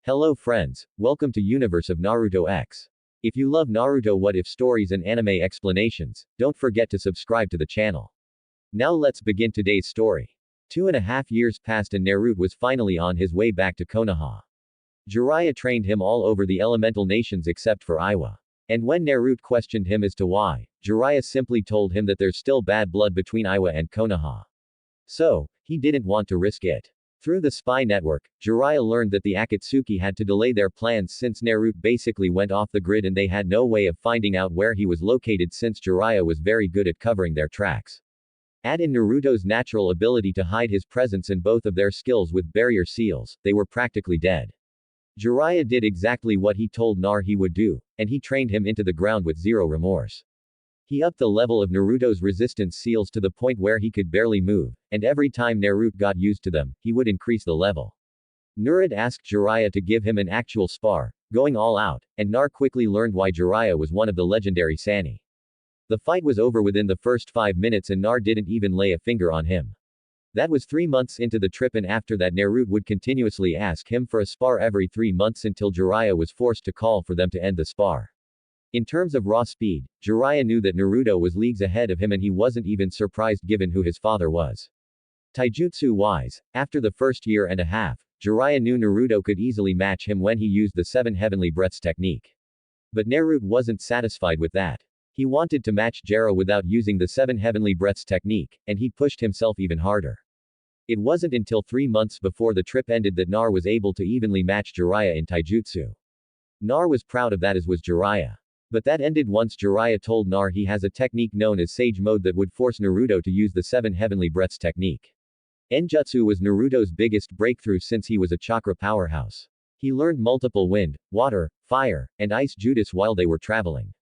Hello friends, welcome to Universe of Naruto X. If you love Naruto What If stories and anime explanations, don't forget to subscribe to the channel. Now let's begin today's story. 2.5 years passed and Naruto was finally on his way back to Konoha. Jiraiya trained him all over the elemental nations except for Iwa. And when Naruto questioned him as to why, Jiraiya simply told him that there's still bad blood between Iwa and Konoha. So, he didn't want to risk it. Through the spy network, Jiraiya learned that the Akatsuki had to delay their plans since Naruto basically went off the grid and they had no way of finding out where he was located since Jiraiya was very good at covering their tracks. Add in Naruto's natural ability to hide his presence and both of their skills with barrier seals, they were practically dead. Jiraiya did exactly what he told Nar he would do, and he trained him into the ground with zero remorse. He upped the level of Naruto's resistance seals to the point where he could barely move, and every time Naruto got used to them, he would increase the level. Naruto asked Jiraiya to give him an actual spar, going all out, and Nar quickly learned why Jiraiya was one of the legendary Sani. The fight was over within the first 5 minutes and Nar didn't even lay a finger on him. That was 3 months into the trip and after that Naruto would continuously ask him for a spar every 3 months until Jiraiya was forced to call for them to end the spar. In terms of raw speed, Jiraiya knew that Naruto was leagues ahead of him and he wasn't even surprised given who his father was. Taijutsu-wise, after the first year and a half, Jiraiya knew Naruto could easily match him when he used the 7 heavenly breaths technique. But Naruto wasn't satisfied with that. He wanted to match Jiraiya without using the 7 heavenly breaths technique, and he pushed himself even harder. It wasn't until 3 months before the trip ended that Nar was able to evenly match Jiraiya in taijutsu. Nar was proud of that as was Jiraiya. But that ended once Jiraiya told Nar he has a technique known as Sage Mode that would force Naruto to use the 7 heavenly breaths technique. Enjutsu was Naruto's biggest breakthrough since he was a chakra powerhouse. He learned multiple wind, water, fire, and ice jutsu while they were traveling.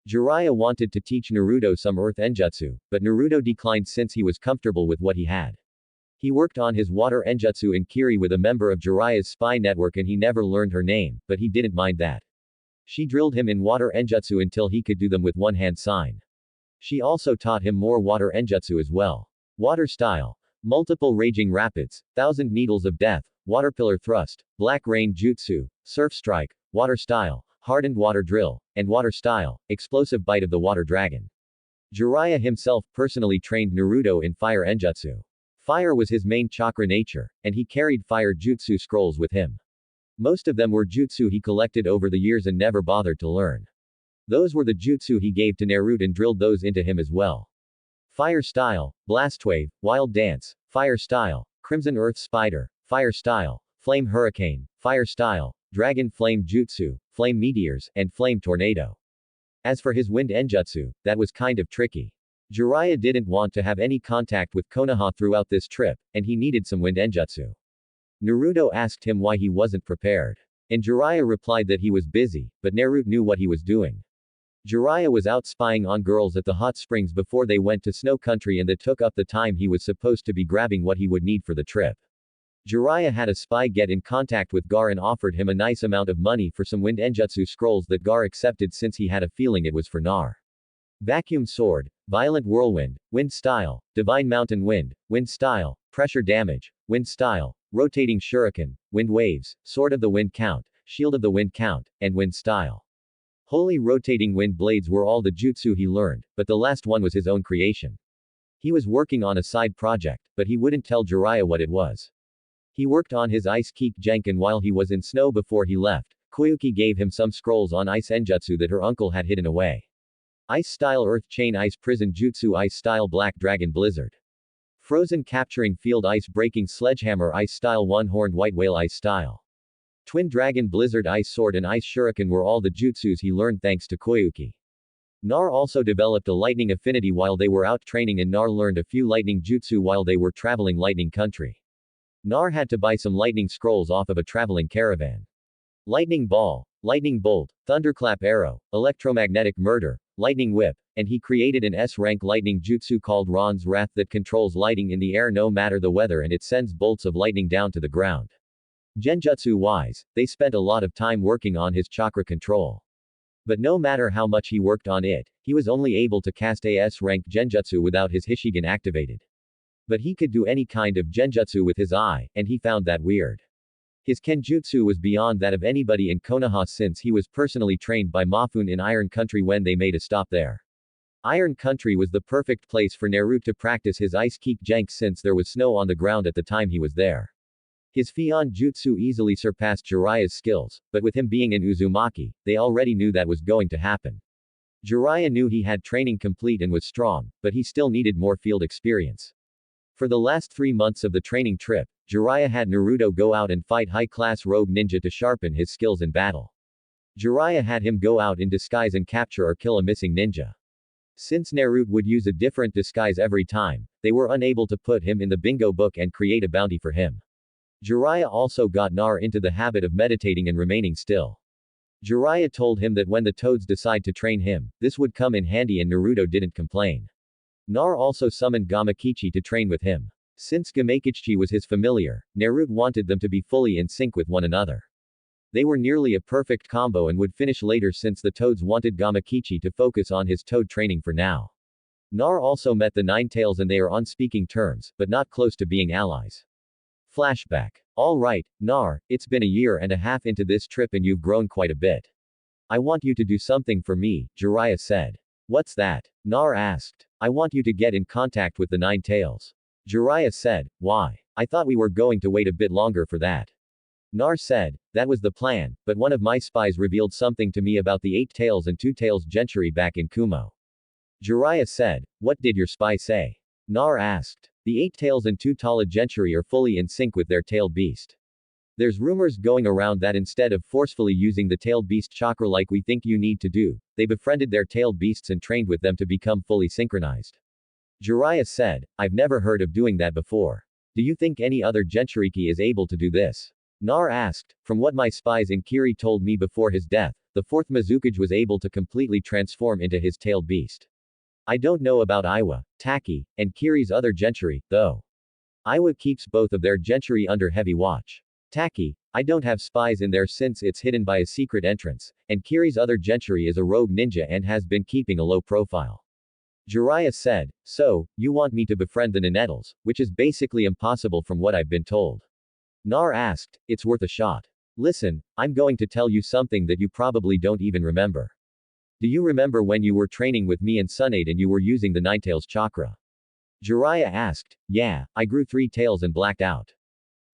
Jiraiya wanted to teach Naruto some earth enjutsu, but Naruto declined since he was comfortable with what he had. He worked on his water enjutsu in Kiri with a member of Jiraiya's spy network and he never learned her name, but he didn't mind that. She drilled him in water enjutsu until he could do them with one-hand sign. She also taught him more water enjutsu as well. Water style. Multiple raging rapids, 1,000 needles of death, water pillar thrust, black rain jutsu, surf strike, water style, hardened water drill, and water style, explosive bite of the water dragon. Jiraiya himself personally trained Naruto in fire enjutsu. Fire was his main chakra nature, and he carried fire jutsu scrolls with him. Most of them were jutsu he collected over the years and never bothered to learn. Those were the jutsu he gave to Naruto and drilled those into him as well. Fire style, blast wave, wild dance, fire style, crimson earth spider, fire style, flame hurricane, fire style, dragon flame jutsu, flame meteors, and flame tornado. As for his wind enjutsu, that was kind of tricky. Jiraiya didn't want to have any contact with Konoha throughout this trip, and he needed some wind enjutsu. Naruto asked him why he wasn't prepared. And Jiraiya replied that he was busy, but Naruto knew what he was doing. Jiraiya was out spying on girls at the hot springs before they went to snow country and that took up the time he was supposed to be grabbing what he would need for the trip. Jiraiya had a spy get in contact with Gar and offered him a nice amount of money for some wind enjutsu scrolls that Gar accepted since he had a feeling it was for Nar. Vacuum sword, violent whirlwind, wind style, divine mountain wind, wind style, pressure damage, wind style, rotating shuriken, wind waves, sword of the wind count, shield of the wind count, and wind style. Holy rotating wind blades were all the jutsu he learned, but the last one was his own creation. He was working on a side project, but he wouldn't tell Jiraiya what it was. He worked on his ice Keek Jenkin while he was in snow before he left. Koyuki gave him some scrolls on ice enjutsu that her uncle had hidden away. Ice style earth chain ice prison jutsu ice style black dragon blizzard. Frozen capturing field ice breaking sledgehammer ice style one-horned white whale ice style. Twin dragon blizzard ice sword and ice shuriken were all the jutsus he learned thanks to Koyuki. Nar also developed a lightning affinity while they were out training and Nar learned a few lightning jutsu while they were traveling lightning country. Nar had to buy some lightning scrolls off of a traveling caravan. Lightning ball, lightning bolt, thunderclap arrow, electromagnetic murder, lightning whip, and he created an S-rank lightning jutsu called Ron's Wrath that controls lighting in the air no matter the weather and it sends bolts of lightning down to the ground. Genjutsu-wise, they spent a lot of time working on his chakra control. But no matter how much he worked on it, he was only able to cast a S-rank genjutsu without his Hishigan activated. But he could do any kind of genjutsu with his eye, and he found that weird. His kenjutsu was beyond that of anybody in Konoha since he was personally trained by Mafune in Iron Country when they made a stop there. Iron Country was the perfect place for Naruto to practice his ice kick jank since there was snow on the ground at the time he was there. His Fion Jutsu easily surpassed Jiraiya's skills, but with him being in Uzumaki, they already knew that was going to happen. Jiraiya knew he had training complete and was strong, but he still needed more field experience. For the last 3 months of the training trip, Jiraiya had Naruto go out and fight high-class rogue ninja to sharpen his skills in battle. Jiraiya had him go out in disguise and capture or kill a missing ninja. Since Naruto would use a different disguise every time, they were unable to put him in the bingo book and create a bounty for him. Jiraiya also got Nar into the habit of meditating and remaining still. Jiraiya told him that when the toads decide to train him, this would come in handy and Naruto didn't complain. Nar also summoned Gamakichi to train with him. Since Gamakichi was his familiar, Naruto wanted them to be fully in sync with one another. They were nearly a perfect combo and would finish later since the toads wanted Gamakichi to focus on his toad training for now. Nar also met the Nine Tails and they are on speaking terms, but not close to being allies. Flashback. Alright, Nar, it's been a year and a half into this trip and you've grown quite a bit. I want you to do something for me, Jiraiya said. What's that? Nar asked. I want you to get in contact with the Nine Tails. Jiraiya said, why? I thought we were going to wait a bit longer for that. Nar said, that was the plan, but one of my spies revealed something to me about the 8 Tails and 2 Tails gentry back in Kumo. Jiraiya said, what did your spy say? Nar asked. The 8 Tails and 2 Tala gentry are fully in sync with their tailed beast. There's rumors going around that instead of forcefully using the tailed beast chakra like we think you need to do, they befriended their tailed beasts and trained with them to become fully synchronized. Jiraiya said, I've never heard of doing that before. Do you think any other Genshiriki is able to do this? Nar asked, from what my spies in Kiri told me before his death, the 4th Mizukage was able to completely transform into his tailed beast. I don't know about Iwa, Taki, and Kiri's other gentry, though. Iwa keeps both of their gentry under heavy watch. Taki, I don't have spies in there since it's hidden by a secret entrance, and Kiri's other gentry is a rogue ninja and has been keeping a low profile. Jiraiya said, so, you want me to befriend the Ninetales, which is basically impossible from what I've been told. Nar asked, it's worth a shot. Listen, I'm going to tell you something that you probably don't even remember. Do you remember when you were training with me and Sunade and you were using the Ninetales chakra? Jiraiya asked, yeah, I grew 3 tails and blacked out.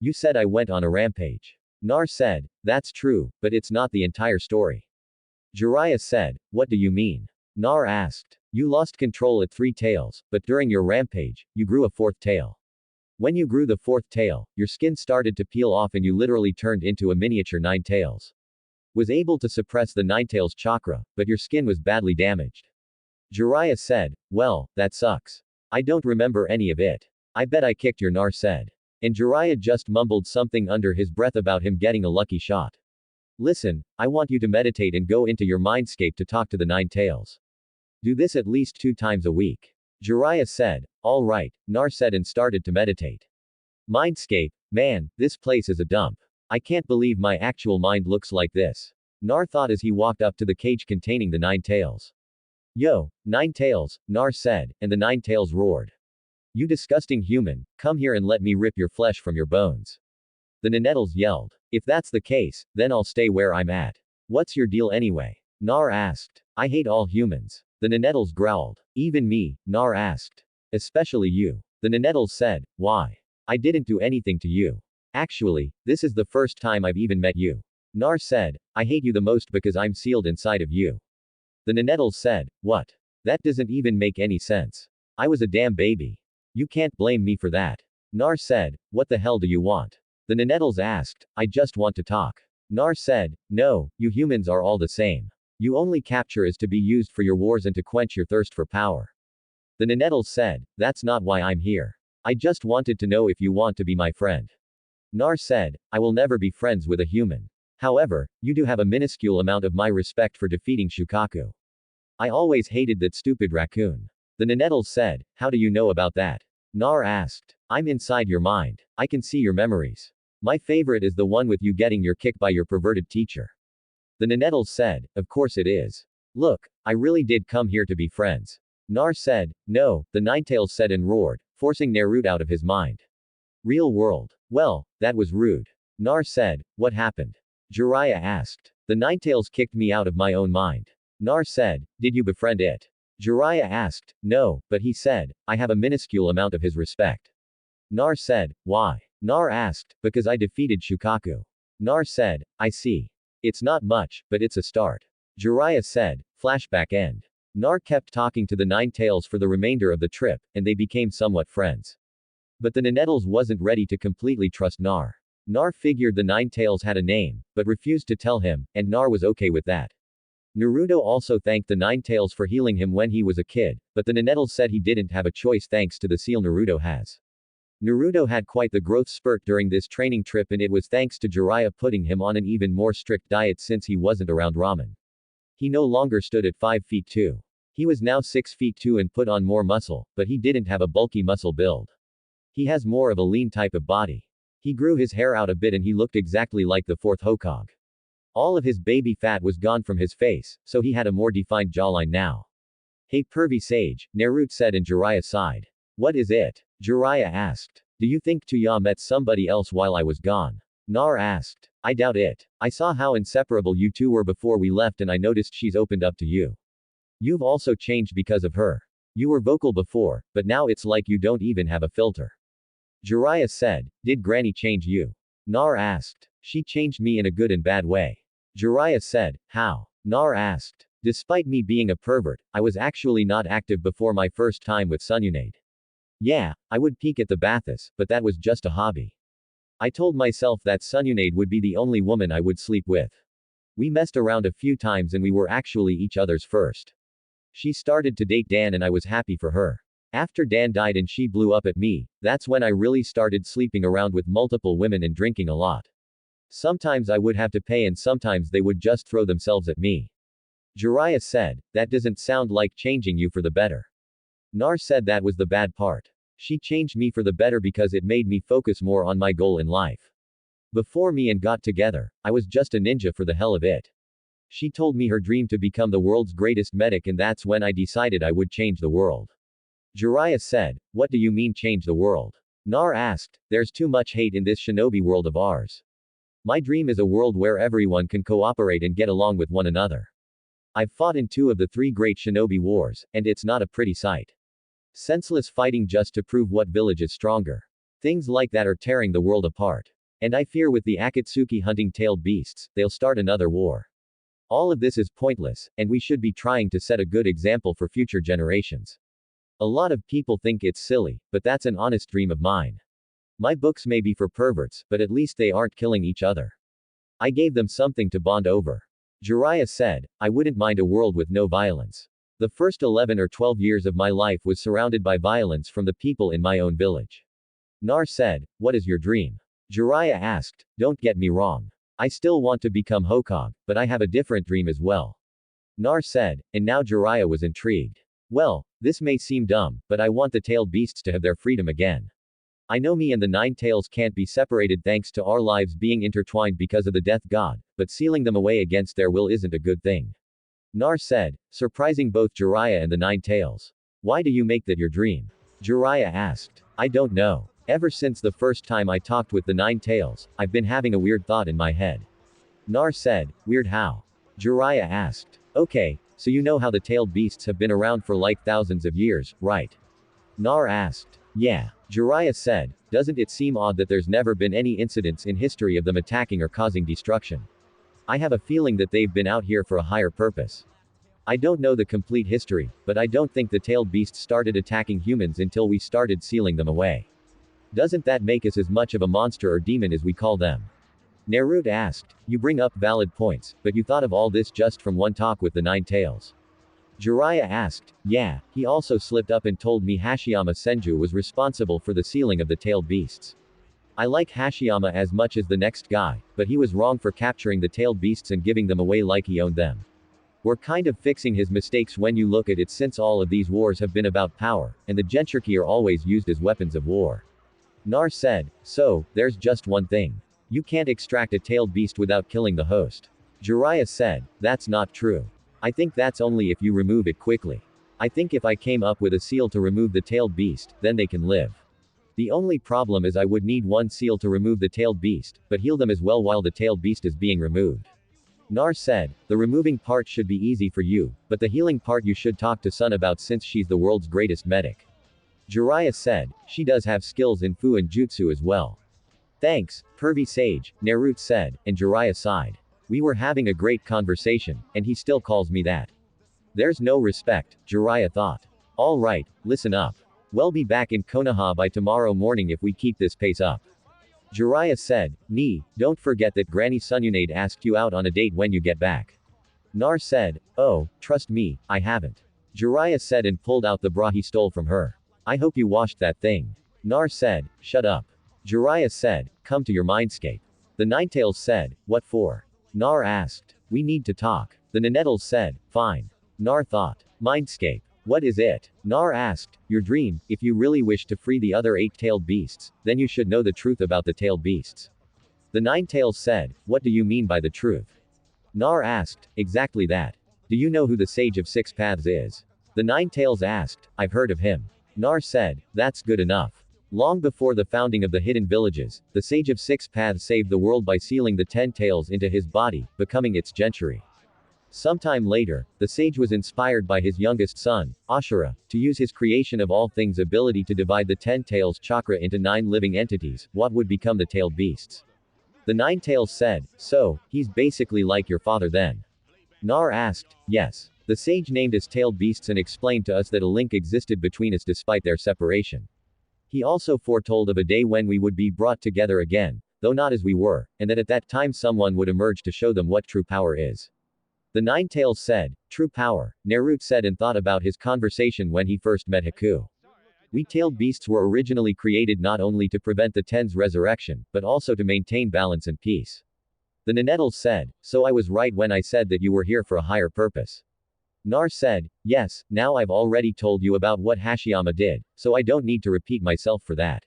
You said I went on a rampage. Nar said, that's true, but it's not the entire story. Jiraiya said, what do you mean? Nar asked, you lost control at 3 tails, but during your rampage, you grew a 4th tail. When you grew the 4th tail, your skin started to peel off and you literally turned into a miniature 9 tails. Was able to suppress the 9 tails chakra, but your skin was badly damaged. Jiraiya said, well, that sucks. I don't remember any of it. I bet I kicked your Nar said. And Jiraiya just mumbled something under his breath about him getting a lucky shot. Listen, I want you to meditate and go into your mindscape to talk to the 9 tails. Do this at least 2 times a week. Jiraiya said, all right, Nar said and started to meditate. Mindscape, man, this place is a dump. I can't believe my actual mind looks like this. Nar thought as he walked up to the cage containing the 9 tails. Yo, 9 tails, Nar said, and the 9 tails roared. You disgusting human, come here and let me rip your flesh from your bones. The Ninetales yelled. If that's the case, then I'll stay where I'm at. What's your deal anyway? Nar asked. I hate all humans. The Ninetales growled. Even me, Nar asked. Especially you. The Ninetales said, why? I didn't do anything to you. Actually, this is the first time I've even met you. Nar said, I hate you the most because I'm sealed inside of you. The Ninetales said, what? That doesn't even make any sense. I was a damn baby. You can't blame me for that. Nar said, what the hell do you want? The Ninetales asked, I just want to talk. Nar said, no, you humans are all the same. You only capture is to be used for your wars and to quench your thirst for power. The Ninetales said, that's not why I'm here. I just wanted to know if you want to be my friend. Nar said, I will never be friends with a human. However, you do have a minuscule amount of my respect for defeating Shukaku. I always hated that stupid raccoon. The Ninetales said, how do you know about that? Nar asked. I'm inside your mind. I can see your memories. My favorite is the one with you getting your kick by your perverted teacher. The Ninetales said, of course it is. Look, I really did come here to be friends. Nar said, no, the Ninetales said and roared, forcing Naruto out of his mind. Real world. Well, that was rude. Nar said, what happened? Jiraiya asked. The Ninetales kicked me out of my own mind. Nar said, did you befriend it? Jiraiya asked, no, but he said, I have a minuscule amount of his respect. Nar said, why? Nar asked, because I defeated Shukaku. Nar said, I see. It's not much, but it's a start. Jiraiya said, flashback end. Nar kept talking to the Ninetales for the remainder of the trip, and they became somewhat friends. But the Ninetales wasn't ready to completely trust Nar. Nar figured the Ninetales had a name, but refused to tell him, and Nar was okay with that. Naruto also thanked the Ninetales for healing him when he was a kid, but the Ninetales said he didn't have a choice thanks to the seal Naruto has. Naruto had quite the growth spurt during this training trip, and it was thanks to Jiraiya putting him on an even more strict diet since he wasn't around ramen. He no longer stood at 5 feet 2. He was now 6 feet 2 and put on more muscle, but he didn't have a bulky muscle build. He has more of a lean type of body. He grew his hair out a bit and he looked exactly like the fourth Hokage. All of his baby fat was gone from his face, so he had a more defined jawline now. Hey pervy sage, Naruto said, and Jiraiya sighed. What is it? Jiraiya asked. Do you think Tuya met somebody else while I was gone? Nar asked. I doubt it. I saw how inseparable you two were before we left and I noticed she's opened up to you. You've also changed because of her. You were vocal before, but now it's like you don't even have a filter. Jiraiya said, did Granny change you? Nar asked. She changed me in a good and bad way. Jiraiya said, how? Nar asked. Despite me being a pervert, I was actually not active before my first time with Sununade. Yeah, I would peek at the baths, but that was just a hobby. I told myself that Sununade would be the only woman I would sleep with. We messed around a few times and we were actually each other's first. She started to date Dan and I was happy for her. After Dan died and she blew up at me, that's when I really started sleeping around with multiple women and drinking a lot. Sometimes I would have to pay and sometimes they would just throw themselves at me. Jiraiya said, that doesn't sound like changing you for the better. Nar said that was the bad part. She changed me for the better because it made me focus more on my goal in life. Before me and got together, I was just a ninja for the hell of it. She told me her dream to become the world's greatest medic, and that's when I decided I would change the world. Jiraiya said, what do you mean change the world? Nar asked, there's too much hate in this shinobi world of ours. My dream is a world where everyone can cooperate and get along with one another. I've fought in 2 of the 3 great shinobi wars, and it's not a pretty sight. Senseless fighting just to prove what village is stronger. Things like that are tearing the world apart. And I fear with the Akatsuki hunting tailed beasts, they'll start another war. All of this is pointless, and we should be trying to set a good example for future generations. A lot of people think it's silly, but that's an honest dream of mine. My books may be for perverts, but at least they aren't killing each other. I gave them something to bond over. Jiraiya said, I wouldn't mind a world with no violence. The first 11 or 12 years of my life was surrounded by violence from the people in my own village. Nar said, what is your dream? Jiraiya asked, don't get me wrong. I still want to become Hokage, but I have a different dream as well. Nar said, and now Jiraiya was intrigued. Well, this may seem dumb, but I want the tailed beasts to have their freedom again. I know me and the Ninetales can't be separated thanks to our lives being intertwined because of the death god, but sealing them away against their will isn't a good thing. Nar said, surprising both Jiraiya and the Ninetales. Why do you make that your dream? Jiraiya asked. I don't know. Ever since the first time I talked with the Ninetales, I've been having a weird thought in my head. Nar said, weird how? Jiraiya asked. Okay, so you know how the tailed beasts have been around for like thousands of years, right? Nar asked. Yeah. Jiraiya said, doesn't it seem odd that there's never been any incidents in history of them attacking or causing destruction? I have a feeling that they've been out here for a higher purpose. I don't know the complete history, but I don't think the tailed beasts started attacking humans until we started sealing them away. Doesn't that make us as much of a monster or demon as we call them? Naruto asked, you bring up valid points, but you thought of all this just from one talk with the Ninetales. Jiraiya asked, yeah, he also slipped up and told me Hashiyama Senju was responsible for the sealing of the tailed beasts. I like Hashiyama as much as the next guy, but he was wrong for capturing the tailed beasts and giving them away like he owned them. We're kind of fixing his mistakes when you look at it, since all of these wars have been about power, and the Genshiki are always used as weapons of war. Nar said, so, there's just one thing. You can't extract a tailed beast without killing the host. Jiraiya said, that's not true. I think that's only if you remove it quickly. I think if I came up with a seal to remove the tailed beast, then they can live. The only problem is I would need one seal to remove the tailed beast, but heal them as well while the tailed beast is being removed. Nar said, the removing part should be easy for you, but the healing part you should talk to Sun about since she's the world's greatest medic. Jiraiya said, she does have skills in Fu and Jutsu as well. Thanks, pervy sage, Naruto said, and Jiraiya sighed. We were having a great conversation, and he still calls me that. There's no respect, Jiraiya thought. Alright, listen up. We'll be back in Konoha by tomorrow morning if we keep this pace up. Jiraiya said, don't forget that Granny Sununade asked you out on a date when you get back. Nar said, oh, trust me, I haven't. Jiraiya said and pulled out the bra he stole from her. I hope you washed that thing. Nar said, shut up. Jiraiya said, come to your mindscape. The Ninetales said, what for? Nar asked, we need to talk. The Ninetales said, fine. Nar thought, mindscape. What is it? Nar asked, your dream. If you really wish to free the other 8-tailed beasts, then you should know the truth about the tailed beasts. The Ninetales said, what do you mean by the truth? Nar asked, exactly that. Do you know who the Sage of Six Paths is? The Ninetales asked, I've heard of him. Nar said, that's good enough. Long before the founding of the Hidden Villages, the Sage of Six Paths saved the world by sealing the 10 tails into his body, becoming its gentry. Sometime later, the sage was inspired by his youngest son, Ashura, to use his creation of all things ability to divide the 10 tails chakra into 9 living entities, what would become the tailed beasts. The Ninetales said, so, he's basically like your father then. Nar asked, yes. The sage named us tailed beasts and explained to us that a link existed between us despite their separation. He also foretold of a day when we would be brought together again, though not as we were, and that at that time someone would emerge to show them what true power is. The Ninetales said, true power, Naruto said and thought about his conversation when he first met Haku. We tailed beasts were originally created not only to prevent the Ten's resurrection, but also to maintain balance and peace. The Ninetales said, so I was right when I said that you were here for a higher purpose. Nar said, yes, now I've already told you about what Hashiyama did, so I don't need to repeat myself for that.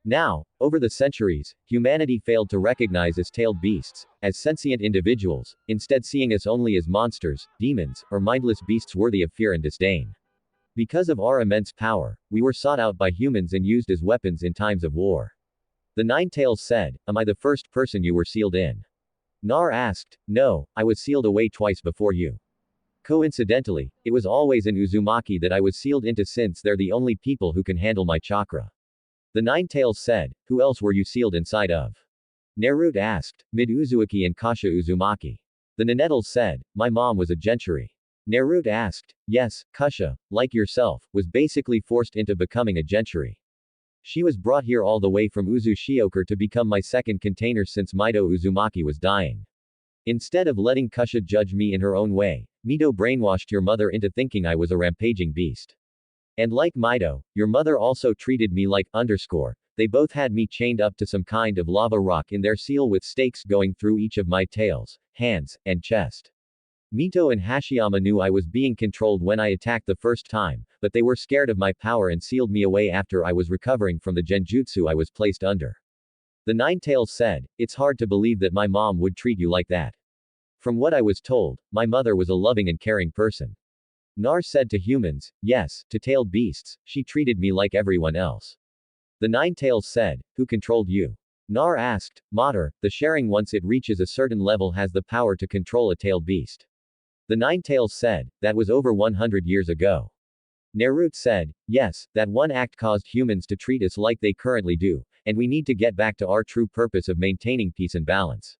Now, over the centuries, humanity failed to recognize us tailed beasts as sentient individuals, instead seeing us only as monsters, demons, or mindless beasts worthy of fear and disdain. Because of our immense power, we were sought out by humans and used as weapons in times of war. The Ninetales said, am I the first person you were sealed in? Nar asked, no, I was sealed away twice before you. Coincidentally, it was always in Uzumaki that I was sealed into since they're the only people who can handle my chakra. The Ninetales said, who else were you sealed inside of? Naruto asked, Mid Uzumaki and Kasha Uzumaki. The Ninetales said, my mom was a gentry. Naruto asked, yes, Kasha, like yourself, was basically forced into becoming a gentry. She was brought here all the way from Uzushioka to become my second container since Mito Uzumaki was dying. Instead of letting Kasha judge me in her own way, Mito brainwashed your mother into thinking I was a rampaging beast. And like Mito, your mother also treated me like they both had me chained up to some kind of lava rock in their seal with stakes going through each of my tails, hands, and chest. Mito and Hashiyama knew I was being controlled when I attacked the first time, but they were scared of my power and sealed me away after I was recovering from the genjutsu I was placed under. The Ninetales said, it's hard to believe that my mom would treat you like that. From what I was told, my mother was a loving and caring person. Nar said to humans, yes, to tailed beasts, she treated me like everyone else. The Ninetales said, who controlled you? Nar asked, Mater, the sharing once it reaches a certain level has the power to control a tailed beast. The Ninetales said, that was over 100 years ago. Naruto said, yes, that one act caused humans to treat us like they currently do, and we need to get back to our true purpose of maintaining peace and balance.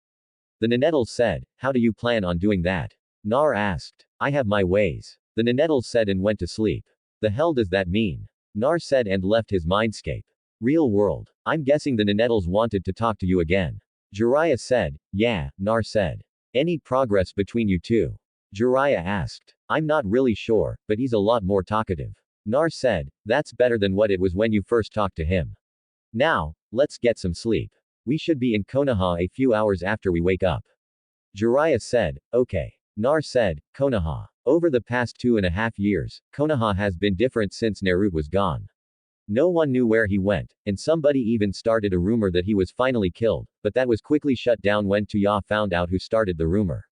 The Ninetales said, how do you plan on doing that? Nar asked, I have my ways. The Ninetales said and went to sleep. The hell does that mean? Nar said and left his mindscape. Real world. I'm guessing the Ninetales wanted to talk to you again. Jiraiya said, yeah, Nar said. Any progress between you two? Jiraiya asked. I'm not really sure, but he's a lot more talkative. Nar said, that's better than what it was when you first talked to him. Now, let's get some sleep. We should be in Konoha a few hours after we wake up. Jiraiya said, okay. Nar said, Konoha. Over the past 2.5 years, Konoha has been different since Naruto was gone. No one knew where he went, and somebody even started a rumor that he was finally killed, but that was quickly shut down when Tuya found out who started the rumor.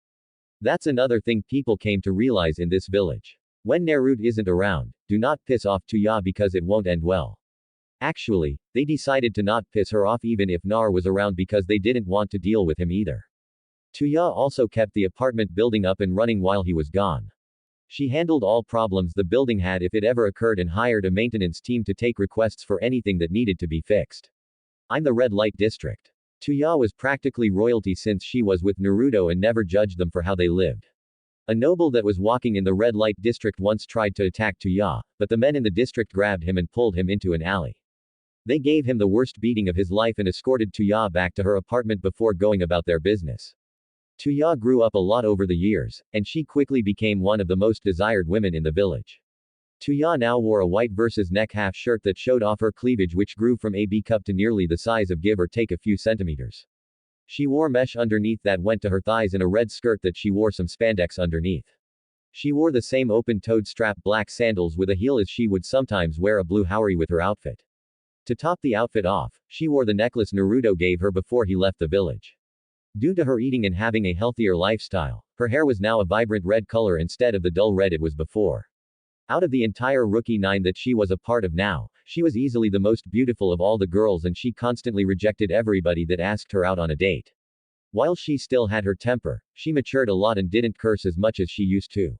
That's another thing people came to realize in this village. When Naruto isn't around, do not piss off Tuya because it won't end well. Actually, they decided to not piss her off even if Nar was around because they didn't want to deal with him either. Tuya also kept the apartment building up and running while he was gone. She handled all problems the building had if it ever occurred and hired a maintenance team to take requests for anything that needed to be fixed. I'm the red light district. Tuya was practically royalty since she was with Naruto and never judged them for how they lived. A noble that was walking in the red light district once tried to attack Tuya, but the men in the district grabbed him and pulled him into an alley. They gave him the worst beating of his life and escorted Tuya back to her apartment before going about their business. Tuya grew up a lot over the years, and she quickly became one of the most desired women in the village. Tuya now wore a white versus neck half shirt that showed off her cleavage which grew from a B cup to nearly the size of give or take a few centimeters. She wore mesh underneath that went to her thighs and a red skirt that she wore some spandex underneath. She wore the same open-toed strap black sandals with a heel as she would sometimes wear a blue haori with her outfit. To top the outfit off, she wore the necklace Naruto gave her before he left the village. Due to her eating and having a healthier lifestyle, her hair was now a vibrant red color instead of the dull red it was before. Out of the entire Rookie 9 that she was a part of now, she was easily the most beautiful of all the girls and she constantly rejected everybody that asked her out on a date. While she still had her temper, she matured a lot and didn't curse as much as she used to.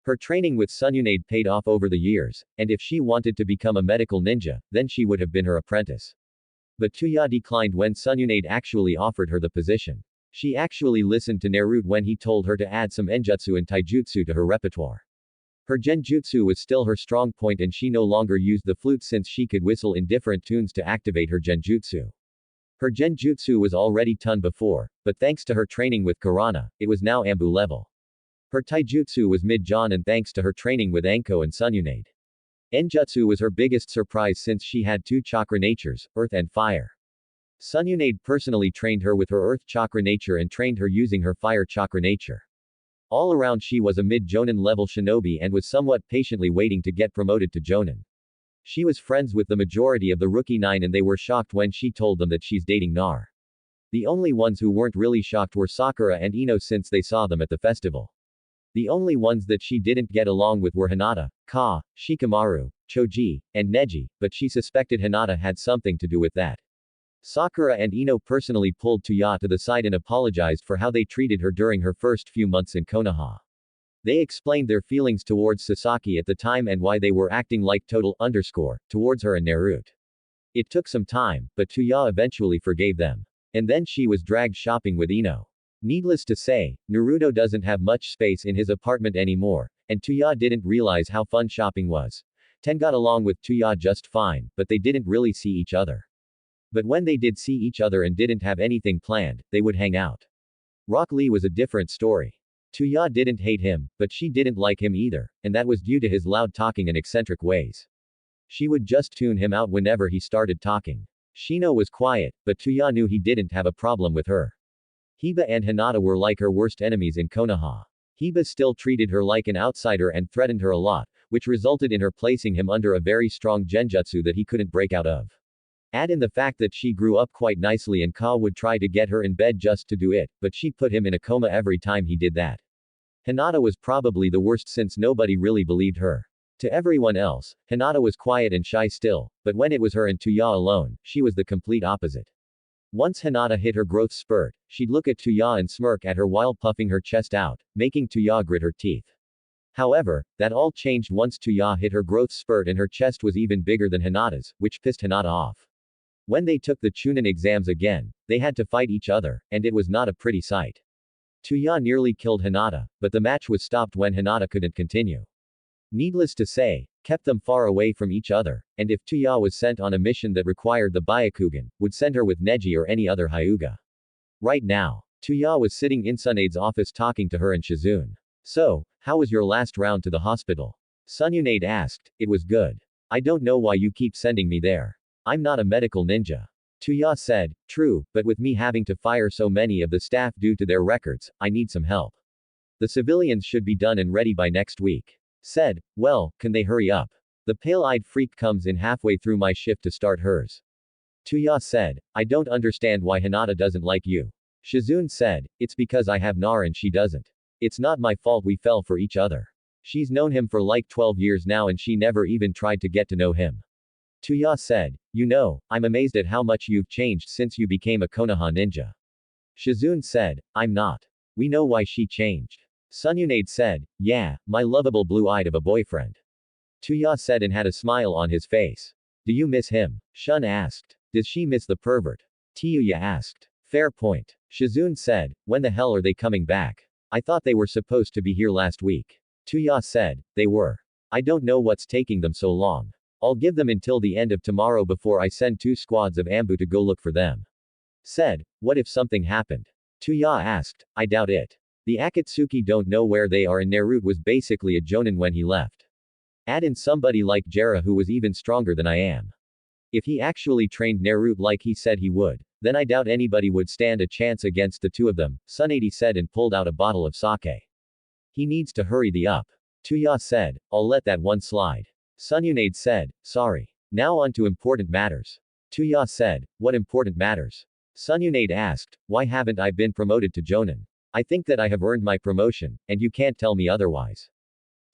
Her training with Sununade paid off over the years, and if she wanted to become a medical ninja, then she would have been her apprentice. But Tuya declined when Sununade actually offered her the position. She actually listened to Naruto when he told her to add some enjutsu and taijutsu to her repertoire. Her genjutsu was still her strong point and she no longer used the flute since she could whistle in different tunes to activate her genjutsu. Her genjutsu was already ton before, but thanks to her training with Karana, it was now Ambu level. Her taijutsu was mid-jon and thanks to her training with Anko and Sununade. Enjutsu was her biggest surprise since she had two chakra natures, earth and fire. Sununade personally trained her with her earth chakra nature and trained her using her fire chakra nature. All around she was a mid-jonin level shinobi and was somewhat patiently waiting to get promoted to jonin. She was friends with the majority of the Rookie 9 and they were shocked when she told them that she's dating Nar. The only ones who weren't really shocked were Sakura and Ino since they saw them at the festival. The only ones that she didn't get along with were Hinata, Ka, Shikamaru, Choji, and Neji, but she suspected Hinata had something to do with that. Sakura and Ino personally pulled Tuya to the side and apologized for how they treated her during her first few months in Konoha. They explained their feelings towards Sasaki at the time and why they were acting like towards her and Naruto. It took some time, but Tuya eventually forgave them. And then she was dragged shopping with Ino. Needless to say, Naruto doesn't have much space in his apartment anymore, and Tuya didn't realize how fun shopping was. Ten got along with Tuya just fine, but they didn't really see each other. But when they did see each other and didn't have anything planned, they would hang out. Rock Lee was a different story. Tuya didn't hate him, but she didn't like him either, and that was due to his loud talking and eccentric ways. She would just tune him out whenever he started talking. Shino was quiet, but Tuya knew he didn't have a problem with her. Hiba and Hinata were like her worst enemies in Konoha. Hiba still treated her like an outsider and threatened her a lot, which resulted in her placing him under a very strong genjutsu that he couldn't break out of. Add in the fact that she grew up quite nicely and Ka would try to get her in bed just to do it, but she put him in a coma every time he did that. Hinata was probably the worst since nobody really believed her. To everyone else, Hinata was quiet and shy still, but when it was her and Tuya alone, she was the complete opposite. Once Hinata hit her growth spurt, she'd look at Tuya and smirk at her while puffing her chest out, making Tuya grit her teeth. However, that all changed once Tuya hit her growth spurt and her chest was even bigger than Hinata's, which pissed Hinata off. When they took the Chunin exams again, they had to fight each other, and it was not a pretty sight. Tuya nearly killed Hinata, but the match was stopped when Hinata couldn't continue. Needless to say, kept them far away from each other, and if Tuya was sent on a mission that required the Byakugan, would send her with Neji or any other Hyuga. Right now, Tuya was sitting in Sunade's office talking to her and Shizune. So, how was your last round to the hospital? Sununade asked. It was good. I don't know why you keep sending me there. I'm not a medical ninja. Tuya said, true, but with me having to fire so many of the staff due to their records, I need some help. The civilians should be done and ready by next week. Said, well, can they hurry up? The pale-eyed freak comes in halfway through my shift to start hers. Tuya said, I don't understand why Hinata doesn't like you. Shizune said, it's because I have Nar and she doesn't. It's not my fault we fell for each other. She's known him for like 12 years now and she never even tried to get to know him. Tuya said, you know, I'm amazed at how much you've changed since you became a Konoha ninja. Shizune said, I'm not. We know why she changed. Sununade said, yeah, my lovable blue-eyed of a boyfriend. Tuya said and had a smile on his face. Do you miss him? Shun asked. Does she miss the pervert? Tiyuya asked. Fair point. Shizune said, when the hell are they coming back? I thought they were supposed to be here last week. Tuya said, they were. I don't know what's taking them so long. I'll give them until the end of tomorrow before I send 2 squads of Ambu to go look for them. Said, what if something happened? Tuya asked, I doubt it. The Akatsuki don't know where they are and Naruto was basically a jonin when he left. Add in somebody like Jera who was even stronger than I am. If he actually trained Naruto like he said he would, then I doubt anybody would stand a chance against the two of them, Tsunade said and pulled out a bottle of sake. He needs to hurry the up. Tuya said, I'll let that one slide. Sununade said, sorry. Now on to important matters. Tuya said, what important matters? Sununade asked, why haven't I been promoted to Jonin? I think that I have earned my promotion, and you can't tell me otherwise.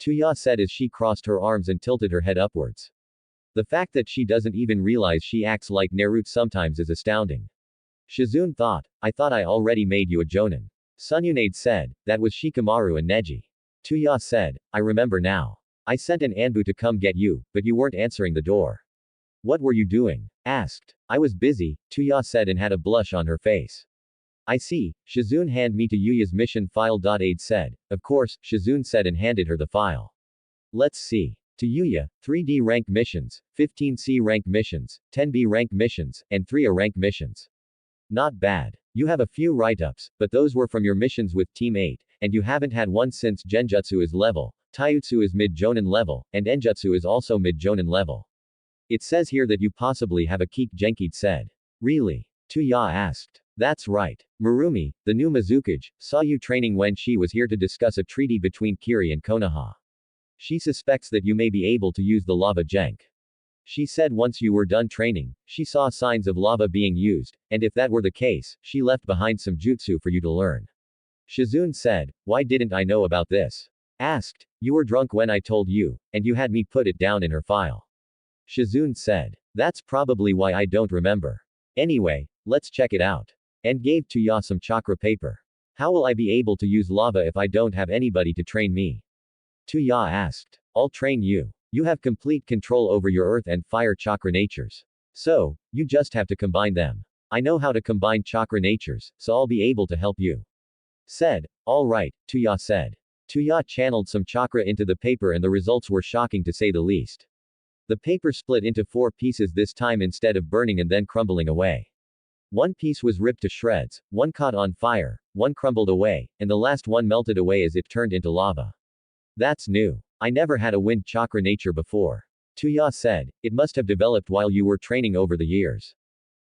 Tuya said as she crossed her arms and tilted her head upwards. The fact that she doesn't even realize she acts like Naruto sometimes is astounding. Shizune thought, I thought I already made you a Jonin. Sununade said, that was Shikamaru and Neji. Tuya said, I remember now. I sent an Anbu to come get you, but you weren't answering the door. What were you doing? Asked. I was busy, Tuya said and had a blush on her face. I see. Shizune hand me to Yuya's mission file. Aide said. Of course, Shizune said and handed her the file. Let's see. To Yuya, 3D rank missions, 15C rank missions, 10B rank missions, and 3A rank missions. Not bad. You have a few write-ups, but those were from your missions with Team 8, and you haven't had one since Genjutsu is level, Taijutsu is mid-jonin level, and Enjutsu is also mid-jonin level. It says here that you possibly have a Keek Genkid said. Really? Tuya asked. That's right. Murumi, the new Mizukage, saw you training when she was here to discuss a treaty between Kiri and Konoha. She suspects that you may be able to use the lava Genk. She said once you were done training, she saw signs of lava being used, and if that were the case, she left behind some jutsu for you to learn. Shizune said, why didn't I know about this? Asked, you were drunk when I told you, and you had me put it down in her file. Shizune said, that's probably why I don't remember. Anyway, let's check it out. And gave Tuya some chakra paper. How will I be able to use lava if I don't have anybody to train me? Tuya asked. I'll train you. You have complete control over your earth and fire chakra natures. So, you just have to combine them. I know how to combine chakra natures, so I'll be able to help you. Said. Alright, Tuya said. Tuya channeled some chakra into the paper and the results were shocking to say the least. The paper split into 4 pieces this time instead of burning and then crumbling away. One piece was ripped to shreds, one caught on fire, one crumbled away, and the last one melted away as it turned into lava. That's new. I never had a wind chakra nature before. Tuya said, it must have developed while you were training over the years.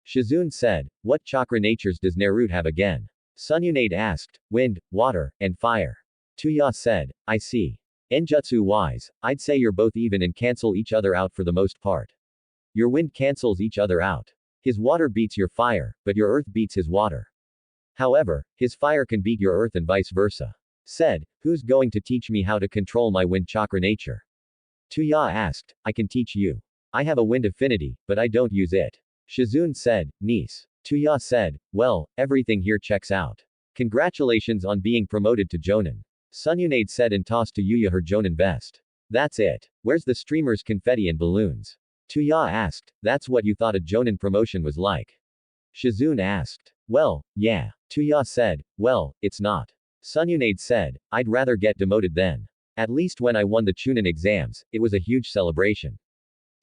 Shizune said, what chakra natures does Naruto have again? Sununade asked, wind, water, and fire. Tuya said, I see. Enjutsu-wise, I'd say you're both even and cancel each other out for the most part. Your wind cancels each other out. His water beats your fire, but your earth beats his water. However, his fire can beat your earth and vice versa. Said, who's going to teach me how to control my wind chakra nature? Tuya asked, I can teach you. I have a wind affinity, but I don't use it. Shizune said, niece. Tuya said, well, everything here checks out. Congratulations on being promoted to Jonin. Sununade said and tossed to Yuya her Jonin vest. That's it. Where's the streamers, confetti and balloons? Tuya asked, that's what you thought a Jonin promotion was like? Shizune asked. Well, yeah. Tuya said, well, it's not. Sununade said, I'd rather get demoted then. At least when I won the Chunin exams, it was a huge celebration.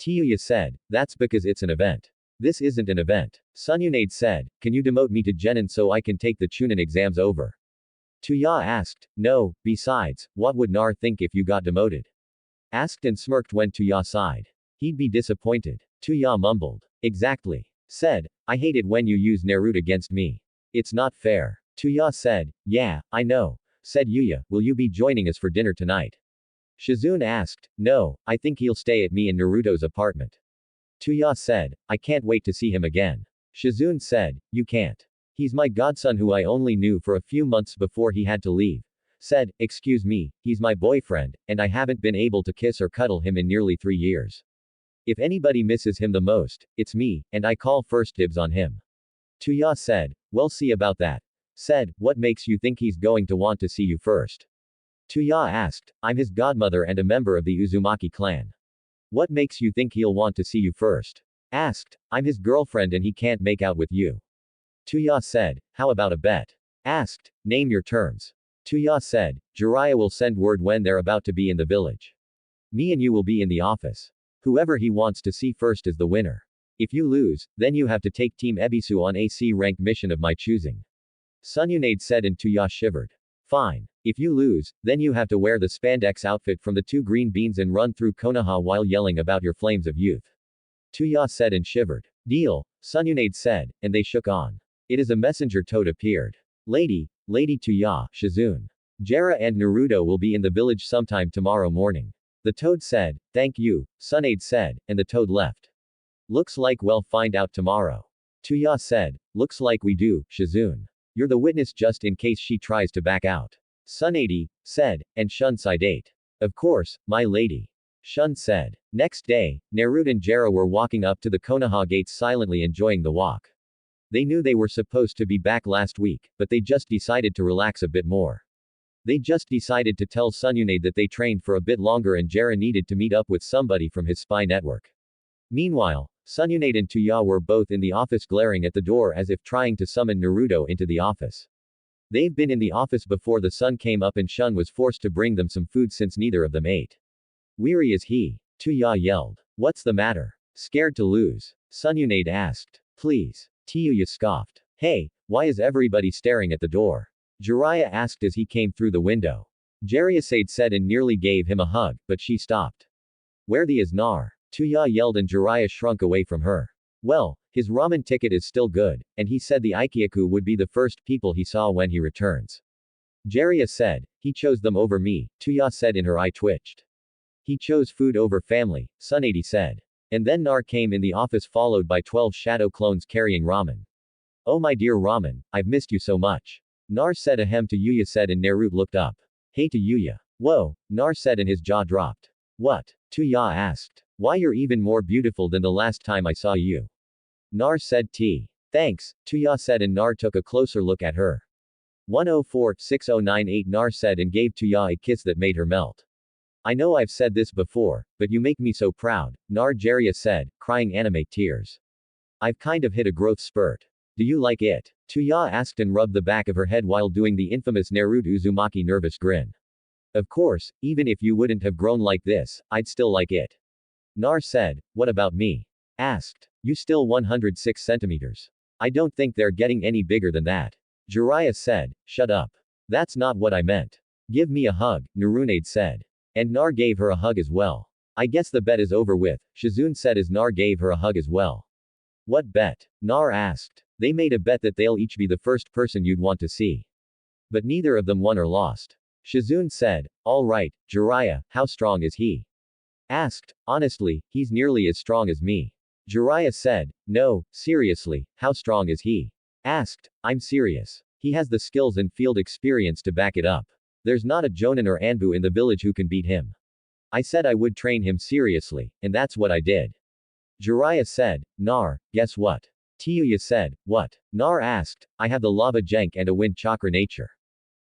Tiyuya said, that's because it's an event. This isn't an event. Sununade said, can you demote me to Genin so I can take the Chunin exams over? Tuya asked, no, besides, what would Nar think if you got demoted? Asked and smirked when Tuya sighed. He'd be disappointed. Tuya mumbled. Exactly. Said, I hate it when you use Naruto against me. It's not fair. Tuya said, yeah, I know. Said Yuya, will you be joining us for dinner tonight? Shizune asked, no, I think he'll stay at me in Naruto's apartment. Tuya said, I can't wait to see him again. Shizune said, you can't. He's my godson who I only knew for a few months before he had to leave. Said, excuse me, he's my boyfriend, and I haven't been able to kiss or cuddle him in nearly 3 years. If anybody misses him the most, it's me, and I call first dibs on him. Tuya said, we'll see about that. Said, what makes you think he's going to want to see you first? Tuya asked, I'm his godmother and a member of the Uzumaki clan. What makes you think he'll want to see you first? Asked, I'm his girlfriend and he can't make out with you. Tuya said, how about a bet? Asked, name your terms. Tuya said, Jiraiya will send word when they're about to be in the village. Me and you will be in the office. Whoever he wants to see first is the winner. If you lose, then you have to take Team Ebisu on a C-rank mission of my choosing. Sununade said and Tuya shivered. Fine. If you lose, then you have to wear the spandex outfit from the two green beans and run through Konoha while yelling about your flames of youth. Tuya said and shivered. Deal, Sununade said, and they shook on. It is a messenger toad appeared. Lady Tuya, Shizune. Jera and Naruto will be in the village sometime tomorrow morning. The toad said, thank you, Sunade said, and the toad left. Looks like we'll find out tomorrow. Tuya said, looks like we do, Shizune. You're the witness just in case she tries to back out. Sunade said, and Shun Sidate. Of course, my lady. Shun said. Next day, Naruto and Jera were walking up to the Konoha gates silently enjoying the walk. They knew they were supposed to be back last week, but they just decided to relax a bit more. They just decided to tell Sununade that they trained for a bit longer and Jera needed to meet up with somebody from his spy network. Meanwhile, Sununade and Tuya were both in the office glaring at the door as if trying to summon Naruto into the office. They've been in the office before the sun came up and Shun was forced to bring them some food since neither of them ate. Weary is he? Tuya yelled. What's the matter? Scared to lose? Sununade asked. Please. Tuya scoffed. Hey, why is everybody staring at the door? Jiraiya asked as he came through the window. Jariasade said and nearly gave him a hug, but she stopped. Where the is Nar? Tuya yelled and Jiraiya shrunk away from her. Well, his ramen ticket is still good, and he said the Ikyaku would be the first people he saw when he returns. Jiraiya said, he chose them over me, Tuya said and her eye twitched. He chose food over family, Sunade said. And then Nar came in the office followed by 12 shadow clones carrying ramen. Oh my dear ramen, I've missed you so much. Nar said ahem to Yuya said and Naruto looked up. Hey to Yuya. Whoa, Nar said and his jaw dropped. What? Tuya asked. Why you're even more beautiful than the last time I saw you. Nar said Thanks, Tuya said and Nar took a closer look at her. 104-6098 Nar said and gave Tuya a kiss that made her melt. I know I've said this before, but you make me so proud, Nar Jiraiya said, crying anime tears. I've kind of hit a growth spurt. Do you like it? Tuya asked and rubbed the back of her head while doing the infamous Naruto Uzumaki nervous grin. Of course, even if you wouldn't have grown like this, I'd still like it. Nar said, what about me? Asked. You still 106 centimeters. I don't think they're getting any bigger than that. Jiraiya said, shut up. That's not what I meant. Give me a hug, Narunade said. And Nar gave her a hug as well. I guess the bet is over with, Shizune said as Nar gave her a hug as well. What bet? Nar asked. They made a bet that they'll each be the first person you'd want to see. But neither of them won or lost. Shizune said, alright, Jiraiya, how strong is he? Asked, honestly, he's nearly as strong as me. Jiraiya said, no, seriously, how strong is he? Asked, I'm serious. He has the skills and field experience to back it up. There's not a Jonin or Anbu in the village who can beat him. I said I would train him seriously, and that's what I did. Jiraiya said, Nar, guess what? Tuya said, what? Nar asked, I have the lava jank and a wind chakra nature.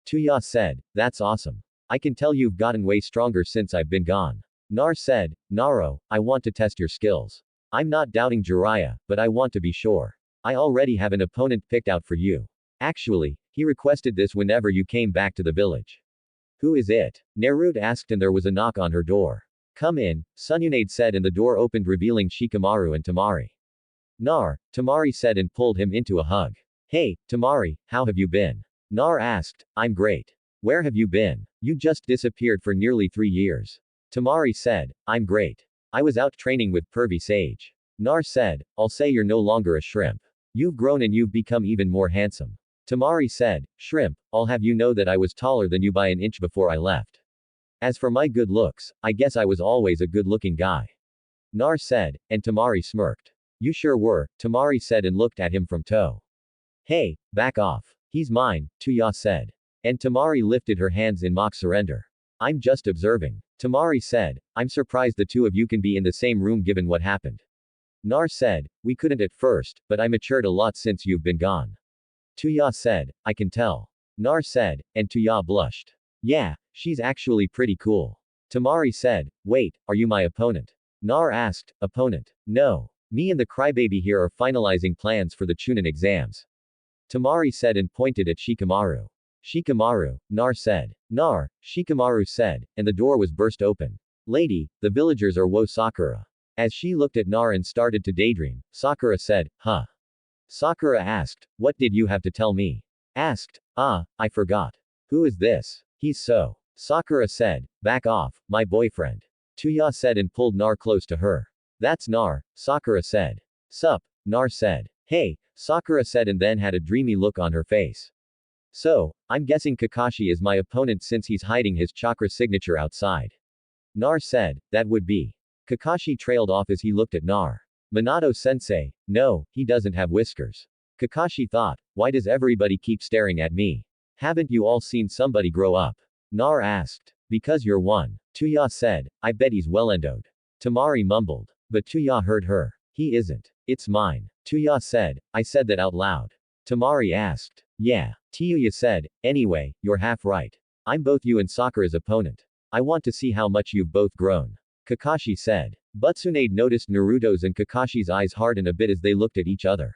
Tuya said, that's awesome. I can tell you've gotten way stronger since I've been gone. Nar said, Naro, I want to test your skills. I'm not doubting Jiraiya, but I want to be sure. I already have an opponent picked out for you. Actually, he requested this whenever you came back to the village. Who is it? Naruto asked and there was a knock on her door. Come in, Sununade said and the door opened revealing Shikamaru and Tamari. Nar, Tamari said and pulled him into a hug. Hey, Tamari, how have you been? Nar asked, I'm great. Where have you been? You just disappeared for nearly 3 years. Tamari said, I'm great. I was out training with Pervy Sage. Nar said, I'll say you're no longer a shrimp. You've grown and you've become even more handsome. Tamari said, Shrimp, I'll have you know that I was taller than you by an inch before I left. As for my good looks, I guess I was always a good-looking guy. Nar said, and Tamari smirked. You sure were, Tamari said and looked at him from toe. Hey, back off. He's mine, Tuya said. And Tamari lifted her hands in mock surrender. I'm just observing. Tamari said, I'm surprised the two of you can be in the same room given what happened. Nar said, we couldn't at first, but I matured a lot since you've been gone. Tuya said, I can tell. Nar said, and Tuya blushed. Yeah, she's actually pretty cool. Tamari said, wait, are you my opponent? Nar asked, opponent? No. Me and the crybaby here are finalizing plans for the Chunin exams. Tamari said and pointed at Shikamaru. Shikamaru, Nar said. Nar, Shikamaru said, and the door was burst open. Lady, the villagers are Wo Sakura. As she looked at Nar and started to daydream, Sakura said, huh? Sakura asked, what did you have to tell me? Asked, I forgot. Who is this? He's so. Sakura said, back off, my boyfriend. Tuya said and pulled Nar close to her. That's Nar, Sakura said. Sup, Nar said. Hey, Sakura said and then had a dreamy look on her face. So, I'm guessing Kakashi is my opponent since he's hiding his chakra signature outside. Nar said, that would be. Kakashi trailed off as he looked at Nar. Minato-sensei, no, he doesn't have whiskers. Kakashi thought, why does everybody keep staring at me? Haven't you all seen somebody grow up? Nar asked. Because you're one. Tuya said, I bet he's well endowed. Tamari mumbled. But Tuya heard her. He isn't. It's mine. Tuya said, I said that out loud. Tamari asked. Yeah. Tuya said, anyway, you're half right. I'm both you and Sakura's opponent. I want to see how much you've both grown. Kakashi said. Butsunade noticed Naruto's and Kakashi's eyes harden a bit as they looked at each other.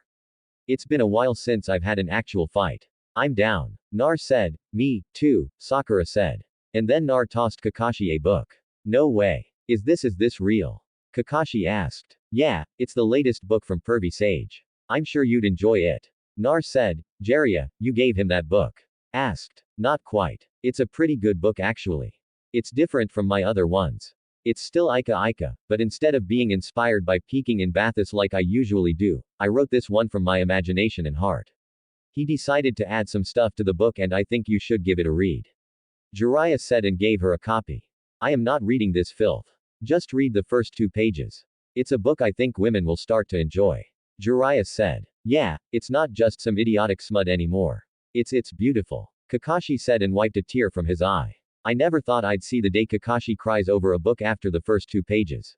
It's been a while since I've had an actual fight. I'm down. Nar said. Me, too, Sakura said. And then Nar tossed Kakashi a book. No way. Is this real? Kakashi asked. Yeah, it's the latest book from Pervy Sage. I'm sure you'd enjoy it. Nar said. Jiraiya, you gave him that book. Asked. Not quite. It's a pretty good book actually. It's different from my other ones. It's still Ika, but instead of being inspired by peeking in Bathos like I usually do, I wrote this one from my imagination and heart. He decided to add some stuff to the book and I think you should give it a read. Jiraiya said and gave her a copy. I am not reading this filth. Just read the first 2 pages. It's a book I think women will start to enjoy. Jiraiya said. Yeah, it's not just some idiotic smut anymore. It's beautiful. Kakashi said and wiped a tear from his eye. I never thought I'd see the day Kakashi cries over a book after the first 2 pages.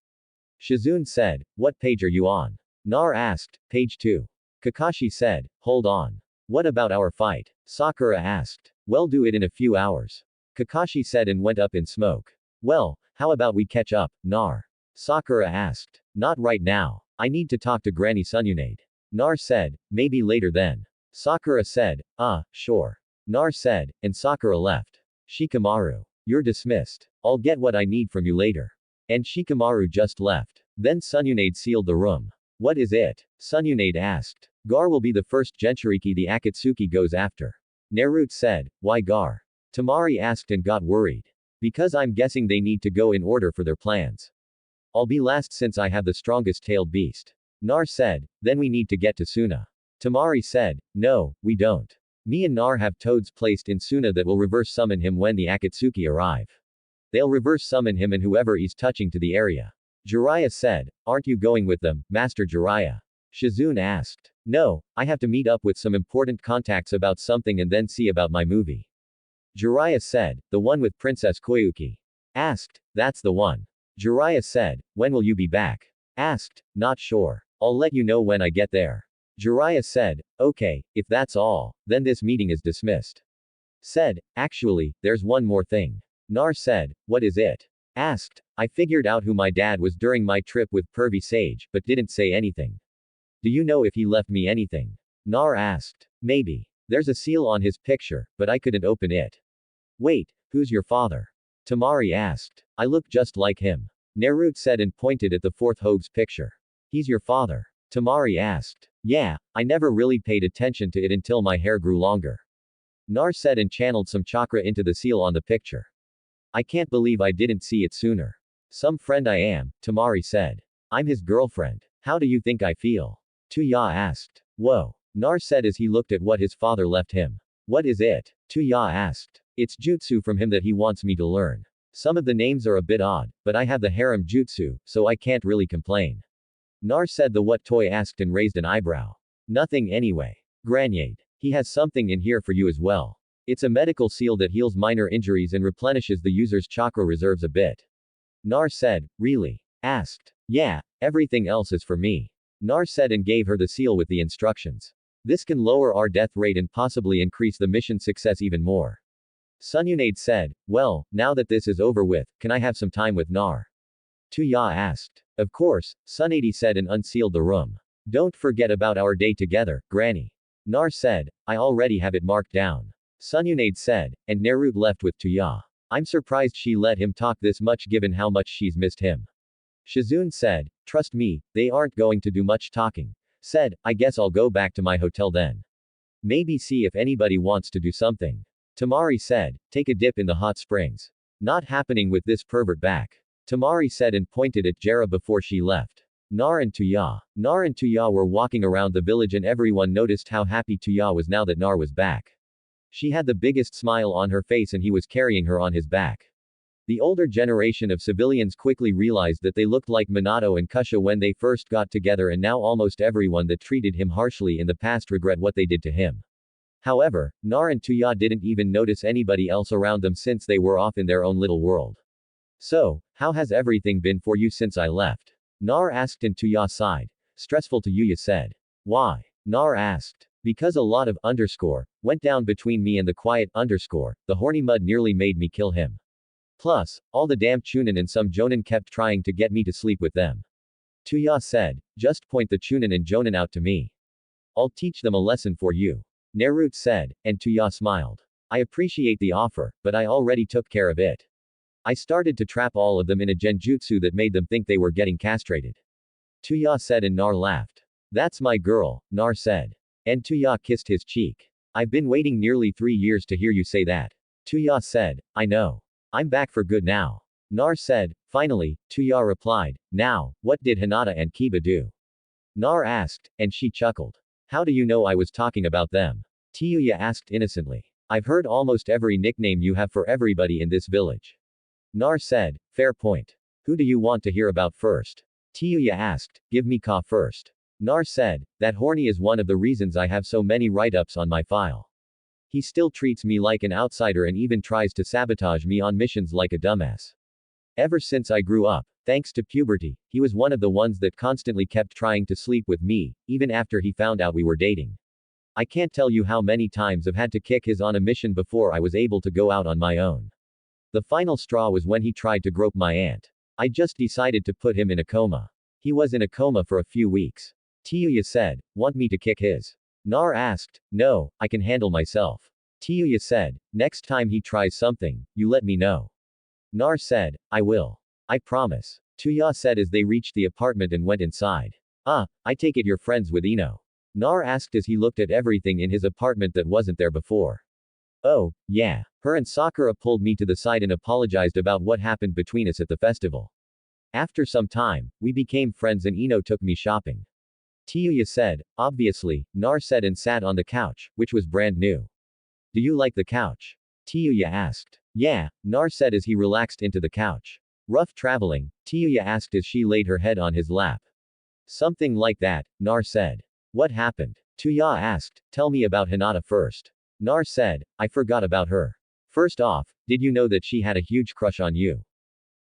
Shizune said, what page are you on? Nar asked, page 2. Kakashi said, hold on. What about our fight? Sakura asked. Well, do it in a few hours. Kakashi said and went up in smoke. Well, how about we catch up, Nar? Sakura asked. Not right now. I need to talk to Granny Sununade. Nar said, maybe later then. Sakura said, sure. Nar said, and Sakura left. Shikamaru. You're dismissed. I'll get what I need from you later. And Shikamaru just left. Then Sununade sealed the room. What is it? Sununade asked. Gar will be the first Jinchuriki the Akatsuki goes after. Naruto said, why Gar? Tamari asked and got worried. Because I'm guessing they need to go in order for their plans. I'll be last since I have the strongest tailed beast. Nar said, then we need to get to Suna. Tamari said, no, we don't. Me and Nar have toads placed in Suna that will reverse summon him when the Akatsuki arrive. They'll reverse summon him and whoever is touching to the area. Jiraiya said, aren't you going with them, Master Jiraiya? Shizune asked. No, I have to meet up with some important contacts about something and then see about my movie. Jiraiya said, the one with Princess Koyuki. Asked, that's the one. Jiraiya said, when will you be back? Asked, not sure. I'll let you know when I get there. Jiraiya said, okay, if that's all, then this meeting is dismissed. Said, actually, there's one more thing. Nar said, what is it? Asked, I figured out who my dad was during my trip with Pervy Sage, but didn't say anything. Do you know if he left me anything? Nar asked. Maybe. There's a seal on his picture, but I couldn't open it. Wait, who's your father? Tamari asked. I look just like him. Naruto said and pointed at the 4th Hogue's picture. He's your father. Tamari asked. Yeah, I never really paid attention to it until my hair grew longer. Nar said and channeled some chakra into the seal on the picture. I can't believe I didn't see it sooner. Some friend I am, Tamari said. I'm his girlfriend. How do you think I feel? Tuya asked. Whoa. Nar said as he looked at what his father left him. What is it? Tuya asked. It's jutsu from him that he wants me to learn. Some of the names are a bit odd, but I have the harem jutsu, so I can't really complain. Nar said the what toy asked and raised an eyebrow. Nothing anyway. Granade. He has something in here for you as well. It's a medical seal that heals minor injuries and replenishes the user's chakra reserves a bit. Nar said, really? Asked. Yeah, everything else is for me. Nar said and gave her the seal with the instructions. This can lower our death rate and possibly increase the mission success even more. Sununade said, well, now that this is over with, can I have some time with Nar? Tuya asked. Of course, Sunade said and unsealed the room. Don't forget about our day together, Granny. Nar said, I already have it marked down. Sununade said, and Naruto left with Tuya. I'm surprised she let him talk this much given how much she's missed him. Shizune said, trust me, they aren't going to do much talking. Said, I guess I'll go back to my hotel then. Maybe see if anybody wants to do something. Tamari said, take a dip in the hot springs. Not happening with this pervert back. Tamari said and pointed at Jera before she left. Nar and Tuya were walking around the village and everyone noticed how happy Tuya was now that Nar was back. She had the biggest smile on her face and he was carrying her on his back. The older generation of civilians quickly realized that they looked like Minato and Kusha when they first got together, and now almost everyone that treated him harshly in the past regret what they did to him. However, Nar and Tuya didn't even notice anybody else around them since they were off in their own little world. So, how has everything been for you since I left? Nar asked and Tuya sighed. Stressful, Tuya said. Why? Nar asked. Because a lot of went down between me and the quiet the horny mud nearly made me kill him. Plus, all the damn Chunin and some Jonin kept trying to get me to sleep with them. Tuya said, just point the Chunin and Jonin out to me. I'll teach them a lesson for you. Naruto said, and Tuya smiled. I appreciate the offer, but I already took care of it. I started to trap all of them in a genjutsu that made them think they were getting castrated. Tuya said and Nar laughed. That's my girl, Nar said. And Tuya kissed his cheek. I've been waiting nearly 3 years to hear you say that. Tuya said, I know. I'm back for good now. Nar said, finally. Tuya replied, now, what did Hinata and Kiba do? Nar asked, and she chuckled. How do you know I was talking about them? Tuya asked innocently. I've heard almost every nickname you have for everybody in this village. Nar said, fair point. Who do you want to hear about first? Tuya asked, give me Ka first. Nar said, that horny is one of the reasons I have so many write-ups on my file. He still treats me like an outsider and even tries to sabotage me on missions like a dumbass. Ever since I grew up, thanks to puberty, he was one of the ones that constantly kept trying to sleep with me, even after he found out we were dating. I can't tell you how many times I've had to kick his on a mission before I was able to go out on my own. The final straw was when he tried to grope my aunt. I just decided to put him in a coma. He was in a coma for a few weeks. Tuya said, want me to kick his? Nar asked, no, I can handle myself. Tuya said, next time he tries something, you let me know. Nar said, I will. I promise. Tuya said as they reached the apartment and went inside. Ah, I take it you're friends with Ino. Nar asked as he looked at everything in his apartment that wasn't there before. Oh, yeah. Her and Sakura pulled me to the side and apologized about what happened between us at the festival. After some time, we became friends and Ino took me shopping. Tuya said, obviously. Nar said and sat on the couch, which was brand new. Do you like the couch? Tuya asked. Yeah, Nar said as he relaxed into the couch. Rough traveling? Tuya asked as she laid her head on his lap. Something like that, Nar said. What happened? Tuya asked, tell me about Hinata first. Nar said, I forgot about her. First off, did you know that she had a huge crush on you?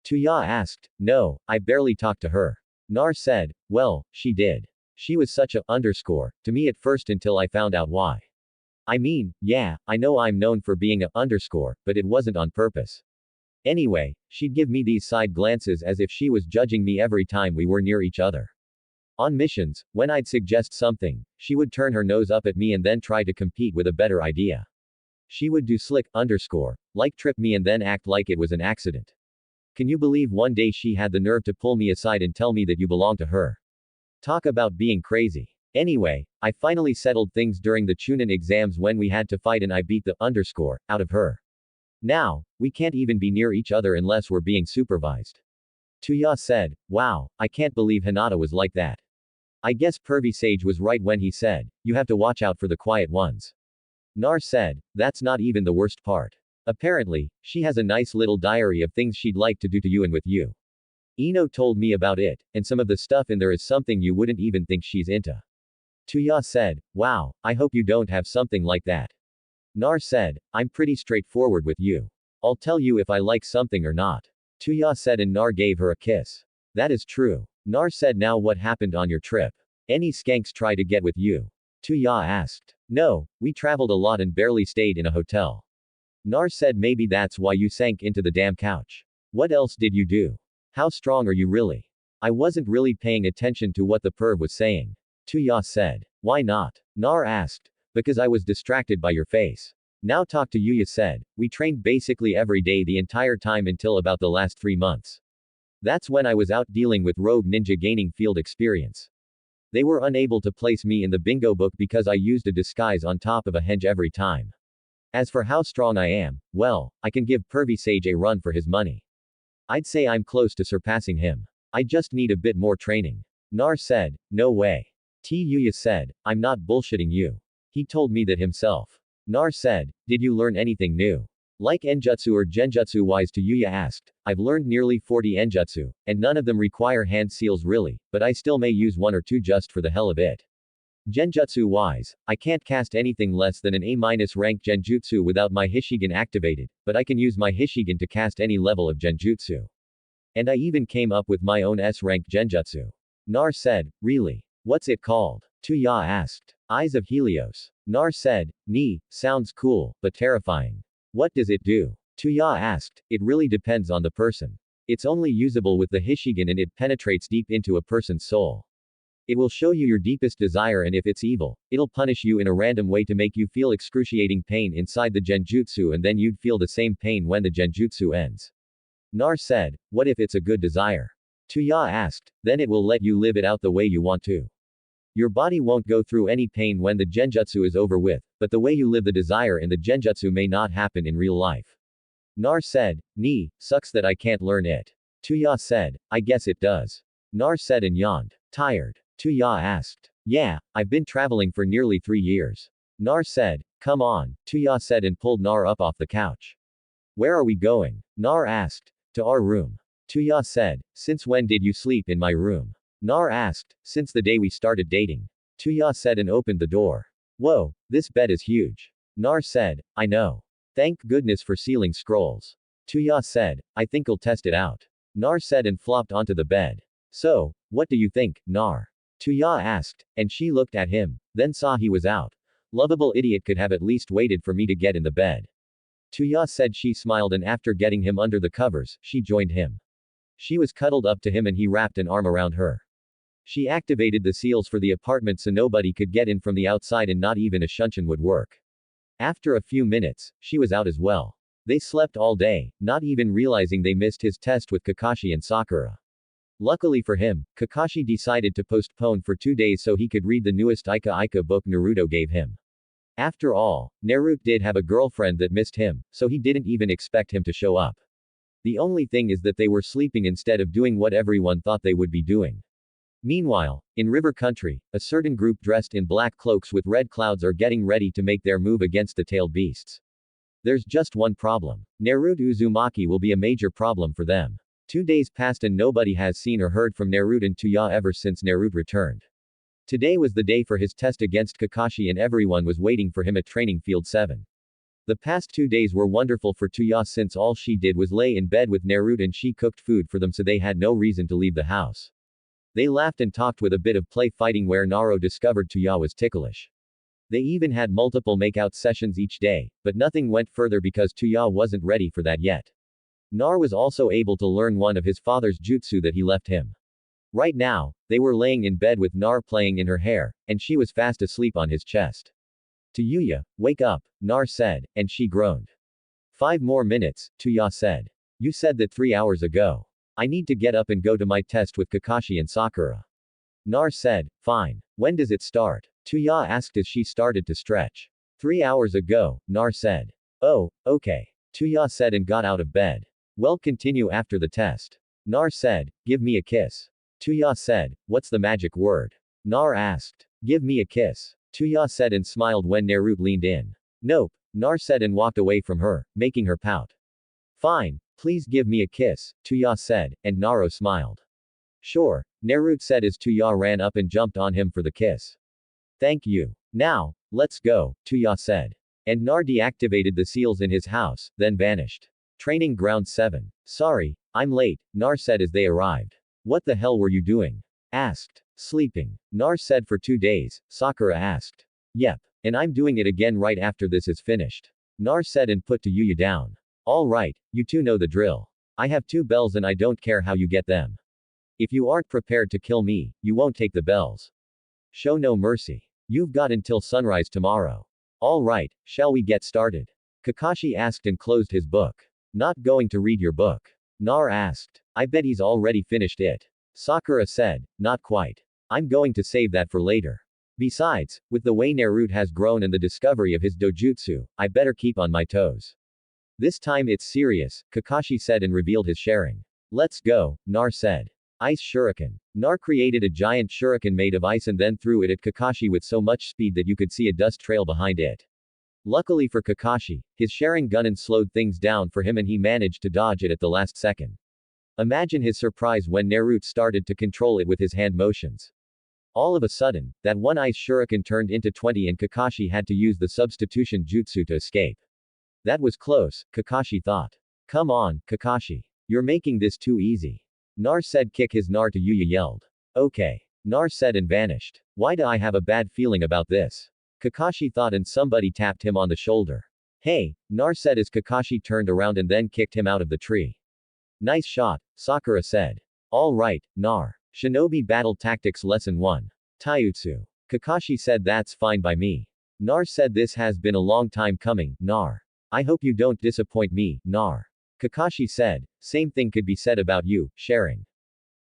Tuya asked, no, I barely talked to her. Nar said, well, she did. She was such a to me at first until I found out why. I mean, yeah, I know I'm known for being a but it wasn't on purpose. Anyway, she'd give me these side glances as if she was judging me every time we were near each other. On missions, when I'd suggest something, she would turn her nose up at me and then try to compete with a better idea. She would do slick like trip me and then act like it was an accident. Can you believe one day she had the nerve to pull me aside and tell me that you belong to her? Talk about being crazy. Anyway, I finally settled things during the Chunin exams when we had to fight and I beat the out of her. Now, we can't even be near each other unless we're being supervised. Tuya said, wow, I can't believe Hinata was like that. I guess Pervy Sage was right when he said, you have to watch out for the quiet ones. Nar said, that's not even the worst part. Apparently, she has a nice little diary of things she'd like to do to you and with you. Ino told me about it, and some of the stuff in there is something you wouldn't even think she's into. Tuya said, wow, I hope you don't have something like that. Nar said, I'm pretty straightforward with you. I'll tell you if I like something or not. Tuya said, and Nar gave her a kiss. That is true. Nar said, now what happened on your trip? Any skanks try to get with you? Tuya asked. No, we traveled a lot and barely stayed in a hotel. Nar said, maybe that's why you sank into the damn couch. What else did you do? How strong are you really? I wasn't really paying attention to what the perv was saying. Tuya said. Why not? Nar asked. Because I was distracted by your face. Now talk to Yuya said. We trained basically every day the entire time until about the last 3 months. That's when I was out dealing with rogue ninja gaining field experience. They were unable to place me in the bingo book because I used a disguise on top of a henge every time. As for how strong I am, well, I can give Pervy Sage a run for his money. I'd say I'm close to surpassing him. I just need a bit more training. Nar said. No way. Yuya said. I'm not bullshitting you. He told me that himself. Nar said. Did you learn anything new? Like enjutsu or genjutsu wise? Yuya asked. I've learned nearly 40 enjutsu, and none of them require hand seals really, but I still may use 1 or 2 just for the hell of it. Genjutsu wise, I can't cast anything less than an A- rank genjutsu without my Hishigan activated, but I can use my Hishigan to cast any level of genjutsu. And I even came up with my own S-rank genjutsu. Nar said. Really? What's it called? Tuya asked. Eyes of Helios. Nar said. Ni, sounds cool, but terrifying. What does it do? Tuya asked. It really depends on the person. It's only usable with the Hishigan and it penetrates deep into a person's soul. It will show you your deepest desire, and if it's evil, it'll punish you in a random way to make you feel excruciating pain inside the genjutsu, and then you'd feel the same pain when the genjutsu ends. Nar said. What if it's a good desire? Tuya asked. Then it will let you live it out the way you want to. Your body won't go through any pain when the genjutsu is over with, but the way you live the desire in the genjutsu may not happen in real life. Nar said. Ni, sucks that I can't learn it. Tuya said. I guess it does. Nar said and yawned. Tired? Tuya asked. Yeah, I've been traveling for nearly 3 years. Nar said. Come on, Tuya said and pulled Nar up off the couch. Where are we going? Nar asked. To our room. Tuya said. Since when did you sleep in my room? Nar asked. Since the day we started dating. Tuya said and opened the door. Whoa, this bed is huge. Nar said. I know. Thank goodness for ceiling scrolls. Tuya said. I think I'll test it out. Nar said and flopped onto the bed. So, what do you think, Nar? Tuya asked, and she looked at him, then saw he was out. Lovable idiot could have at least waited for me to get in the bed. Tuya said. She smiled, and after getting him under the covers, she joined him. She was cuddled up to him and he wrapped an arm around her. She activated the seals for the apartment so nobody could get in from the outside and not even a shunshin would work. After a few minutes, she was out as well. They slept all day, not even realizing they missed his test with Kakashi and Sakura. Luckily for him, Kakashi decided to postpone for 2 days so he could read the newest Ika book Naruto gave him. After all, Naruto did have a girlfriend that missed him, so he didn't even expect him to show up. The only thing is that they were sleeping instead of doing what everyone thought they would be doing. Meanwhile, in River Country, a certain group dressed in black cloaks with red clouds are getting ready to make their move against the tailed beasts. There's just one problem. Naruto Uzumaki will be a major problem for them. 2 days passed and nobody has seen or heard from Naruto and Tuya ever since Naruto returned. Today was the day for his test against Kakashi and everyone was waiting for him at Training Field 7. The past 2 days were wonderful for Tuya since all she did was lay in bed with Naruto and she cooked food for them so they had no reason to leave the house. They laughed and talked with a bit of play fighting where Naruto discovered Tuya was ticklish. They even had multiple makeout sessions each day, but nothing went further because Tuya wasn't ready for that yet. Nar was also able to learn one of his father's jutsu that he left him. Right now, they were laying in bed with Nar playing in her hair, and she was fast asleep on his chest. To Yuya, wake up, Nar said, and she groaned. 5 more minutes, Tuya said. You said that 3 hours ago. I need to get up and go to my test with Kakashi and Sakura. Nar said, fine. When does it start? Tuya asked as she started to stretch. 3 hours ago, Nar said. Oh, okay. Tuya said and got out of bed. Well, continue after the test. Nar said, give me a kiss. Tuya said, what's the magic word? Nar asked. Give me a kiss. Tuya said and smiled when Naruto leaned in. Nope, Nar said and walked away from her, making her pout. Fine, please give me a kiss, Tuya said, and Naruto smiled. Sure, Naruto said as Tuya ran up and jumped on him for the kiss. Thank you. Now, let's go, Tuya said. And Nar deactivated the seals in his house, then vanished. Training Ground 7. Sorry, I'm late, Nar said as they arrived. What the hell were you doing? Asked. Sleeping. Nar said for 2 days, Sakura asked. Yep. And I'm doing it again right after this is finished. Nar said and put to Yuya down. Alright, you two know the drill. I have 2 bells and I don't care how you get them. If you aren't prepared to kill me, you won't take the bells. Show no mercy. You've got until sunrise tomorrow. Alright, shall we get started? Kakashi asked and closed his book. Not going to read your book? Nar asked. I bet he's already finished it. Sakura said, not quite. I'm going to save that for later. Besides, with the way Naruto has grown and the discovery of his dojutsu, I better keep on my toes. This time it's serious, Kakashi said and revealed his sharing. Let's go, Nar said. Ice Shuriken. Nar created a giant shuriken made of ice and then threw it at Kakashi with so much speed that you could see a dust trail behind it. Luckily for Kakashi, his Sharingan slowed things down for him and he managed to dodge it at the last second. Imagine his surprise when Naruto started to control it with his hand motions. All of a sudden, that one ice shuriken turned into 20 and Kakashi had to use the substitution jutsu to escape. That was close, Kakashi thought. Come on, Kakashi. You're making this too easy. Nar said. Kick his Nar to Yuya yelled. Okay. Nar said and vanished. Why do I have a bad feeling about this? Kakashi thought and somebody tapped him on the shoulder. Hey, Nar said as Kakashi turned around and then kicked him out of the tree. Nice shot, Sakura said. Alright, Nar. Shinobi Battle Tactics Lesson 1. Taijutsu. Kakashi said that's fine by me. Nar said this has been a long time coming, Nar. I hope you don't disappoint me, Nar. Kakashi said, same thing could be said about you, sharing.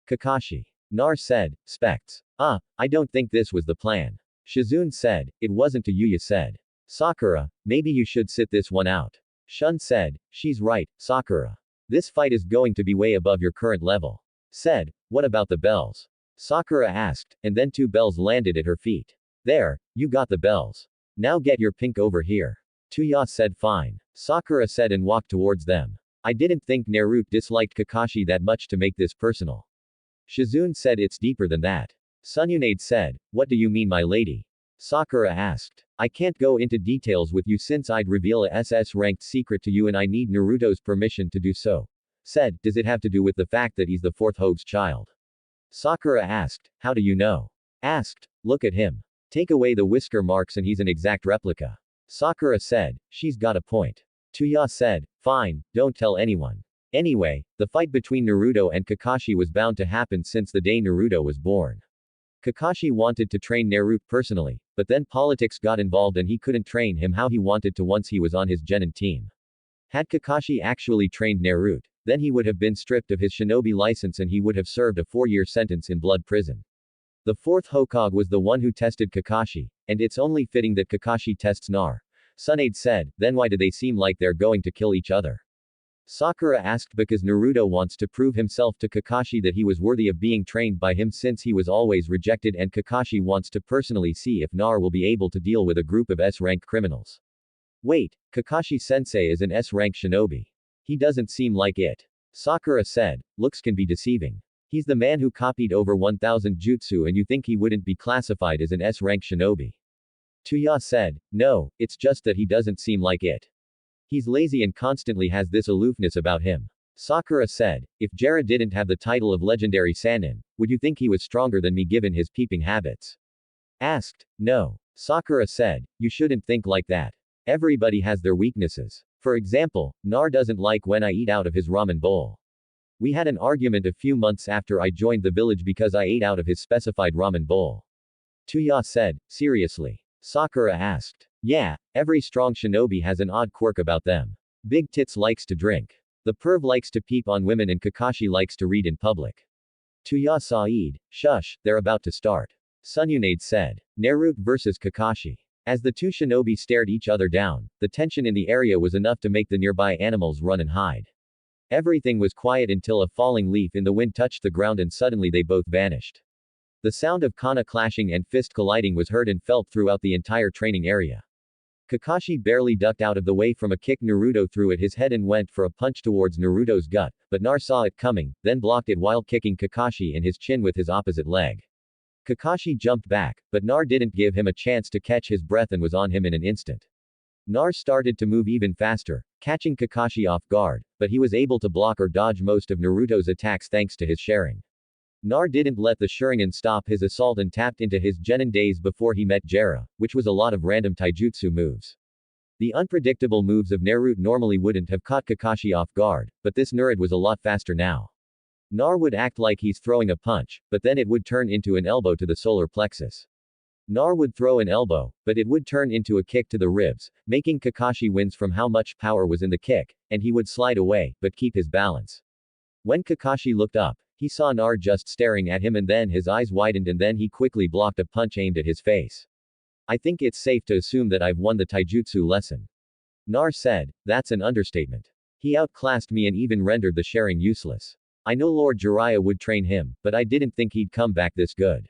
Kakashi. Nar said, specs. I don't think this was the plan. Shizune said, it wasn't to Yuya said. Sakura, maybe you should sit this one out. Shun said, she's right, Sakura. This fight is going to be way above your current level. Said, what about the bells? Sakura asked, and then 2 bells landed at her feet. There, you got the bells. Now get your pink over here. Tuya said fine. Sakura said and walked towards them. I didn't think Naruto disliked Kakashi that much to make this personal. Shizune said it's deeper than that. Tsunade said, what do you mean my lady? Sakura asked. I can't go into details with you since I'd reveal a SS-ranked secret to you and I need Naruto's permission to do so. Said, does it have to do with the fact that he's the 4th Hoge's child? Sakura asked, how do you know? Asked, look at him. Take away the whisker marks and he's an exact replica. Sakura said, she's got a point. Tuya said, fine, don't tell anyone. Anyway, the fight between Naruto and Kakashi was bound to happen since the day Naruto was born. Kakashi wanted to train Naruto personally, but then politics got involved and he couldn't train him how he wanted to once he was on his Genin team. Had Kakashi actually trained Naruto, then he would have been stripped of his shinobi license and he would have served a 4-year sentence in blood prison. The 4th Hokage was the one who tested Kakashi, and it's only fitting that Kakashi tests Nar. Tsunade said, then why do they seem like they're going to kill each other? Sakura asked because Naruto wants to prove himself to Kakashi that he was worthy of being trained by him since he was always rejected and Kakashi wants to personally see if Nar will be able to deal with a group of S-rank criminals. Wait, Kakashi-sensei is an S-rank shinobi. He doesn't seem like it. Sakura said, looks can be deceiving. He's the man who copied over 1000 jutsu and you think he wouldn't be classified as an S-rank shinobi. Tuya said, no, it's just that he doesn't seem like it. He's lazy and constantly has this aloofness about him. Sakura said, if Jiraiya didn't have the title of legendary Sannin, would you think he was stronger than me given his peeping habits? Asked, no. Sakura said, you shouldn't think like that. Everybody has their weaknesses. For example, Nar doesn't like when I eat out of his ramen bowl. We had an argument a few months after I joined the village because I ate out of his specified ramen bowl. Tuya said, seriously? Sakura asked. Yeah, every strong shinobi has an odd quirk about them. Big Tits likes to drink. The perv likes to peep on women and Kakashi likes to read in public. Tuya Said, shush, they're about to start. Tsunade said. Naruto versus Kakashi. As the 2 shinobi stared each other down, the tension in the area was enough to make the nearby animals run and hide. Everything was quiet until a falling leaf in the wind touched the ground and suddenly they both vanished. The sound of kana clashing and fist colliding was heard and felt throughout the entire training area. Kakashi barely ducked out of the way from a kick Naruto threw at his head and went for a punch towards Naruto's gut, but Nar saw it coming, then blocked it while kicking Kakashi in his chin with his opposite leg. Kakashi jumped back, but Nar didn't give him a chance to catch his breath and was on him in an instant. Nar started to move even faster, catching Kakashi off guard, but he was able to block or dodge most of Naruto's attacks thanks to his sharing. Nar didn't let the Sharingan stop his assault and tapped into his Genin days before he met Jiraiya, which was a lot of random taijutsu moves. The unpredictable moves of Naruto normally wouldn't have caught Kakashi off guard, but this Naruto was a lot faster now. Nar would act like he's throwing a punch, but then it would turn into an elbow to the solar plexus. Nar would throw an elbow, but it would turn into a kick to the ribs, making Kakashi wince from how much power was in the kick, and he would slide away, but keep his balance. When Kakashi looked up, he saw Nar just staring at him and then his eyes widened and then he quickly blocked a punch aimed at his face. I think it's safe to assume that I've won the taijutsu lesson. Nar said, that's an understatement. He outclassed me and even rendered the sharing useless. I know Lord Jiraiya would train him, but I didn't think he'd come back this good.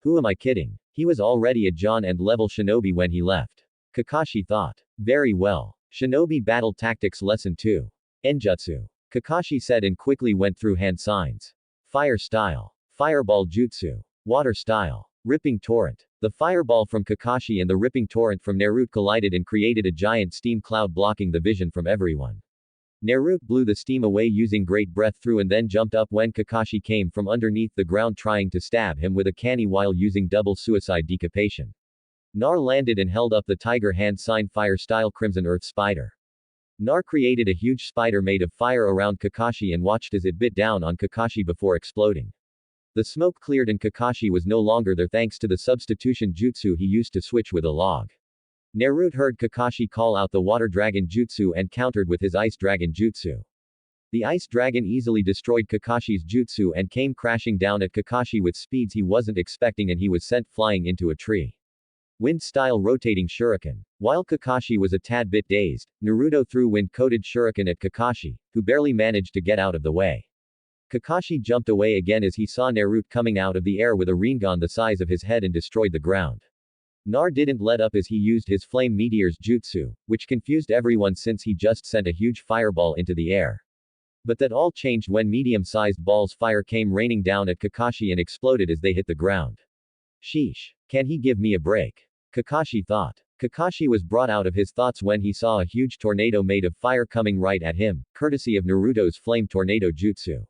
Who am I kidding? He was already a John and level shinobi when he left. Kakashi thought. Very well. Shinobi Battle Tactics Lesson 2. Enjutsu. Kakashi said and quickly went through hand signs. Fire style. Fireball jutsu. Water style. Ripping torrent. The fireball from Kakashi and the ripping torrent from Naruto collided and created a giant steam cloud blocking the vision from everyone. Naruto blew the steam away using great breath through and then jumped up when Kakashi came from underneath the ground trying to stab him with a kani while using double suicide decapitation. Nar landed and held up the tiger hand sign fire style crimson earth spider. Nar created a huge spider made of fire around Kakashi and watched as it bit down on Kakashi before exploding. The smoke cleared and Kakashi was no longer there thanks to the substitution jutsu he used to switch with a log. Naruto heard Kakashi call out the water dragon jutsu and countered with his ice dragon jutsu. The ice dragon easily destroyed Kakashi's jutsu and came crashing down at Kakashi with speeds he wasn't expecting and he was sent flying into a tree. Wind-style rotating shuriken. While Kakashi was a tad bit dazed, Naruto threw wind-coated shuriken at Kakashi, who barely managed to get out of the way. Kakashi jumped away again as he saw Naruto coming out of the air with a rinnegan the size of his head and destroyed the ground. Nar didn't let up as he used his flame meteors jutsu, which confused everyone since he just sent a huge fireball into the air. But that all changed when medium-sized balls fire came raining down at Kakashi and exploded as they hit the ground. Sheesh. Can he give me a break? Kakashi thought. Kakashi was brought out of his thoughts when he saw a huge tornado made of fire coming right at him, courtesy of Naruto's flame tornado jutsu.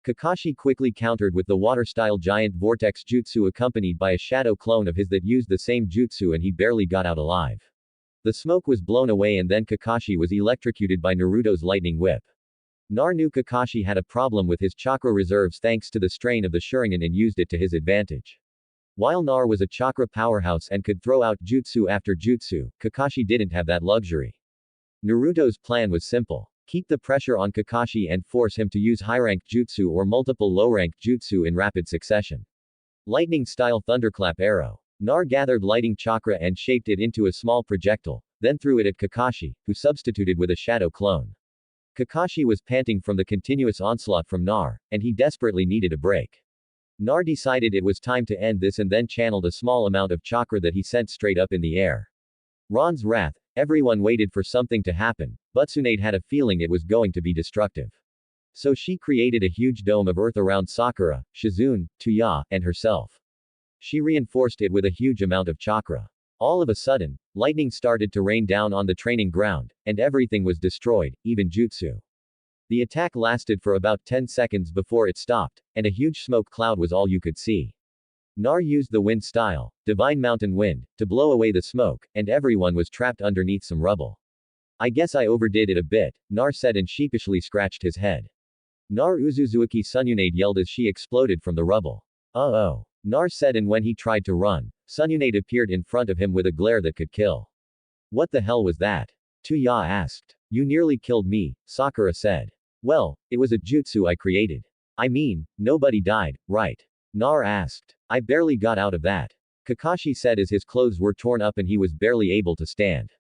Kakashi quickly countered with the water-style giant vortex jutsu accompanied by a shadow clone of his that used the same jutsu and he barely got out alive. The smoke was blown away and then Kakashi was electrocuted by Naruto's lightning whip. Nar knew Kakashi had a problem with his chakra reserves thanks to the strain of the Sharingan and used it to his advantage. While Nar was a chakra powerhouse and could throw out jutsu after jutsu, Kakashi didn't have that luxury. Naruto's plan was simple. Keep the pressure on Kakashi and force him to use high-rank jutsu or multiple low-rank jutsu in rapid succession. Lightning-style thunderclap arrow. Nar gathered lighting chakra and shaped it into a small projectile, then threw it at Kakashi, who substituted with a shadow clone. Kakashi was panting from the continuous onslaught from Nar, and he desperately needed a break. Nar decided it was time to end this and then channeled a small amount of chakra that he sent straight up in the air. Ron's wrath. Everyone waited for something to happen, but Tsunade had a feeling it was going to be destructive. So she created a huge dome of earth around Sakura, Shizune, Tuya, and herself. She reinforced it with a huge amount of chakra. All of a sudden, lightning started to rain down on the training ground, and everything was destroyed, even jutsu. The attack lasted for about 10 seconds before it stopped, and a huge smoke cloud was all you could see. Nar used the wind style, divine mountain wind, to blow away the smoke, and everyone was trapped underneath some rubble. I guess I overdid it a bit, Nar said and sheepishly scratched his head. Nar Uzumaki Tsunade yelled as she exploded from the rubble. Oh. Nar said and when he tried to run, Tsunade appeared in front of him with a glare that could kill. What the hell was that? Tuya asked. You nearly killed me, Sakura said. Well, it was a jutsu I created. I mean, nobody died, right? Nar asked. I barely got out of that. Kakashi said as his clothes were torn up and he was barely able to stand.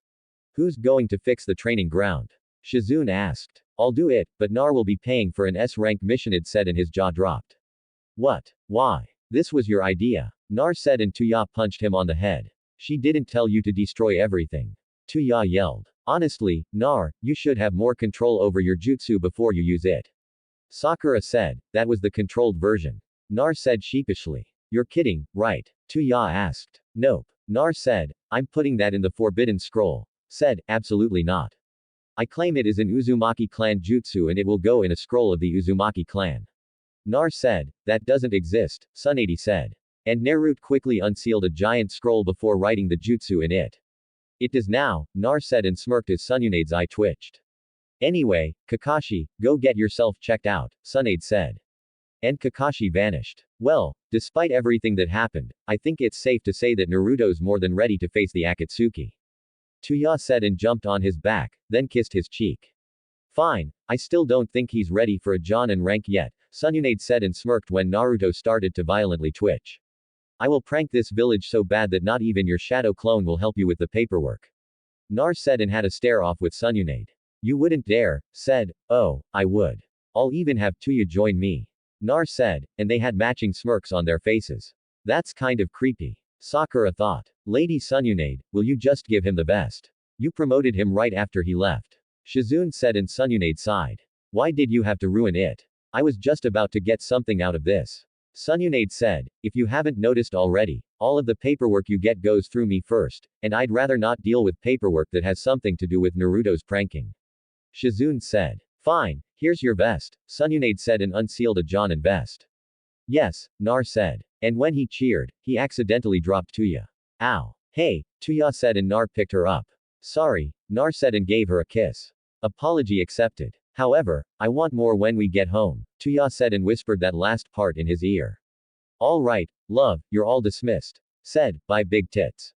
Who's going to fix the training ground? Shizune asked. I'll do it, but Nar will be paying for an S-rank mission, it said and his jaw dropped. What? Why? This was your idea. Nar said and Tuya punched him on the head. She didn't tell you to destroy everything. Tuya yelled. Honestly, Nar, you should have more control over your jutsu before you use it. Sakura said, that was the controlled version. Nar said sheepishly. You're kidding, right? Tuya asked. Nope. Nar said, I'm putting that in the Forbidden Scroll. said, absolutely not. I claim it is an Uzumaki Clan jutsu and it will go in a scroll of the Uzumaki Clan. Nar said, that doesn't exist, Tsunade said. And Naruto quickly unsealed a giant scroll before writing the jutsu in it. It does now, Nar said and smirked as Tsunade's eye twitched. Anyway, Kakashi, go get yourself checked out, Tsunade said. And Kakashi vanished. Well, despite everything that happened, I think it's safe to say that Naruto's more than ready to face the Akatsuki. Tuya said and jumped on his back, then kissed his cheek. Fine, I still don't think he's ready for a Jonin rank yet, Tsunade said and smirked when Naruto started to violently twitch. I will prank this village so bad that not even your shadow clone will help you with the paperwork. Nar said and had a stare-off with Tsunade. You wouldn't dare, said, oh, I would. I'll even have Tuya join me. Nar said, and they had matching smirks on their faces. That's kind of creepy. Sakura thought. Lady Tsunade, will you just give him the best? You promoted him right after he left. Shizune said and Tsunade sighed. Why did you have to ruin it? I was just about to get something out of this. Tsunade said, if you haven't noticed already, all of the paperwork you get goes through me first, and I'd rather not deal with paperwork that has something to do with Naruto's pranking. Shizune said. Fine, here's your vest, Tsunade said and unsealed a Jonin vest. Yes, Nar said. And when he cheered, he accidentally dropped Tuya. Ow. Hey, Tuya said and Nar picked her up. Sorry, Nar said and gave her a kiss. Apology accepted. However, I want more when we get home, Tuya said and whispered that last part in his ear. All right, love, you're all dismissed. Said, by big tits.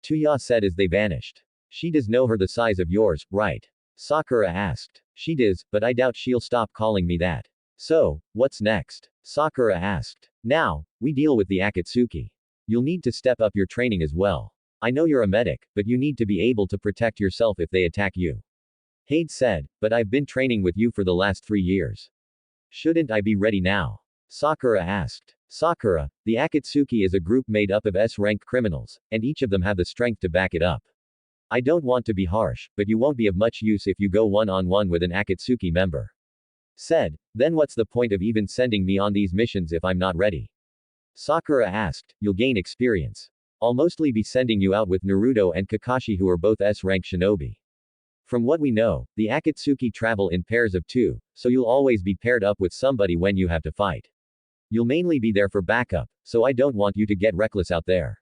Tuya said as they vanished. She does know her the size of yours, right? Sakura asked. She does, but I doubt she'll stop calling me that. So, what's next? Sakura asked. Now, we deal with the Akatsuki. You'll need to step up your training as well. I know you're a medic, but you need to be able to protect yourself if they attack you. Hade said, but I've been training with you for the last 3 years. Shouldn't I be ready now? Sakura asked. Sakura, the Akatsuki is a group made up of S-rank criminals, and each of them have the strength to back it up. I don't want to be harsh, but you won't be of much use if you go one-on-one with an Akatsuki member. Said, then what's the point of even sending me on these missions if I'm not ready? Sakura asked, you'll gain experience. I'll mostly be sending you out with Naruto and Kakashi who are both S-rank shinobi. From what we know, the Akatsuki travel in pairs of 2, so you'll always be paired up with somebody when you have to fight. You'll mainly be there for backup, so I don't want you to get reckless out there.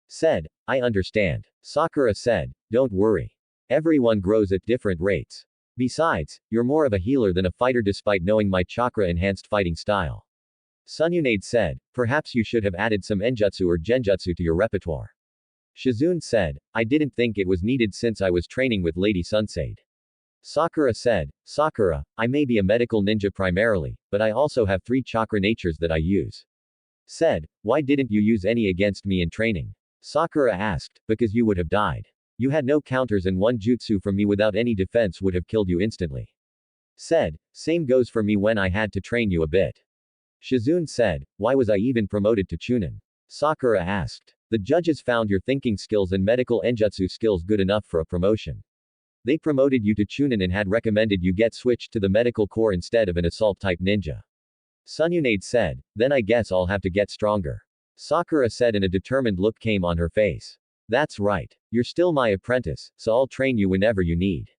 Said, I understand. Sakura said, don't worry. Everyone grows at different rates. Besides, you're more of a healer than a fighter despite knowing my chakra-enhanced fighting style. Tsunade said, perhaps you should have added some enjutsu or genjutsu to your repertoire. Shizune said, I didn't think it was needed since I was training with Lady Tsunade. Sakura said, Sakura, I may be a medical ninja primarily, but I also have 3 chakra natures that I use. Said, why didn't you use any against me in training? Sakura asked, because you would have died. You had no counters and one jutsu from me without any defense would have killed you instantly. Said, same goes for me when I had to train you a bit. Shizune said, why was I even promoted to Chunin? Sakura asked. The judges found your thinking skills and medical enjutsu skills good enough for a promotion. They promoted you to Chunin and had recommended you get switched to the medical corps instead of an assault-type ninja. Tsunade said, then I guess I'll have to get stronger. Sakura said and a determined look came on her face. That's right. You're still my apprentice, so I'll train you whenever you need.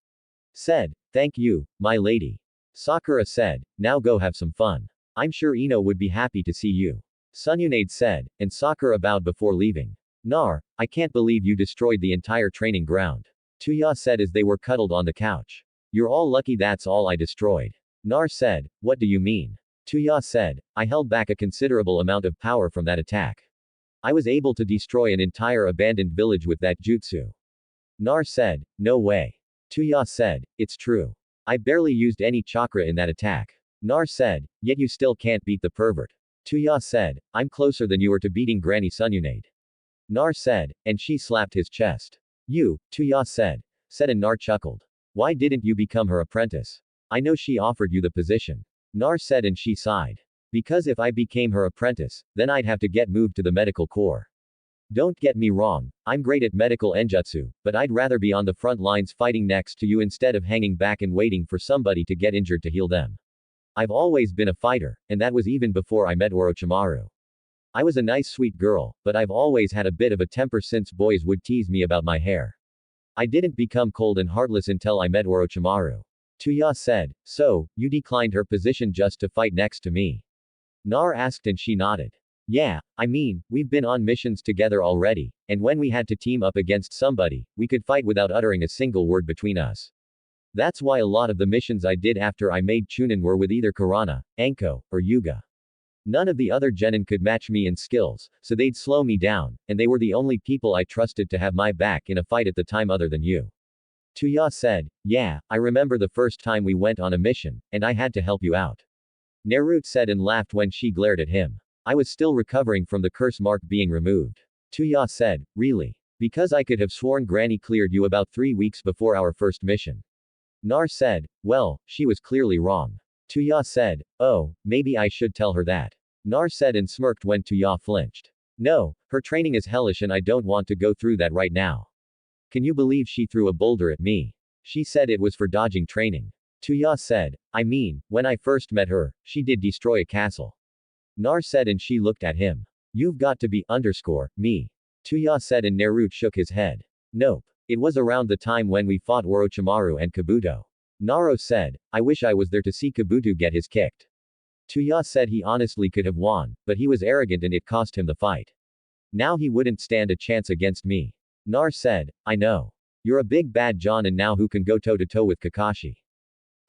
Said, thank you, my lady. Sakura said, now go have some fun. I'm sure Ino would be happy to see you. Tsunade said, and Sakura bowed before leaving. Nar, I can't believe you destroyed the entire training ground. Tuya said as they were cuddled on the couch. You're all lucky that's all I destroyed. Nar said, what do you mean? Tuya said, I held back a considerable amount of power from that attack. I was able to destroy an entire abandoned village with that jutsu. Nar said, no way. Tuya said, it's true. I barely used any chakra in that attack. Nar said, yet you still can't beat the pervert. Tuya said, I'm closer than you are to beating Granny Tsunade. Nar said, and she slapped his chest. You, Tuya said and Nar chuckled. Why didn't you become her apprentice? I know she offered you the position. Nar said and she sighed. Because if I became her apprentice, then I'd have to get moved to the medical corps. Don't get me wrong, I'm great at medical enjutsu, but I'd rather be on the front lines fighting next to you instead of hanging back and waiting for somebody to get injured to heal them. I've always been a fighter, and that was even before I met Orochimaru. I was a nice sweet girl, but I've always had a bit of a temper since boys would tease me about my hair. I didn't become cold and heartless until I met Orochimaru. Tuya said. So, you declined her position just to fight next to me? Nar asked and she nodded. Yeah, I mean, we've been on missions together already, and when we had to team up against somebody, we could fight without uttering a single word between us. That's why a lot of the missions I did after I made Chunin were with either Kurana, Anko, or Yuga. None of the other genin could match me in skills, so they'd slow me down, and they were the only people I trusted to have my back in a fight at the time other than you. Tuya said. Yeah, I remember the first time we went on a mission, and I had to help you out. Naruto said and laughed when she glared at him. I was still recovering from the curse mark being removed. Tuya said. Really? Because I could have sworn Granny cleared you about 3 weeks before our first mission. Nar said. Well, she was clearly wrong. Tuya said. Oh, maybe I should tell her that. Nar said and smirked when Tuya flinched. No, her training is hellish and I don't want to go through that right now. Can you believe she threw a boulder at me? She said it was for dodging training. Tuya said. I mean, when I first met her, she did destroy a castle. Nar said and she looked at him. You've got to be me. Tuya said and Naruto shook his head. Nope. It was around the time when we fought Orochimaru and Kabuto. Naruto said. I wish I was there to see Kabuto get his kicked. Tuya said he honestly could have won, but he was arrogant and it cost him the fight. Now he wouldn't stand a chance against me. Nar said. I know. You're a big bad John and now who can go toe to toe with Kakashi?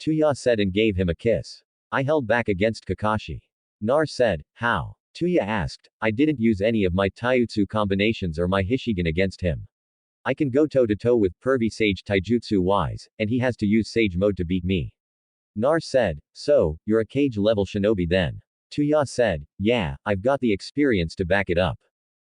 Tuya said and gave him a kiss. I held back against Kakashi. Nar said. How? Tuya asked. I didn't use any of my taijutsu combinations or my Hishigan against him. I can go toe to toe with pervy Sage taijutsu wise, and he has to use Sage mode to beat me. Nar said. So, you're a cage level shinobi then? Tuya said. Yeah, I've got the experience to back it up.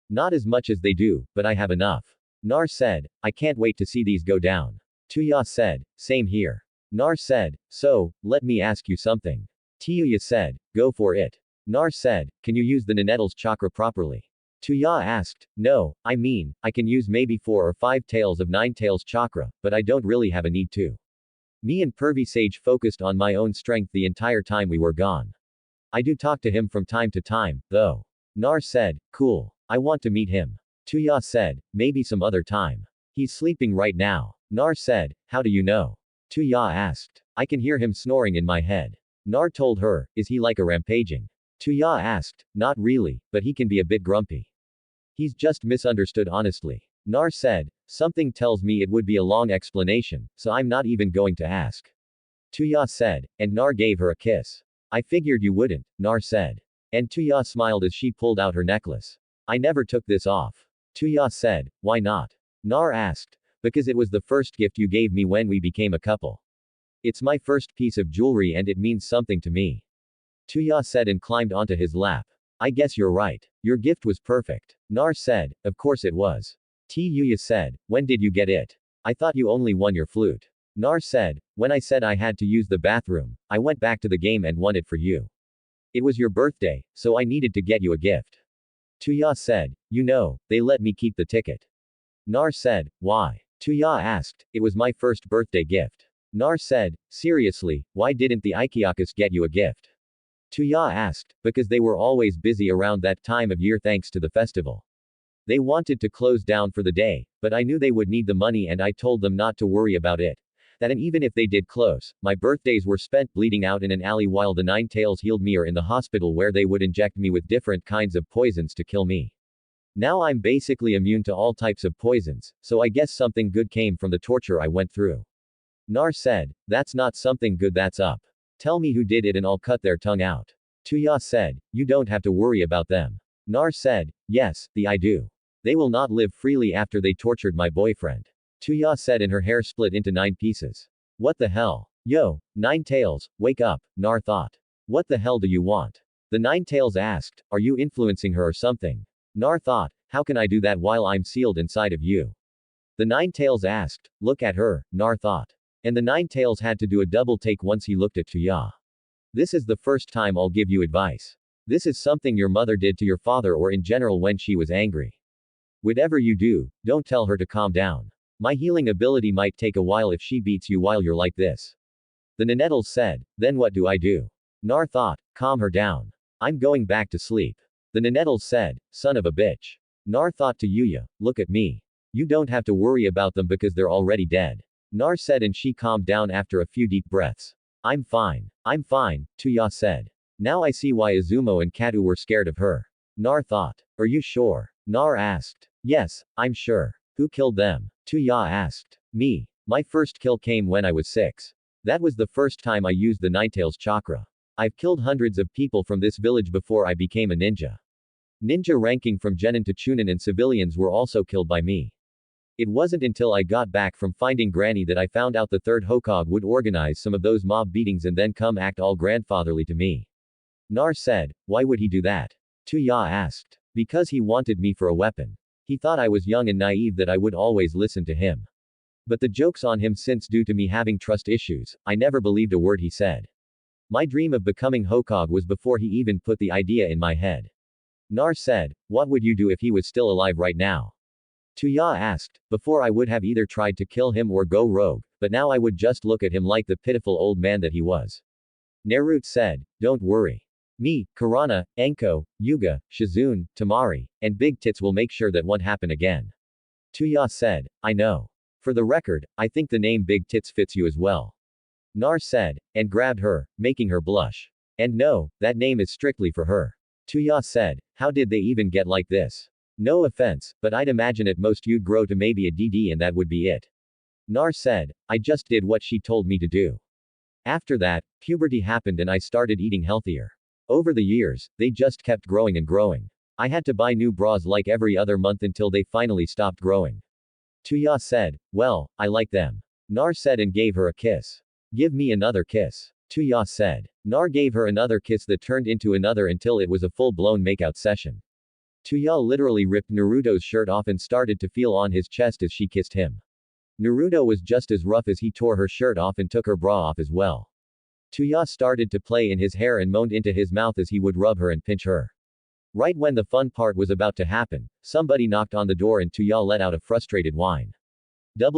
Not as much as they do, but I have enough. Nar said. I can't wait to see these go down. Tuya said. Same here. Nar said. So, let me ask you something. Tuya said. Go for it. Nar said. Can you use the Nenetal's chakra properly? Tuya asked. No, I mean, I can use maybe 4 or 5 tails of 9 tails chakra, but I don't really have a need to. Me and Pervy Sage focused on my own strength the entire time we were gone. I do talk to him from time to time, though. Nar said. Cool. I want to meet him. Tuya said. Maybe some other time. He's sleeping right now. Nar said. How do you know? Tuya asked. I can hear him snoring in my head. Nar told her. Is he like a rampaging? Tuya asked. Not really, but he can be a bit grumpy. He's just misunderstood honestly. Nar said. Something tells me it would be a long explanation, so I'm not even going to ask. Tuya said. And Nar gave her a kiss. I figured you wouldn't, Nar said. And Tuya smiled as she pulled out her necklace. I never took this off. Tuya said. Why not? Nar asked. Because it was the first gift you gave me when we became a couple. It's my first piece of jewelry and it means something to me. Tuya said and climbed onto his lap. I guess you're right. Your gift was perfect. Nar said. Of course it was. Tuya said. When did you get it? I thought you only won your flute. Nar said. When I said I had to use the bathroom, I went back to the game and won it for you. It was your birthday, so I needed to get you a gift. Tuya said. You know, they let me keep the ticket. Nar said. Why? Tuya asked. It was my first birthday gift. Nar said. Seriously, why didn't the Ikiakas get you a gift? Tuya asked. Because they were always busy around that time of year thanks to the festival. They wanted to close down for the day, but I knew they would need the money and I told them not to worry about it. That and even if they did close, my birthdays were spent bleeding out in an alley while the 9 tails healed me or in the hospital where they would inject me with different kinds of poisons to kill me. Now I'm basically immune to all types of poisons, so I guess something good came from the torture I went through. Nar said. That's not something good, that's up. Tell me who did it and I'll cut their tongue out. Tuya said. You don't have to worry about them. Nar said. Yes, I do. They will not live freely after they tortured my boyfriend. Tuya said and her hair split into 9 pieces. What the hell? Yo, 9 tails, wake up, Nar thought. What the hell do you want? The 9 tails asked. Are you influencing her or something? Nar thought. How can I do that while I'm sealed inside of you? The 9 tails asked. Look at her, Nar thought. And the 9 tails had to do a double take once he looked at Tuya. This is the first time I'll give you advice. This is something your mother did to your father or in general when she was angry. Whatever you do, don't tell her to calm down. My healing ability might take a while if she beats you while you're like this. The Nenetals said. Then what do I do? Nar thought. Calm her down. I'm going back to sleep. The Nenetals said. Son of a bitch. Nar thought to Yuya. Look at me. You don't have to worry about them because they're already dead. Nar said, and she calmed down after a few deep breaths. I'm fine. I'm fine, Tuya said. Now I see why Izumo and Katu were scared of her. Nar thought. Are you sure? Nar asked. Yes, I'm sure. Who killed them? Tuya asked. Me. My first kill came when I was 6. That was the first time I used the Ninetales chakra. I've killed hundreds of people from this village before I became a ninja. Ninja ranking from Genin to Chunin and civilians were also killed by me. It wasn't until I got back from finding Granny that I found out the third Hokage would organize some of those mob beatings and then come act all grandfatherly to me. Nar said, why would he do that? Tuya asked. Because he wanted me for a weapon. He thought I was young and naive that I would always listen to him. But the joke's on him since due to me having trust issues, I never believed a word he said. My dream of becoming Hokage was before he even put the idea in my head. Nar said, what would you do if he was still alive right now? Tuya asked. Before I would have either tried to kill him or go rogue, but now I would just look at him like the pitiful old man that he was. Naruto said, don't worry. Me, Karana, Enko, Yuga, Shizune, Tamari, and Big Tits will make sure that won't happen again. Tuya said, I know. For the record, I think the name Big Tits fits you as well. Nar said, and grabbed her, making her blush. And no, that name is strictly for her. Tuya said, how did they even get like this? No offense, but I'd imagine at most you'd grow to maybe a DD and that would be it. Nar said, I just did what she told me to do. After that, puberty happened and I started eating healthier. Over the years, they just kept growing and growing. I had to buy new bras like every other month until they finally stopped growing. Tuya said, well, I like them. Nar said and gave her a kiss. Give me another kiss. Tuya said. Nar gave her another kiss that turned into another until it was a full-blown makeout session. Tuya literally ripped Naruto's shirt off and started to feel on his chest as she kissed him. Naruto was just as rough as he tore her shirt off and took her bra off as well. Tuya started to play in his hair and moaned into his mouth as he would rub her and pinch her. Right when the fun part was about to happen, somebody knocked on the door and Tuya let out a frustrated whine. The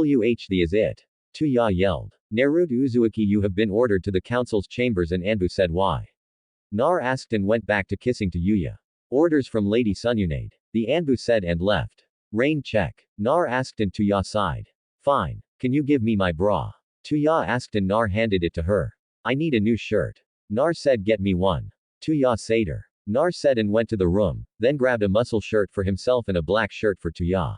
is it. Tuya yelled. Naruto Uzumaki, you have been ordered to the council's chambers, and Anbu said why. Nar asked and went back to kissing to Yuya. Orders from Lady Sununade. The Anbu said and left. Rain check. Nar asked and Tuya sighed. Fine. Can you give me my bra? Tuya asked and Nar handed it to her. I need a new shirt. Nar said get me one. Tuya said her. Nar said and went to the room, then grabbed a muscle shirt for himself and a black shirt for Tuya.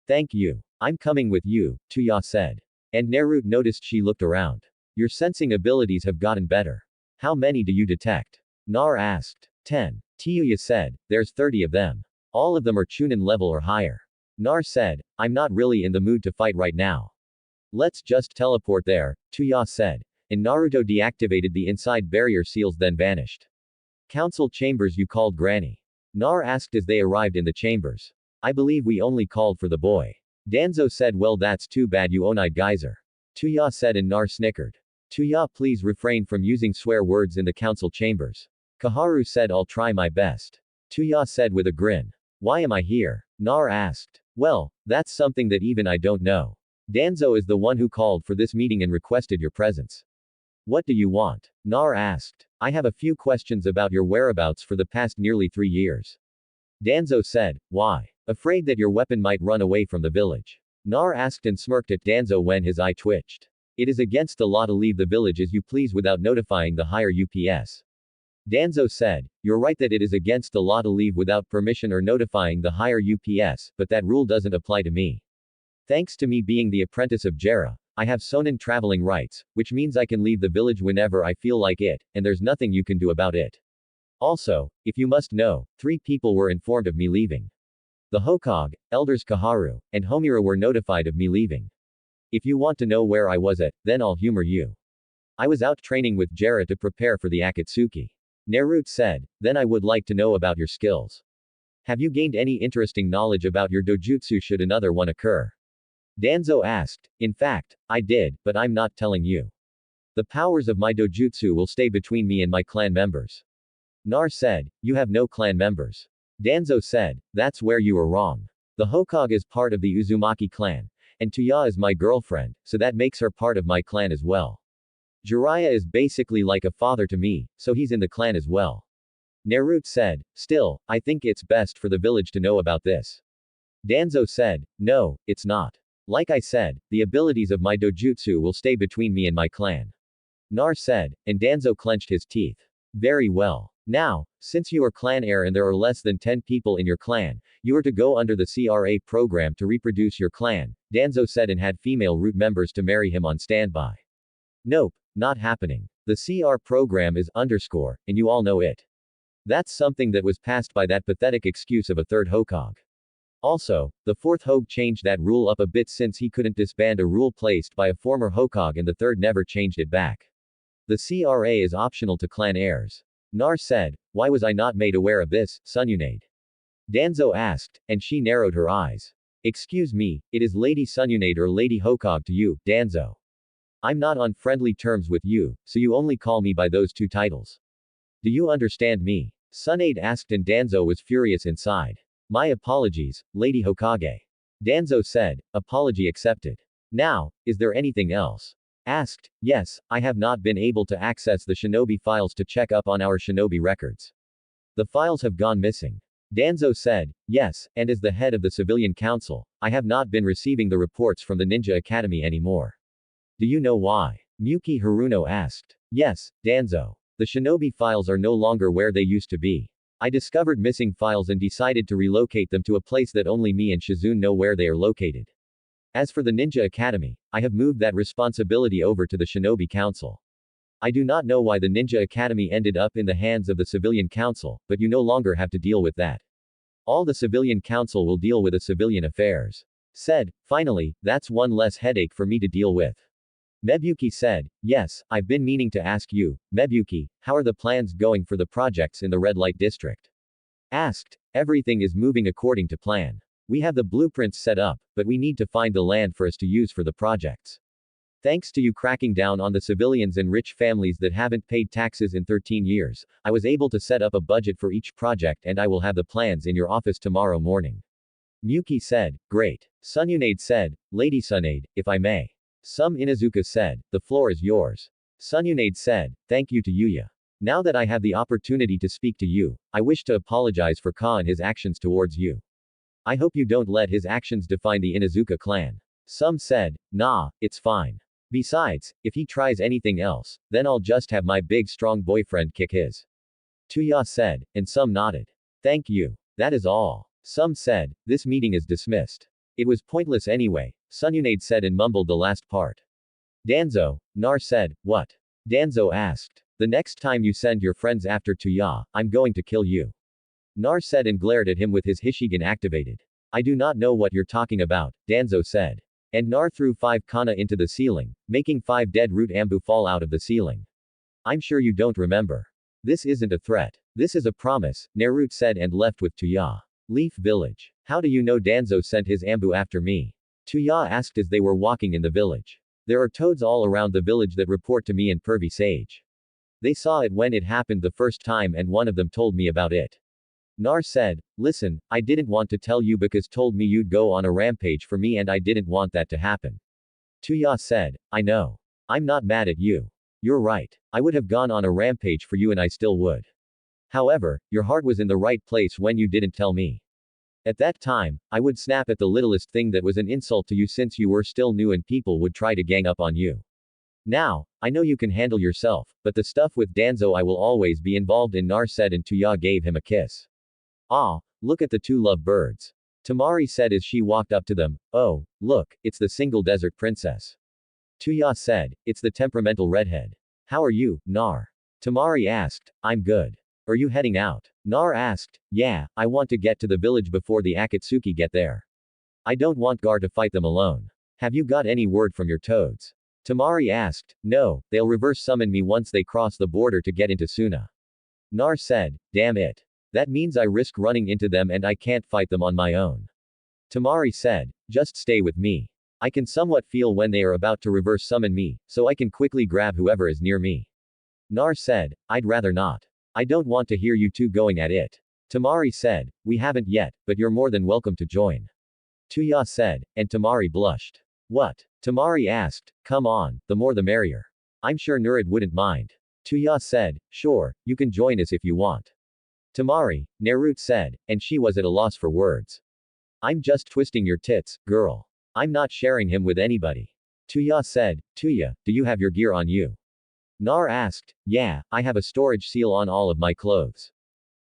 Thank you. I'm coming with you, Tuya said. And Naruto noticed she looked around. Your sensing abilities have gotten better. How many do you detect? Nar asked. 10. Tuya said, there's 30 of them. All of them are Chunin level or higher. Nar said, I'm not really in the mood to fight right now. Let's just teleport there, Tuya said. And Naruto deactivated the inside barrier seals then vanished. Council chambers, you called Granny? Nar asked as they arrived in the chambers. I believe we only called for the boy. Danzo said, well that's too bad you one-eyed geyser. Tuya said and Nar snickered. Tuya, please refrain from using swear words in the council chambers. Kaharu said, I'll try my best. Tuya said with a grin. Why am I here? Nar asked. Well, that's something that even I don't know. Danzo is the one who called for this meeting and requested your presence. What do you want? Nar asked. I have a few questions about your whereabouts for the past nearly 3 years. Danzo said, why? Afraid that your weapon might run away from the village. Nar asked and smirked at Danzo when his eye twitched. It is against the law to leave the village as you please without notifying the higher UPS. Danzo said, you're right that it is against the law to leave without permission or notifying the higher UPS, but that rule doesn't apply to me. Thanks to me being the apprentice of Jera, I have Sonin traveling rights, which means I can leave the village whenever I feel like it, and there's nothing you can do about it. Also, if you must know, 3 people were informed of me leaving. The Hokage, Elders Kaharu, and Homura were notified of me leaving. If you want to know where I was at, then I'll humor you. I was out training with Jera to prepare for the Akatsuki. Naruto said, then I would like to know about your skills. Have you gained any interesting knowledge about your dojutsu should another one occur? Danzo asked. In fact, I did, but I'm not telling you. The powers of my dojutsu will stay between me and my clan members. Nar said, you have no clan members. Danzo said, that's where you are wrong. The Hokage is part of the Uzumaki Clan, and Tuya is my girlfriend, so that makes her part of my clan as well. Jiraiya is basically like a father to me, so he's in the clan as well. Naruto said, still, I think it's best for the village to know about this. Danzo said, no, it's not. Like I said, the abilities of my dojutsu will stay between me and my clan. Nar said, and Danzo clenched his teeth. Very well. Now, since you are clan heir and there are less than 10 people in your clan, you are to go under the CRA program to reproduce your clan, Danzo said, and had female root members to marry him on standby. Nope, not happening. The CR program is underscore, and you all know it. That's something that was passed by that pathetic excuse of a third Hokage. Also, the fourth Hogue changed that rule up a bit since he couldn't disband a rule placed by a former Hokage and the third never changed it back. The CRA is optional to clan heirs. Nar said, why was I not made aware of this, Sununade? Danzo asked, and she narrowed her eyes. Excuse me, it is Lady Sununade or Lady Hokage to you, Danzo. I'm not on friendly terms with you, so you only call me by those two titles. Do you understand me? Sunade asked and Danzo was furious inside. My apologies, Lady Hokage. Danzo said, apology accepted. Now, is there anything else? Asked, yes, I have not been able to access the shinobi files to check up on our shinobi records. The files have gone missing. Danzo said, yes, and as the head of the civilian council, I have not been receiving the reports from the Ninja Academy anymore. Do you know why? Miyuki Haruno asked. Yes, Danzo. The shinobi files are no longer where they used to be. I discovered missing files and decided to relocate them to a place that only me and Shizune know where they are located. As for the Ninja Academy, I have moved that responsibility over to the Shinobi Council. I do not know why the Ninja Academy ended up in the hands of the Civilian Council, but you no longer have to deal with that. All the Civilian Council will deal with the civilian affairs. Said, finally, that's one less headache for me to deal with. Mebuki said, yes, I've been meaning to ask you, Mebuki, how are the plans going for the projects in the red light district? Asked, everything is moving according to plan. We have the blueprints set up, but we need to find the land for us to use for the projects. Thanks to you cracking down on the civilians and rich families that haven't paid taxes in 13 years, I was able to set up a budget for each project and I will have the plans in your office tomorrow morning. Miyuki said, great. Sununade said, Lady Sunade, if I may. Some Inuzuka said, the floor is yours. Sununade said, thank you to Yuya. Now that I have the opportunity to speak to you, I wish to apologize for Ka and his actions towards you. I hope you don't let his actions define the Inuzuka clan. Some said, nah, it's fine. Besides, if he tries anything else, then I'll just have my big strong boyfriend kick his. Tuya said, and some nodded. Thank you. That is all. Some said, this meeting is dismissed. It was pointless anyway, Sununade said and mumbled the last part. Danzo, Nar said, what? Danzo asked. The next time you send your friends after Tuya, I'm going to kill you. Nar said and glared at him with his Hishigan activated. I do not know what you're talking about, Danzo said. And Nar threw 5 kana into the ceiling, making 5 dead root ambu fall out of the ceiling. I'm sure you don't remember. This isn't a threat. This is a promise, Naruto said and left with Tuya. Leaf Village. How do you know Danzo sent his ambu after me? Tuya asked as they were walking in the village. There are toads all around the village that report to me and Pervy Sage. They saw it when it happened the first time and one of them told me about it. Nar said, listen, I didn't want to tell you because told me you'd go on a rampage for me and I didn't want that to happen. Tuya said, I know. I'm not mad at you. You're right. I would have gone on a rampage for you and I still would. However, your heart was in the right place when you didn't tell me. At that time, I would snap at the littlest thing that was an insult to you since you were still new and people would try to gang up on you. Now, I know you can handle yourself, but the stuff with Danzo I will always be involved in, Nar said and Tuya gave him a kiss. Ah, look at the two lovebirds. Tamari said as she walked up to them, oh, look, it's the single desert princess. Tuya said, it's the temperamental redhead. How are you, Nar? Tamari asked, I'm good. Are you heading out? Nar asked, yeah, I want to get to the village before the Akatsuki get there. I don't want Gar to fight them alone. Have you got any word from your toads? Tamari asked, no, they'll reverse summon me once they cross the border to get into Suna. Nar said, damn it. That means I risk running into them and I can't fight them on my own. Tamari said, just stay with me. I can somewhat feel when they are about to reverse summon me, so I can quickly grab whoever is near me. Nar said, I'd rather not. I don't want to hear you two going at it. Tamari said, we haven't yet, but you're more than welcome to join. Tuya said, and Tamari blushed. What? Tamari asked, come on, the more the merrier. I'm sure Nurid wouldn't mind. Tuya said, sure, you can join us if you want. Tamari, Naruto said, and she was at a loss for words. I'm just twisting your tits, girl. I'm not sharing him with anybody. Tuya said, Tuya, do you have your gear on you? Nar asked, yeah, I have a storage seal on all of my clothes.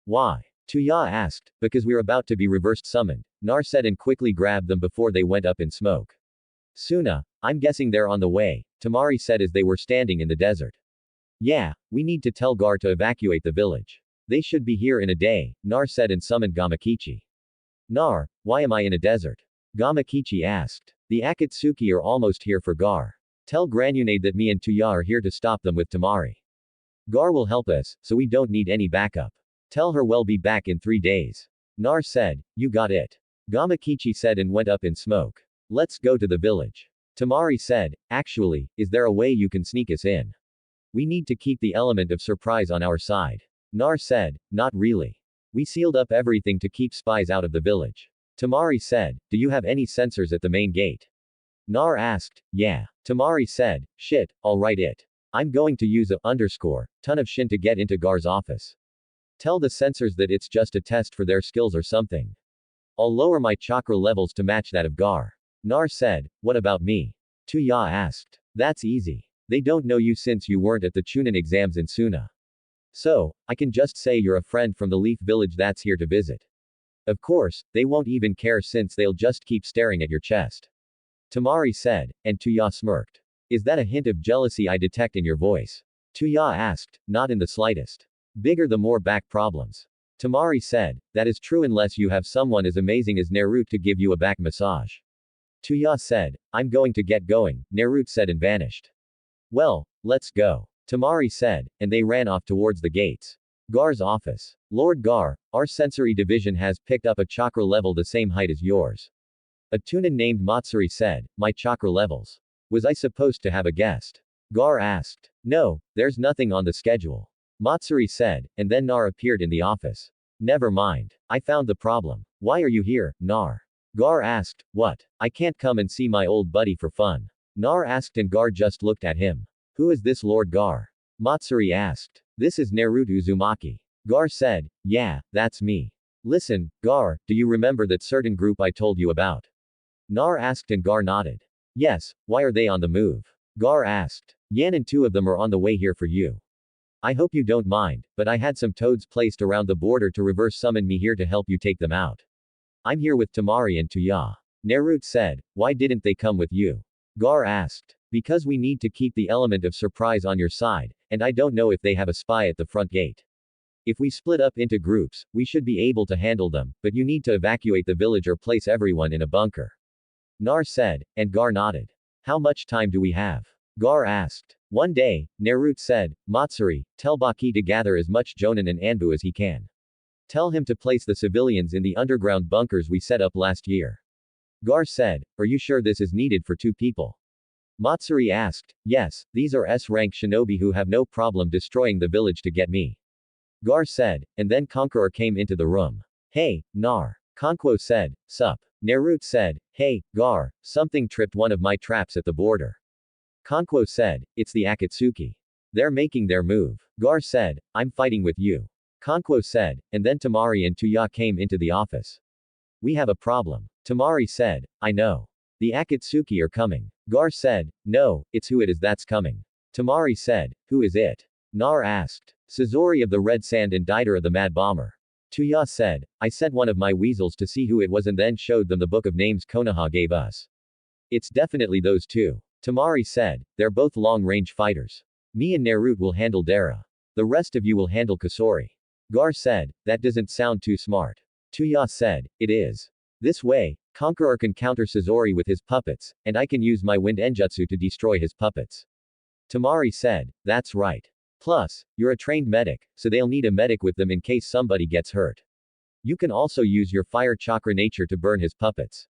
Why? Tuya asked, because we're about to be reversed summoned. Nar said and quickly grabbed them before they went up in smoke. Suna, I'm guessing they're on the way, Tamari said as they were standing in the desert. Yeah, we need to tell Gar to evacuate the village. They should be here in a day, Nar said and summoned Gamakichi. Nar, why am I in a desert? Gamakichi asked. The Akatsuki are almost here for Gar. Tell Granunade that me and Tuya are here to stop them with Tamari. Gar will help us, so we don't need any backup. Tell her we'll be back in 3 days. Nar said, you got it. Gamakichi said and went up in smoke. Let's go to the village. Tamari said, actually, is there a way you can sneak us in? We need to keep the element of surprise on our side. Nar said, not really. We sealed up everything to keep spies out of the village. Tamari said, do you have any sensors at the main gate? Nar asked, yeah. Tamari said, shit, alright it. I'm going to use ton of shin to get into Gar's office. Tell the sensors that it's just a test for their skills or something. I'll lower my chakra levels to match that of Gar. Nar said, what about me? Tuya asked. That's easy. They don't know you since you weren't at the Chunin exams in Suna. So, I can just say you're a friend from the Leaf Village that's here to visit. Of course, they won't even care since they'll just keep staring at your chest. Tamari said, and Tuya smirked. Is that a hint of jealousy I detect in your voice? Tuya asked, not in the slightest. Bigger the more back problems. Tamari said, that is true unless you have someone as amazing as Naruto to give you a back massage. Tuya said, I'm going to get going, Naruto said and vanished. Well, let's go. Tamari said, and they ran off towards the gates. Gar's office. Lord Gar, our sensory division has picked up a chakra level the same height as yours. A tunin named Matsuri said, my chakra levels. Was I supposed to have a guest? Gar asked. No, there's nothing on the schedule. Matsuri said, and then Nar appeared in the office. Never mind. I found the problem. Why are you here, Nar? Gar asked, what? I can't come and see my old buddy for fun. Nar asked and Gar just looked at him. Who is this Lord Gar? Matsuri asked. This is Naruto Uzumaki. Gar said, yeah, that's me. Listen, Gar, do you remember that certain group I told you about? Nar asked and Gar nodded. Yes, why are they on the move? Gar asked. Yan and 2 of them are on the way here for you. I hope you don't mind, but I had some toads placed around the border to reverse summon me here to help you take them out. I'm here with Tamari and Tuya. Naruto said, why didn't they come with you? Gar asked. Because we need to keep the element of surprise on your side, and I don't know if they have a spy at the front gate. If we split up into groups, we should be able to handle them, but you need to evacuate the village or place everyone in a bunker. Nar said, and Gar nodded. How much time do we have? Gar asked. 1 day, Naruto said. Matsuri, tell Baki to gather as much Jonin and Anbu as he can. Tell him to place the civilians in the underground bunkers we set up last year. Gar said, are you sure this is needed for 2 people? Matsuri asked, yes, these are S-rank shinobi who have no problem destroying the village to get me. Gar said, and then Conqueror came into the room. Hey, Nar. Conquo said, sup. Naruto said, hey, Gar, something tripped one of my traps at the border. Conquo said, it's the Akatsuki. They're making their move. Gar said, I'm fighting with you. Conquo said, and then Tamari and Tuya came into the office. We have a problem. Tamari said, I know. The Akatsuki are coming. Gar said, no, it's who it is that's coming. Tamari said, who is it? Nar asked. Sazori of the Red Sand and Deidara the Mad Bomber. Tuya said, I sent one of my weasels to see who it was and then showed them the book of names Konoha gave us. It's definitely those 2. Tamari said, they're both long-range fighters. Me and Naruto will handle Dara. The rest of you will handle Kasori. Gar said, that doesn't sound too smart. Tuya said, it is. This way, Conqueror can counter Sazori with his puppets, and I can use my wind enjutsu to destroy his puppets. Tamari said, that's right. Plus, you're a trained medic, so they'll need a medic with them in case somebody gets hurt. You can also use your fire chakra nature to burn his puppets.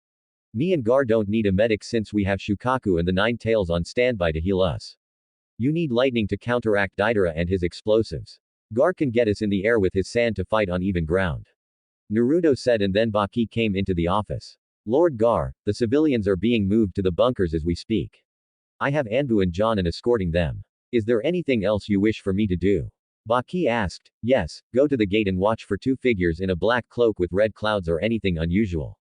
Me and Gar don't need a medic since we have Shukaku and the 9 tails on standby to heal us. You need lightning to counteract Deidara and his explosives. Gar can get us in the air with his sand to fight on even ground. Naruto said and then Baki came into the office. Lord Gar, the civilians are being moved to the bunkers as we speak. I have Anbu and John escorting them. Is there anything else you wish for me to do? Baki asked. Yes, go to the gate and watch for 2 figures in a black cloak with red clouds or anything unusual.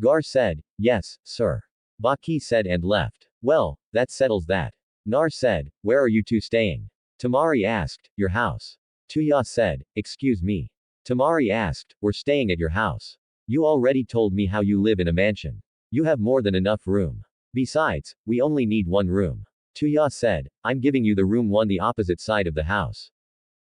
Gar said, yes, sir. Baki said and left. Well, that settles that. Nar said, where are you two staying? Tamari asked, your house. Tuya said, excuse me. Tamari asked, we're staying at your house. You already told me how you live in a mansion. You have more than enough room. Besides, we only need one room. Tuya said, I'm giving you the room one the opposite side of the house.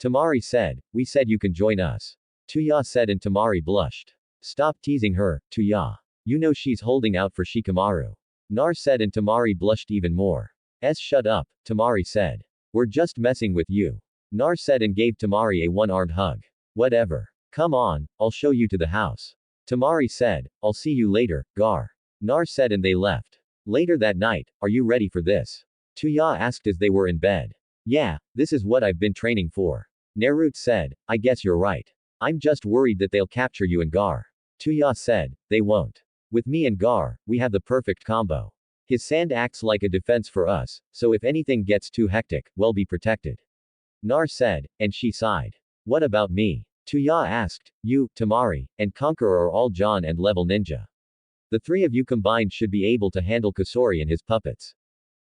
Tamari said, we said you can join us. Tuya said and Tamari blushed. Stop teasing her, Tuya. You know she's holding out for Shikamaru. Nar said and Tamari blushed even more. Shut up, Tamari said. We're just messing with you. Nar said and gave Tamari a one-armed hug. Whatever. Come on, I'll show you to the house. Tamari said, I'll see you later, Gar. Nar said and they left. Later that night, are you ready for this? Tuya asked as they were in bed. Yeah, this is what I've been training for. Naruto said, I guess you're right. I'm just worried that they'll capture you and Gar. Tuya said, they won't. With me and Gar, we have the perfect combo. His sand acts like a defense for us, so if anything gets too hectic, we'll be protected. Nar said, and she sighed. What about me? Tuya asked, you, Tamari, and Conqueror are all John and level ninja. The three of you combined should be able to handle Kasori and his puppets.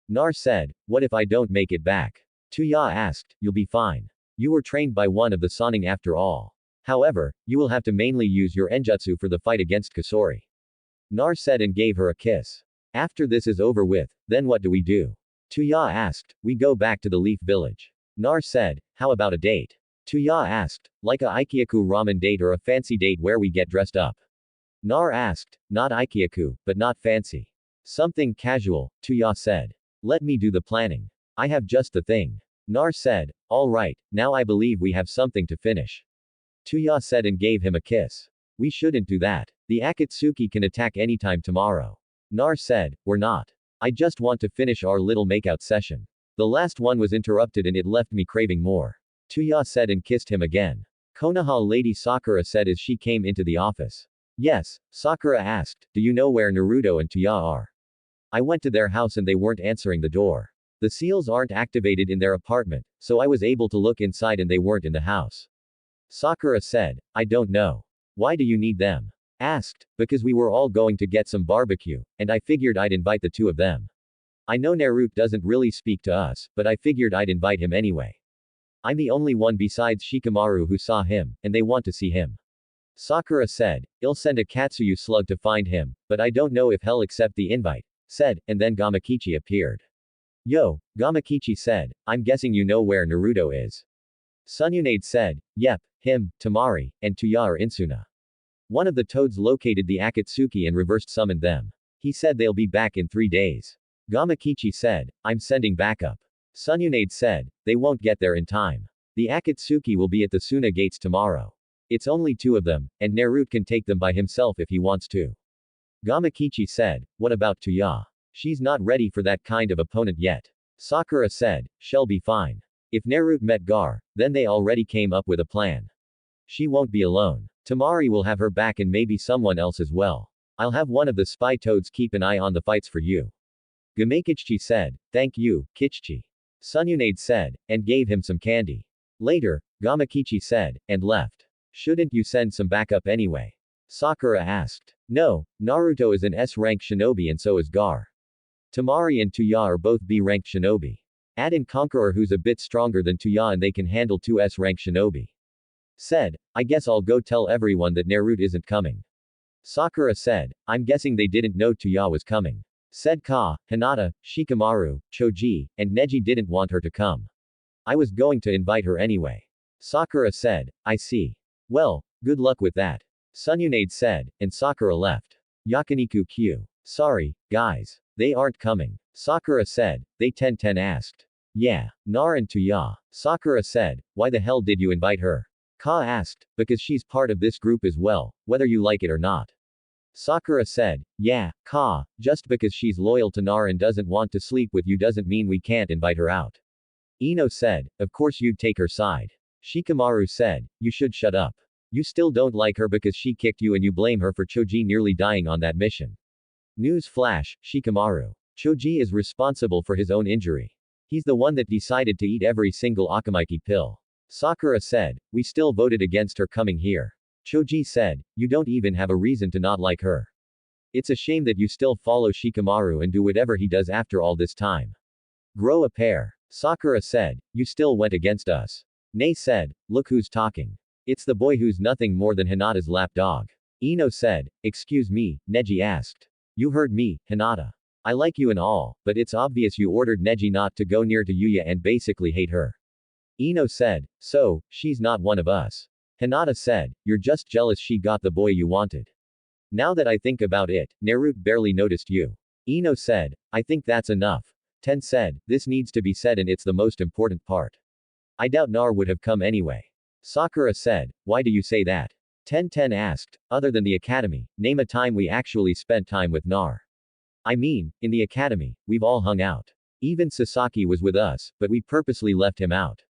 Nar said, what if I don't make it back? Tuya asked, you'll be fine. You were trained by one of the Sannin after all. However, you will have to mainly use your enjutsu for the fight against Kasori. Nar said and gave her a kiss. After this is over with, then what do we do? Tuya asked, we go back to the Leaf Village. Nar said, how about a date? Tuya asked, like a Ikyaku ramen date or a fancy date where we get dressed up. Nar asked, not Ikyaku, but not fancy. Something casual, Tuya said. Let me do the planning. I have just the thing. Nar said, alright, now I believe we have something to finish. Tuya said and gave him a kiss. We shouldn't do that. The Akatsuki can attack anytime tomorrow. Nar said, we're not. I just want to finish our little makeout session. The last one was interrupted and it left me craving more. Tuya said and kissed him again. Konoha Lady Sakura said as she came into the office. Yes, Sakura asked, do you know where Naruto and Tuya are? I went to their house and they weren't answering the door. The seals aren't activated in their apartment, so I was able to look inside and they weren't in the house. Sakura said, I don't know. Why do you need them? Asked, because we were all going to get some barbecue, and I figured I'd invite the two of them. I know Naruto doesn't really speak to us, but I figured I'd invite him anyway. I'm the only one besides Shikamaru who saw him, and they want to see him. Sakura said, I'll send a Katsuyu slug to find him, but I don't know if he'll accept the invite. Said, and then Gamakichi appeared. Yo, Gamakichi said, I'm guessing you know where Naruto is. Sununade said, yep, him, Tamari, and Tuya are in Suna. One of the toads located the Akatsuki and reversed summoned them. He said they'll be back in 3 days. Gamakichi said, I'm sending backup. Sununade said, they won't get there in time. The Akatsuki will be at the Suna gates tomorrow. It's only 2 of them, and Naruto can take them by himself if he wants to. Gamakichi said, what about Tuya? She's not ready for that kind of opponent yet. Sakura said, she'll be fine. If Naruto met Gar, then they already came up with a plan. She won't be alone. Tamari will have her back and maybe someone else as well. I'll have one of the spy toads keep an eye on the fights for you. Gamakichi said, thank you, Kichichi. Sununade said, and gave him some candy. Later, Gamakichi said, and left. Shouldn't you send some backup anyway? Sakura asked. No, Naruto is an S-rank shinobi and so is Gar. Tamari and Tuya are both B-ranked shinobi. Add in Conqueror who's a bit stronger than Tuya and they can handle 2 S-rank shinobi. Said, I guess I'll go tell everyone that Naruto isn't coming. Sakura said, I'm guessing they didn't know Tuya was coming. Said Ka, Hinata, Shikamaru, Choji, and Neji didn't want her to come. I was going to invite her anyway. Sakura said, I see. Well, good luck with that. Sununade said, and Sakura left. Yakiniku Q. Sorry, guys. They aren't coming. Sakura said, they 10-10 asked. Yeah. Nar and Tuya. Sakura said, why the hell did you invite her? Ka asked, because she's part of this group as well, whether you like it or not. Sakura said, yeah, Ka, just because she's loyal to Nar and doesn't want to sleep with you doesn't mean we can't invite her out. Ino said, of course you'd take her side. Shikamaru said, you should shut up. You still don't like her because she kicked you and you blame her for Choji nearly dying on that mission. News flash, Shikamaru. Choji is responsible for his own injury. He's the one that decided to eat every single Akamaiki pill. Sakura said, we still voted against her coming here. Choji said, you don't even have a reason to not like her. It's a shame that you still follow Shikamaru and do whatever he does after all this time. Grow a pair. Sakura said, you still went against us. Nei said, look who's talking. It's the boy who's nothing more than Hinata's lapdog. Ino said, excuse me, Neji asked. You heard me, Hinata. I like you and all, but it's obvious you ordered Neji not to go near to Yuya and basically hate her. Ino said, so, she's not one of us. Hinata said, you're just jealous she got the boy you wanted. Now that I think about it, Naruto barely noticed you. Ino said, I think that's enough. Ten said, this needs to be said and it's the most important part. I doubt Nar would have come anyway. Sakura said, why do you say that? Ten asked, other than the academy, name a time we actually spent time with Nar. I mean, in the academy, we've all hung out. Even Sasaki was with us, but we purposely left him out.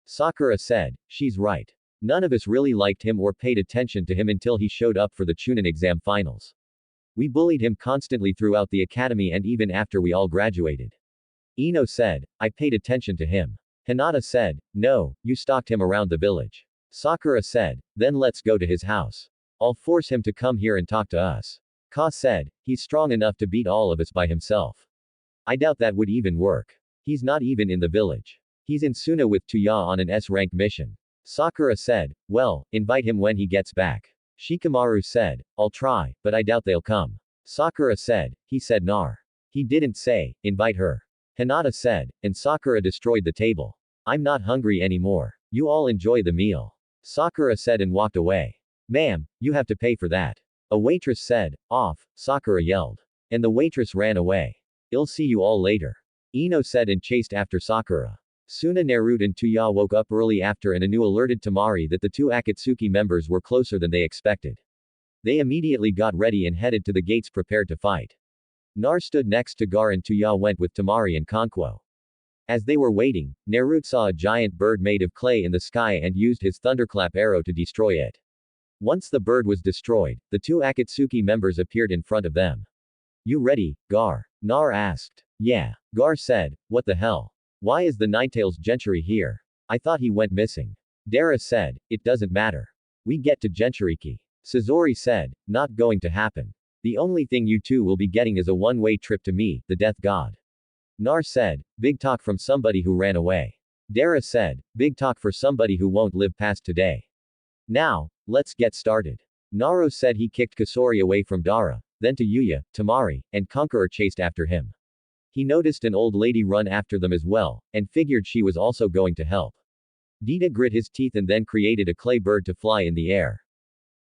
Sakura said, she's right. None of us really liked him or paid attention to him until he showed up for the Chunin exam finals. We bullied him constantly throughout the academy and even after we all graduated. Ino said, I paid attention to him. Hinata said, no, you stalked him around the village. Sakura said, then let's go to his house. I'll force him to come here and talk to us. Ka said, he's strong enough to beat all of us by himself. I doubt that would even work. He's not even in the village. He's in Suna with Tuya on an S-rank mission. Sakura said, well, invite him when he gets back. Shikamaru said, I'll try, but I doubt they'll come. Sakura said, he said Nar. He didn't say, invite her. Hinata said, and Sakura destroyed the table. I'm not hungry anymore. You all enjoy the meal. Sakura said and walked away. Ma'am, you have to pay for that. A waitress said, off, Sakura yelled. And the waitress ran away. I'll see you all later. Ino said and chased after Sakura. Suna, Naruto and Tuya woke up early after and Anu alerted Temari that the two Akatsuki members were closer than they expected. They immediately got ready and headed to the gates prepared to fight. Nar stood next to Gar and Tuya went with Temari and Kankwo. As they were waiting, Naruto saw a giant bird made of clay in the sky and used his thunderclap arrow to destroy it. Once the bird was destroyed, the two Akatsuki members appeared in front of them. You ready, Gar? Nar asked. Yeah. Gar said, what the hell? Why is the Ninetales Gentry here? I thought he went missing. Dara said, it doesn't matter. We get to Genchiriki. Sazori said, not going to happen. The only thing you two will be getting is a one-way trip to me, the death god. Nar said, big talk from somebody who ran away. Dara said, big talk for somebody who won't live past today. Now, let's get started. Naro said he kicked Kasori away from Dara, then to Yuya, Temari, and Conqueror chased after him. He noticed an old lady run after them as well, and figured she was also going to help. Dita grit his teeth and then created a clay bird to fly in the air.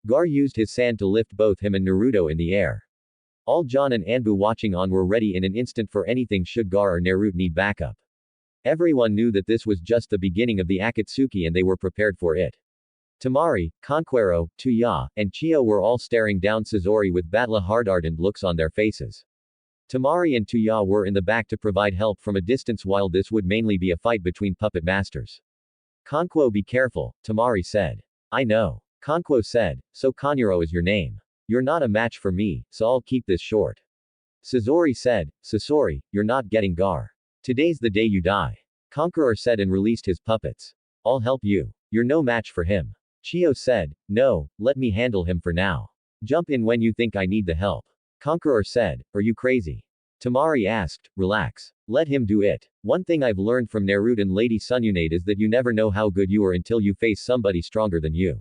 Gar used his sand to lift both him and Naruto in the air. All John and Anbu watching on were ready in an instant for anything should Gar or Naruto need backup. Everyone knew that this was just the beginning of the Akatsuki and they were prepared for it. Temari, Conquero, Tuya, and Chio were all staring down Sazori with battle-hardened looks on their faces. Temari and Tuya were in the back to provide help from a distance while this would mainly be a fight between puppet masters. Conquo, be careful, Temari said. I know. Conquo said, so Kanyuro is your name. You're not a match for me, so I'll keep this short. Sazori said, Sasori, you're not getting Gar. Today's the day you die. Conqueror said and released his puppets. I'll help you. You're no match for him. Chio said, no, let me handle him for now. Jump in when you think I need the help. Conqueror said, are you crazy? Temari asked, relax. Let him do it. One thing I've learned from Naruto and Lady Sununade is that you never know how good you are until you face somebody stronger than you.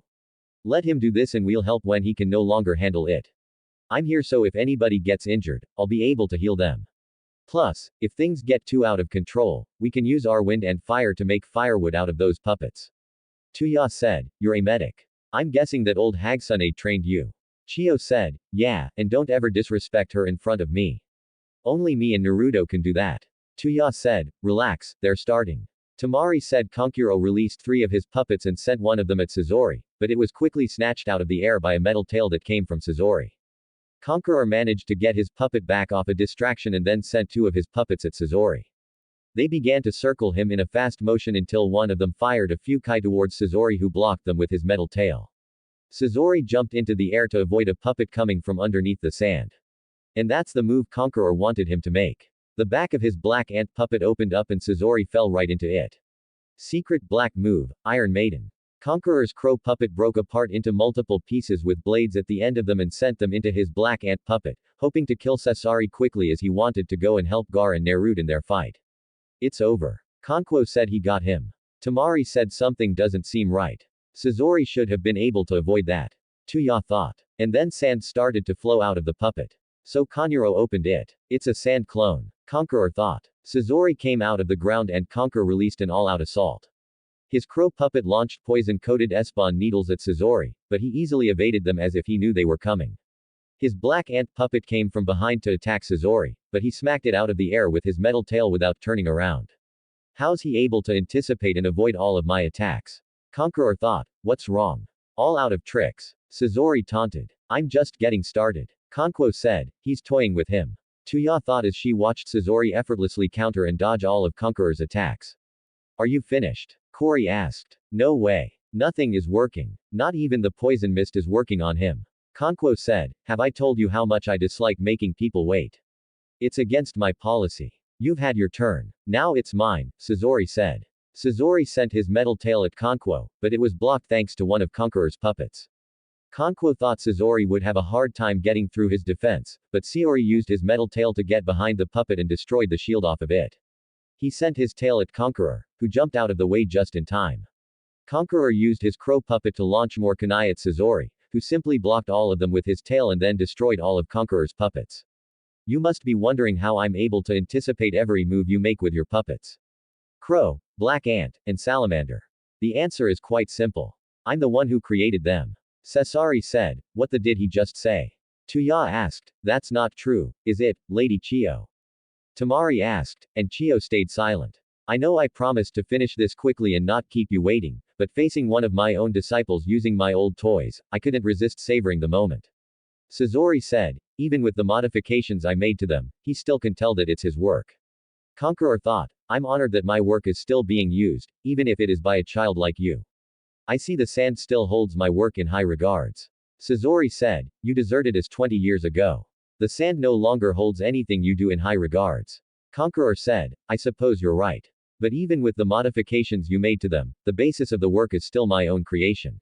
Let him do this and we'll help when he can no longer handle it. I'm here so if anybody gets injured, I'll be able to heal them. Plus, if things get too out of control, we can use our wind and fire to make firewood out of those puppets. Tuya said, you're a medic. I'm guessing that old Hagsune trained you. Chio said, yeah, and don't ever disrespect her in front of me. Only me and Naruto can do that. Tuya said, relax, they're starting. Temari said Kankuro released 3 of his puppets and sent one of them at Sazori, but it was quickly snatched out of the air by a metal tail that came from Sazori. Conqueror managed to get his puppet back off a distraction and then sent 2 of his puppets at Sazori. They began to circle him in a fast motion until one of them fired a few kai towards Sazori who blocked them with his metal tail. Sazori jumped into the air to avoid a puppet coming from underneath the sand. And that's the move Conqueror wanted him to make. The back of his black ant puppet opened up and Sazori fell right into it. Secret black move, Iron Maiden. Conqueror's crow puppet broke apart into multiple pieces with blades at the end of them and sent them into his black ant puppet, hoping to kill Sasori quickly as he wanted to go and help Gar and Naruto in their fight. It's over. Kanko said he got him. Tamari said something doesn't seem right. Sasori should have been able to avoid that. Tuya thought. And then sand started to flow out of the puppet. So Kanuro opened it. It's a sand clone. Conqueror thought. Sasori came out of the ground and Conqueror released an all-out assault. His crow puppet launched poison-coated S-Bond needles at Sasori, but he easily evaded them as if he knew they were coming. His black ant puppet came from behind to attack Sasori, but he smacked it out of the air with his metal tail without turning around. How's he able to anticipate and avoid all of my attacks? Conqueror thought. What's wrong? All out of tricks. Sasori taunted. I'm just getting started. Conquo said. He's toying with him. Tuya thought as she watched Sasori effortlessly counter and dodge all of Conqueror's attacks. Are you finished? Cory asked. No way. Nothing is working. Not even the poison mist is working on him. Conquo said. Have I told you how much I dislike making people wait? It's against my policy. You've had your turn. Now it's mine, Sasori said. Sasori sent his metal tail at Conquo, but it was blocked thanks to one of Conqueror's puppets. Conquo thought Sasori would have a hard time getting through his defense, but Saori used his metal tail to get behind the puppet and destroyed the shield off of it. He sent his tail at Conqueror, who jumped out of the way just in time. Conqueror used his crow puppet to launch more kunai at Sasori, who simply blocked all of them with his tail and then destroyed all of Conqueror's puppets. You must be wondering how I'm able to anticipate every move you make with your puppets. Crow, Black Ant, and Salamander. The answer is quite simple. I'm the one who created them. Sasori said. What the did he just say? Tuya asked. That's not true, is it, Lady Chio? Tamari asked, and Chio stayed silent. I know I promised to finish this quickly and not keep you waiting, but facing one of my own disciples using my old toys, I couldn't resist savoring the moment. Sasori said. Even with the modifications I made to them, he still can tell that it's his work. Conqueror thought. I'm honored that my work is still being used, even if it is by a child like you. I see the sand still holds my work in high regards. Sasori said. You deserted us 20 years ago. The sand no longer holds anything you do in high regards. Conqueror said. I suppose you're right. But even with the modifications you made to them, the basis of the work is still my own creation.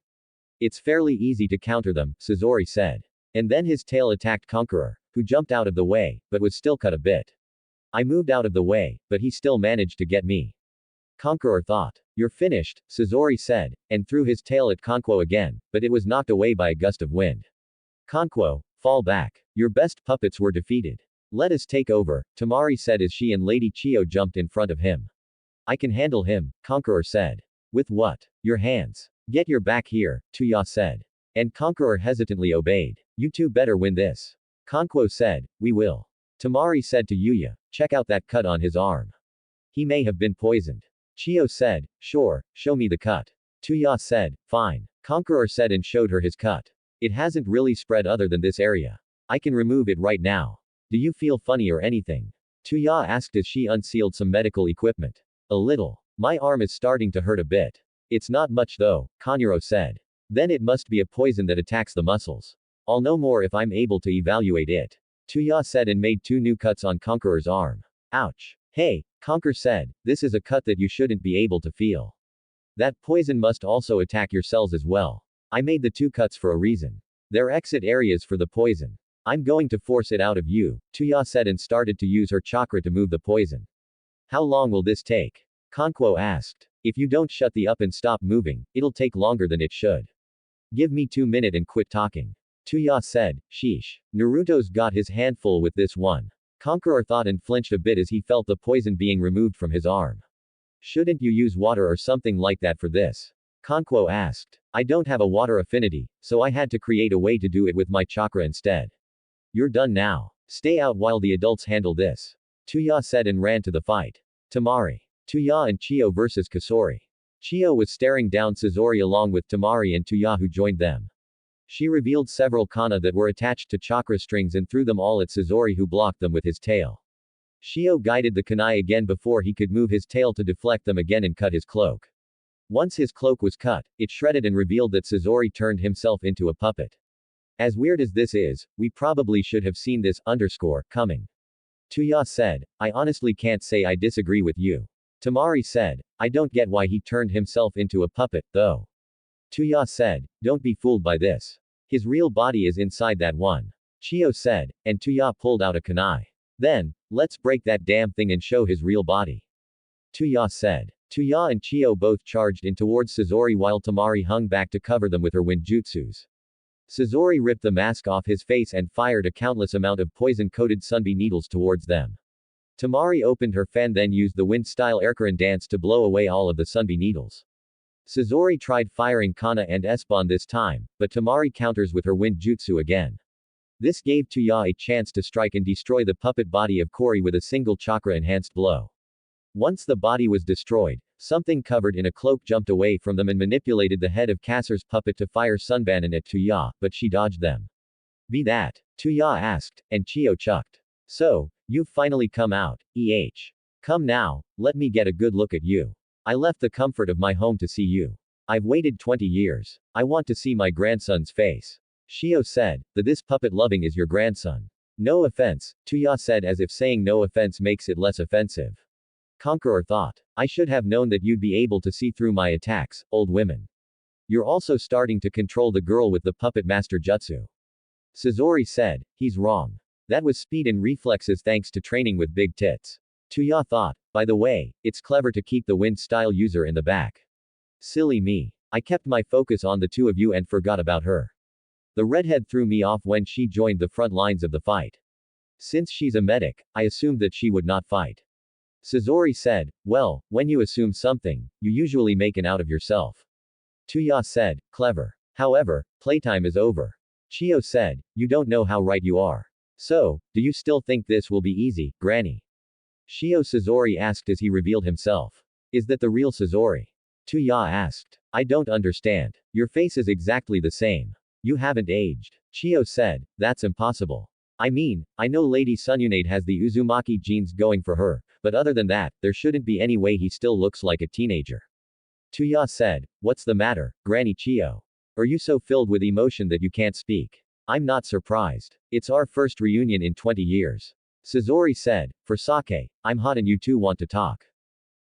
It's fairly easy to counter them, Sasori said. And then his tail attacked Conqueror, who jumped out of the way, but was still cut a bit. I moved out of the way, but he still managed to get me. Conqueror thought. You're finished, Sasori said, and threw his tail at Conquo again, but it was knocked away by a gust of wind. Conquo, fall back. Your best puppets were defeated. Let us take over, Tamari said as she and Lady Chio jumped in front of him. I can handle him, Conqueror said. With what? Your hands. Get your back here, Tuya said. And Conqueror hesitantly obeyed. You two better win this. Conquo said. We will. Tamari said to Yuya. Check out that cut on his arm. He may have been poisoned. Chio said. Sure, show me the cut. Tuya said. Fine. Conqueror said and showed her his cut. It hasn't really spread other than this area. I can remove it right now. Do you feel funny or anything? Tuya asked as she unsealed some medical equipment. A little. My arm is starting to hurt a bit. It's not much though, Kanuro said. Then it must be a poison that attacks the muscles. I'll know more if I'm able to evaluate it. Tuya said and made 2 new cuts on Conqueror's arm. Ouch. Hey, Conquer said, this is a cut that you shouldn't be able to feel. That poison must also attack your cells as well. I made the 2 cuts for a reason. They're exit areas for the poison. I'm going to force it out of you, Tuya said and started to use her chakra to move the poison. How long will this take? Conquo asked. If you don't shut the up and stop moving, it'll take longer than it should. Give me 2 minutes and quit talking. Tuya said. Sheesh. Naruto's got his handful with this one. Conqueror thought and flinched a bit as he felt the poison being removed from his arm. Shouldn't you use water or something like that for this? Conquo asked. I don't have a water affinity, so I had to create a way to do it with my chakra instead. You're done now. Stay out while the adults handle this. Tuya said and ran to the fight. Tamari. Tuya and Chio versus Kasori. Chio was staring down Sasori along with Tamari and Tuya who joined them. She revealed several kana that were attached to chakra strings and threw them all at Sasori who blocked them with his tail. Chio guided the kunai again before he could move his tail to deflect them again and cut his cloak. Once his cloak was cut, it shredded and revealed that Sasori turned himself into a puppet. As weird as this is, we probably should have seen this coming. Tuya said, I honestly can't say I disagree with you. Tamari said, I don't get why he turned himself into a puppet, though. Tuya said, don't be fooled by this. His real body is inside that one. Chio said, and Tuya pulled out a kunai. Then, let's break that damn thing and show his real body. Tuya said. Tuya and Chio both charged in towards Suzori while Tamari hung back to cover them with her wind jutsus. Suzori ripped the mask off his face and fired a countless amount of poison-coated sunbi needles towards them. Tamari opened her fan then used the wind-style aircurrent dance to blow away all of the sunbi needles. Suzori tried firing Kana and Esbon this time, but Tamari counters with her wind jutsu again. This gave Tuya a chance to strike and destroy the puppet body of Kori with a single chakra-enhanced blow. Once the body was destroyed, something covered in a cloak jumped away from them and manipulated the head of Kasser's puppet to fire Sunbanon at Tuya, but she dodged them. Be that? Tuya asked, and Chio chucked. So, you've finally come out, Come now, let me get a good look at you. I left the comfort of my home to see you. I've waited 20 years. I want to see my grandson's face. Chio said, this puppet loving is your grandson. No offense, Tuya said as if saying no offense makes it less offensive. Conqueror thought. I should have known that you'd be able to see through my attacks, old women. You're also starting to control the girl with the puppet master jutsu. Suzori said, he's wrong. That was speed and reflexes thanks to training with big tits. Tuya thought, by the way, it's clever to keep the wind style user in the back. Silly me. I kept my focus on the two of you and forgot about her. The redhead threw me off when she joined the front lines of the fight. Since she's a medic, I assumed that she would not fight. Suzori said, well, when you assume something, you usually make an out of yourself. Tuya said, clever. However, playtime is over. Chio said, you don't know how right you are. So, do you still think this will be easy, Granny? Chio Suzori asked as he revealed himself. Is that the real Suzori? Tuya asked. I don't understand. Your face is exactly the same. You haven't aged. Chio said, that's impossible. I mean, I know Lady Sununade has the Uzumaki genes going for her, but other than that, there shouldn't be any way he still looks like a teenager. Tuya said, what's the matter, Granny Chio? Are you so filled with emotion that you can't speak? I'm not surprised. It's our first reunion in 20 years. Suzori said, for sake, I'm hot and you two want to talk.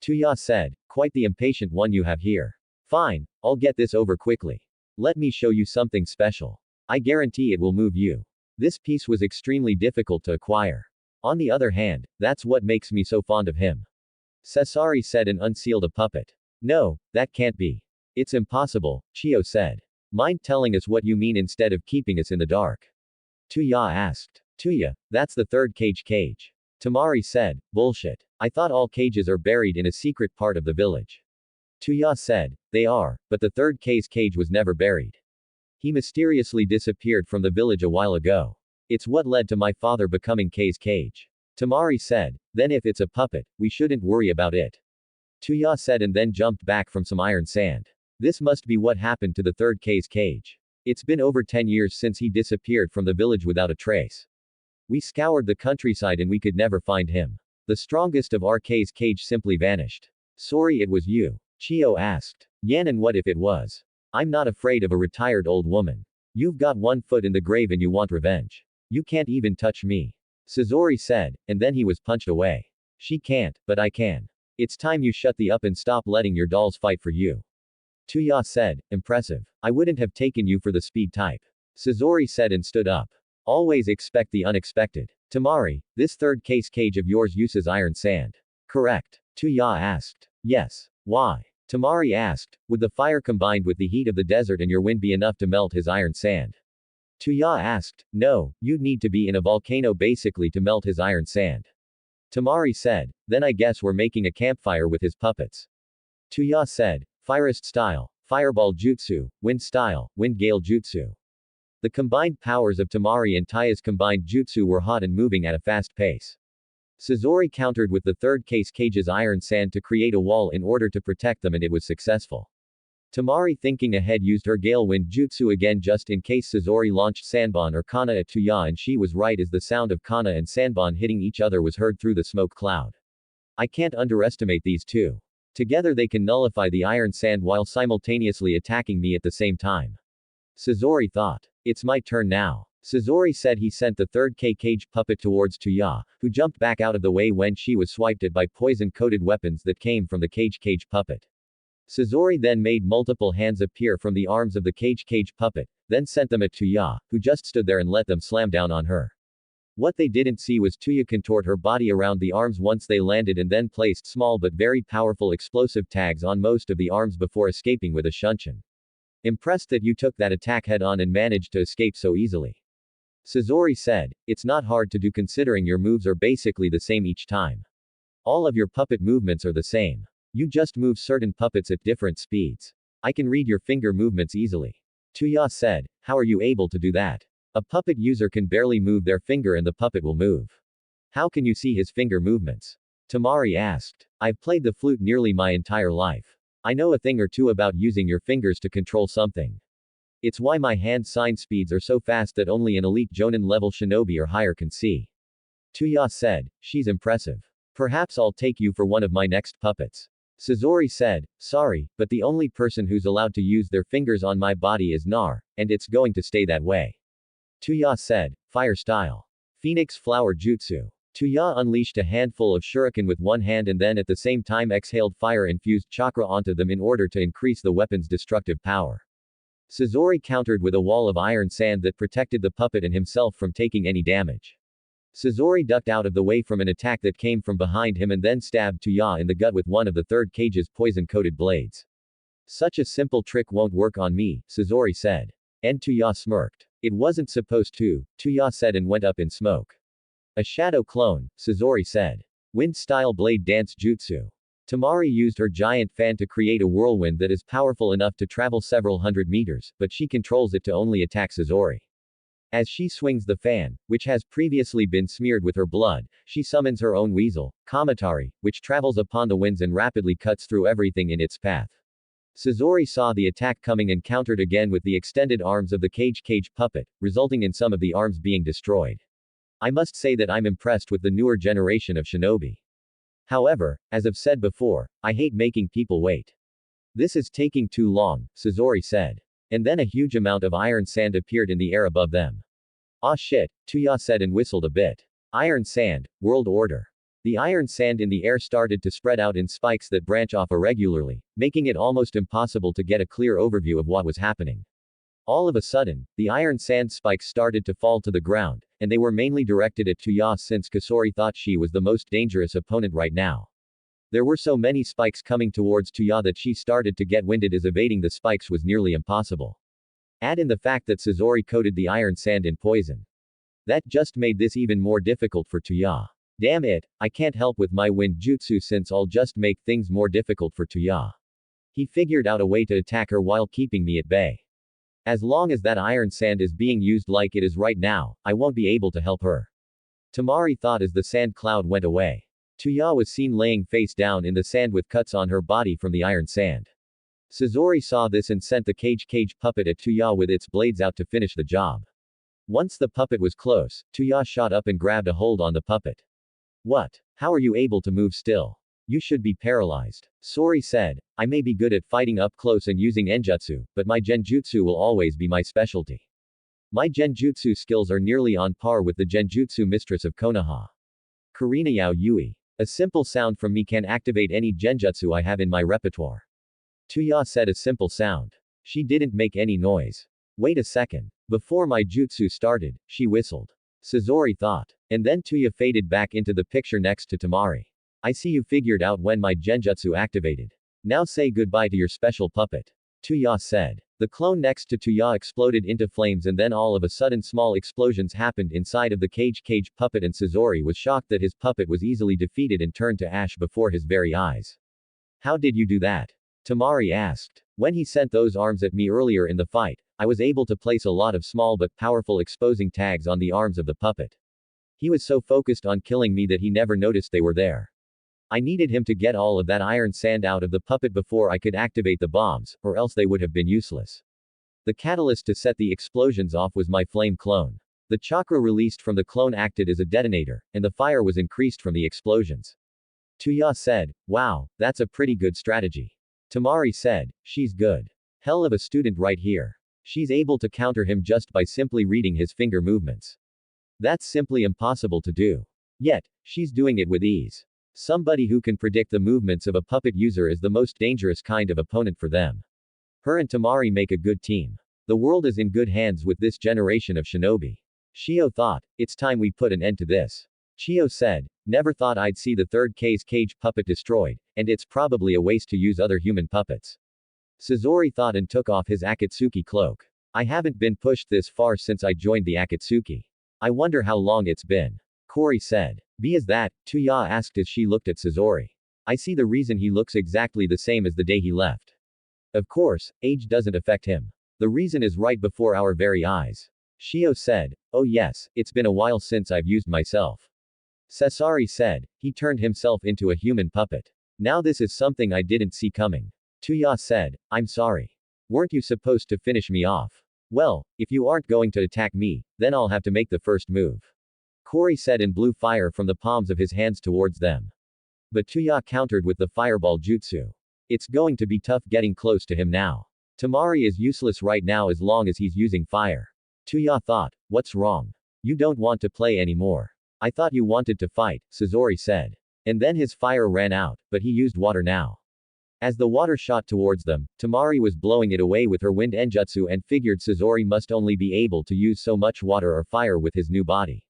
Tuya said, quite the impatient one you have here. Fine, I'll get this over quickly. Let me show you something special. I guarantee it will move you. This piece was extremely difficult to acquire. On the other hand, that's what makes me so fond of him. Sasori said and unsealed a puppet. No, that can't be. It's impossible, Chio said. Mind telling us what you mean instead of keeping us in the dark? Tuya asked. Tuya, that's the third cage. Tamari said, bullshit. I thought all cages are buried in a secret part of the village. Tuya said, they are, but the third cage was never buried. He mysteriously disappeared from the village a while ago. It's what led to my father becoming K's cage. Tamari said, then if it's a puppet, we shouldn't worry about it. Tuya said and then jumped back from some iron sand. This must be what happened to the third K's cage. It's been over 10 years since he disappeared from the village without a trace. We scoured the countryside and we could never find him. The strongest of our K's cage simply vanished. Sorry it was you. Chio asked. Yan and what if it was? I'm not afraid of a retired old woman. You've got one foot in the grave and you want revenge. You can't even touch me. Suzori said, and then he was punched away. She can't, but I can. It's time you shut the up and stop letting your dolls fight for you. Tuya said, impressive. I wouldn't have taken you for the speed type. Suzori said and stood up. Always expect the unexpected. Tamari, this third cage of yours uses iron sand. Correct. Tuya asked. Yes. Why? Tamari asked, would the fire combined with the heat of the desert and your wind be enough to melt his iron sand? Tuya asked, no, you'd need to be in a volcano basically to melt his iron sand. Tamari said, then I guess we're making a campfire with his puppets. Tuya said, Firist style, fireball jutsu, wind style, wind gale jutsu. The combined powers of Tamari and Taya's combined jutsu were hot and moving at a fast pace. Suzori countered with the third cage's iron sand to create a wall in order to protect them and it was successful. Tamari thinking ahead used her gale wind jutsu again just in case Suzori launched Sanbon or Kana at Tuya and she was right as the sound of Kana and Sanbon hitting each other was heard through the smoke cloud. I can't underestimate these two. Together they can nullify the iron sand while simultaneously attacking me at the same time. Suzori thought. It's my turn now. Suzori said he sent the third cage puppet towards Tuya, who jumped back out of the way when she was swiped at by poison-coated weapons that came from the cage puppet. Suzori then made multiple hands appear from the arms of the cage puppet, then sent them at Tuya, who just stood there and let them slam down on her. What they didn't see was Tuya contort her body around the arms once they landed and then placed small but very powerful explosive tags on most of the arms before escaping with a shunshin. Impressed that you took that attack head on and managed to escape so easily. Suzori said, it's not hard to do considering your moves are basically the same each time. All of your puppet movements are the same. You just move certain puppets at different speeds. I can read your finger movements easily. Tuya said, how are you able to do that? A puppet user can barely move their finger and the puppet will move. How can you see his finger movements? Tamari asked. I've played the flute nearly my entire life. I know a thing or two about using your fingers to control something. It's why my hand sign speeds are so fast that only an elite Jonin level shinobi or higher can see. Tuya said, she's impressive. Perhaps I'll take you for one of my next puppets. Suzori said, sorry, but the only person who's allowed to use their fingers on my body is Nar, and it's going to stay that way. Tuya said, fire style. Phoenix flower jutsu. Tuya unleashed a handful of shuriken with one hand and then at the same time exhaled fire-infused chakra onto them in order to increase the weapon's destructive power. Suzori countered with a wall of iron sand that protected the puppet and himself from taking any damage. Suzori ducked out of the way from an attack that came from behind him and then stabbed Tuya in the gut with one of the third cage's poison-coated blades. Such a simple trick won't work on me, Suzori said. And Tuya smirked. It wasn't supposed to, Tuya said and went up in smoke. A shadow clone, Suzori said. Wind-style blade dance jutsu. Tamari used her giant fan to create a whirlwind that is powerful enough to travel several hundred meters, but she controls it to only attack Suzori. As she swings the fan, which has previously been smeared with her blood, she summons her own weasel, Kamatari, which travels upon the winds and rapidly cuts through everything in its path. Suzori saw the attack coming and countered again with the extended arms of the cage puppet, resulting in some of the arms being destroyed. I must say that I'm impressed with the newer generation of shinobi. However, as I've said before, I hate making people wait. This is taking too long, Suzori said. And then a huge amount of iron sand appeared in the air above them. Ah shit, Tuya said and whistled a bit. Iron sand, world order. The iron sand in the air started to spread out in spikes that branch off irregularly, making it almost impossible to get a clear overview of what was happening. All of a sudden, the iron sand spikes started to fall to the ground, and they were mainly directed at Tuya since Kasori thought she was the most dangerous opponent right now. There were so many spikes coming towards Tuya that she started to get winded as evading the spikes was nearly impossible. Add in the fact that Suzori coated the iron sand in poison. That just made this even more difficult for Tuya. Damn it, I can't help with my wind jutsu since I'll just make things more difficult for Tuya. He figured out a way to attack her while keeping me at bay. As long as that iron sand is being used like it is right now, I won't be able to help her. Tamari thought as the sand cloud went away. Tuya was seen laying face down in the sand with cuts on her body from the iron sand. Suzori saw this and sent the cage puppet at Tuya with its blades out to finish the job. Once the puppet was close, Tuya shot up and grabbed a hold on the puppet. What? How are you able to move still? You should be paralyzed. Sori said, I may be good at fighting up close and using enjutsu, but my genjutsu will always be my specialty. My genjutsu skills are nearly on par with the genjutsu mistress of Konoha. Karina Yao Yui. A simple sound from me can activate any genjutsu I have in my repertoire. Tuya said a simple sound. She didn't make any noise. Wait a second. Before my jutsu started, she whistled. Suzori thought. And then Tuya faded back into the picture next to Tamari. I see you figured out when my genjutsu activated. Now say goodbye to your special puppet. Tuya said. The clone next to Tuya exploded into flames and then all of a sudden small explosions happened inside of the cage puppet and Suzori was shocked that his puppet was easily defeated and turned to ash before his very eyes. How did you do that? Tamari asked. When he sent those arms at me earlier in the fight, I was able to place a lot of small but powerful exposing tags on the arms of the puppet. He was so focused on killing me that he never noticed they were there. I needed him to get all of that iron sand out of the puppet before I could activate the bombs, or else they would have been useless. The catalyst to set the explosions off was my flame clone. The chakra released from the clone acted as a detonator, and the fire was increased from the explosions. Tuya said, wow, that's a pretty good strategy. Tamari said, she's good. Hell of a student right here. She's able to counter him just by simply reading his finger movements. That's simply impossible to do. Yet, she's doing it with ease. Somebody who can predict the movements of a puppet user is the most dangerous kind of opponent for them. Her and Temari make a good team. The world is in good hands with this generation of shinobi. Shio thought, it's time we put an end to this. Chio said, never thought I'd see the third cage puppet destroyed, and it's probably a waste to use other human puppets. Suzori thought and took off his Akatsuki cloak. I haven't been pushed this far since I joined the Akatsuki. I wonder how long it's been. Kori said. Be as that, Tuya asked as she looked at Suzori. I see the reason he looks exactly the same as the day he left. Of course, age doesn't affect him. The reason is right before our very eyes. Shio said, oh yes, it's been a while since I've used myself. Sasori said, he turned himself into a human puppet. Now this is something I didn't see coming. Tuya said, I'm sorry. Weren't you supposed to finish me off? Well, if you aren't going to attack me, then I'll have to make the first move. Kori said and blew fire from the palms of his hands towards them. But Tuya countered with the fireball jutsu. It's going to be tough getting close to him now. Temari is useless right now as long as he's using fire. Tuya thought, what's wrong? You don't want to play anymore. I thought you wanted to fight, Suzori said. And then his fire ran out, but he used water now. As the water shot towards them, Temari was blowing it away with her wind enjutsu and figured Suzori must only be able to use so much water or fire with his new body.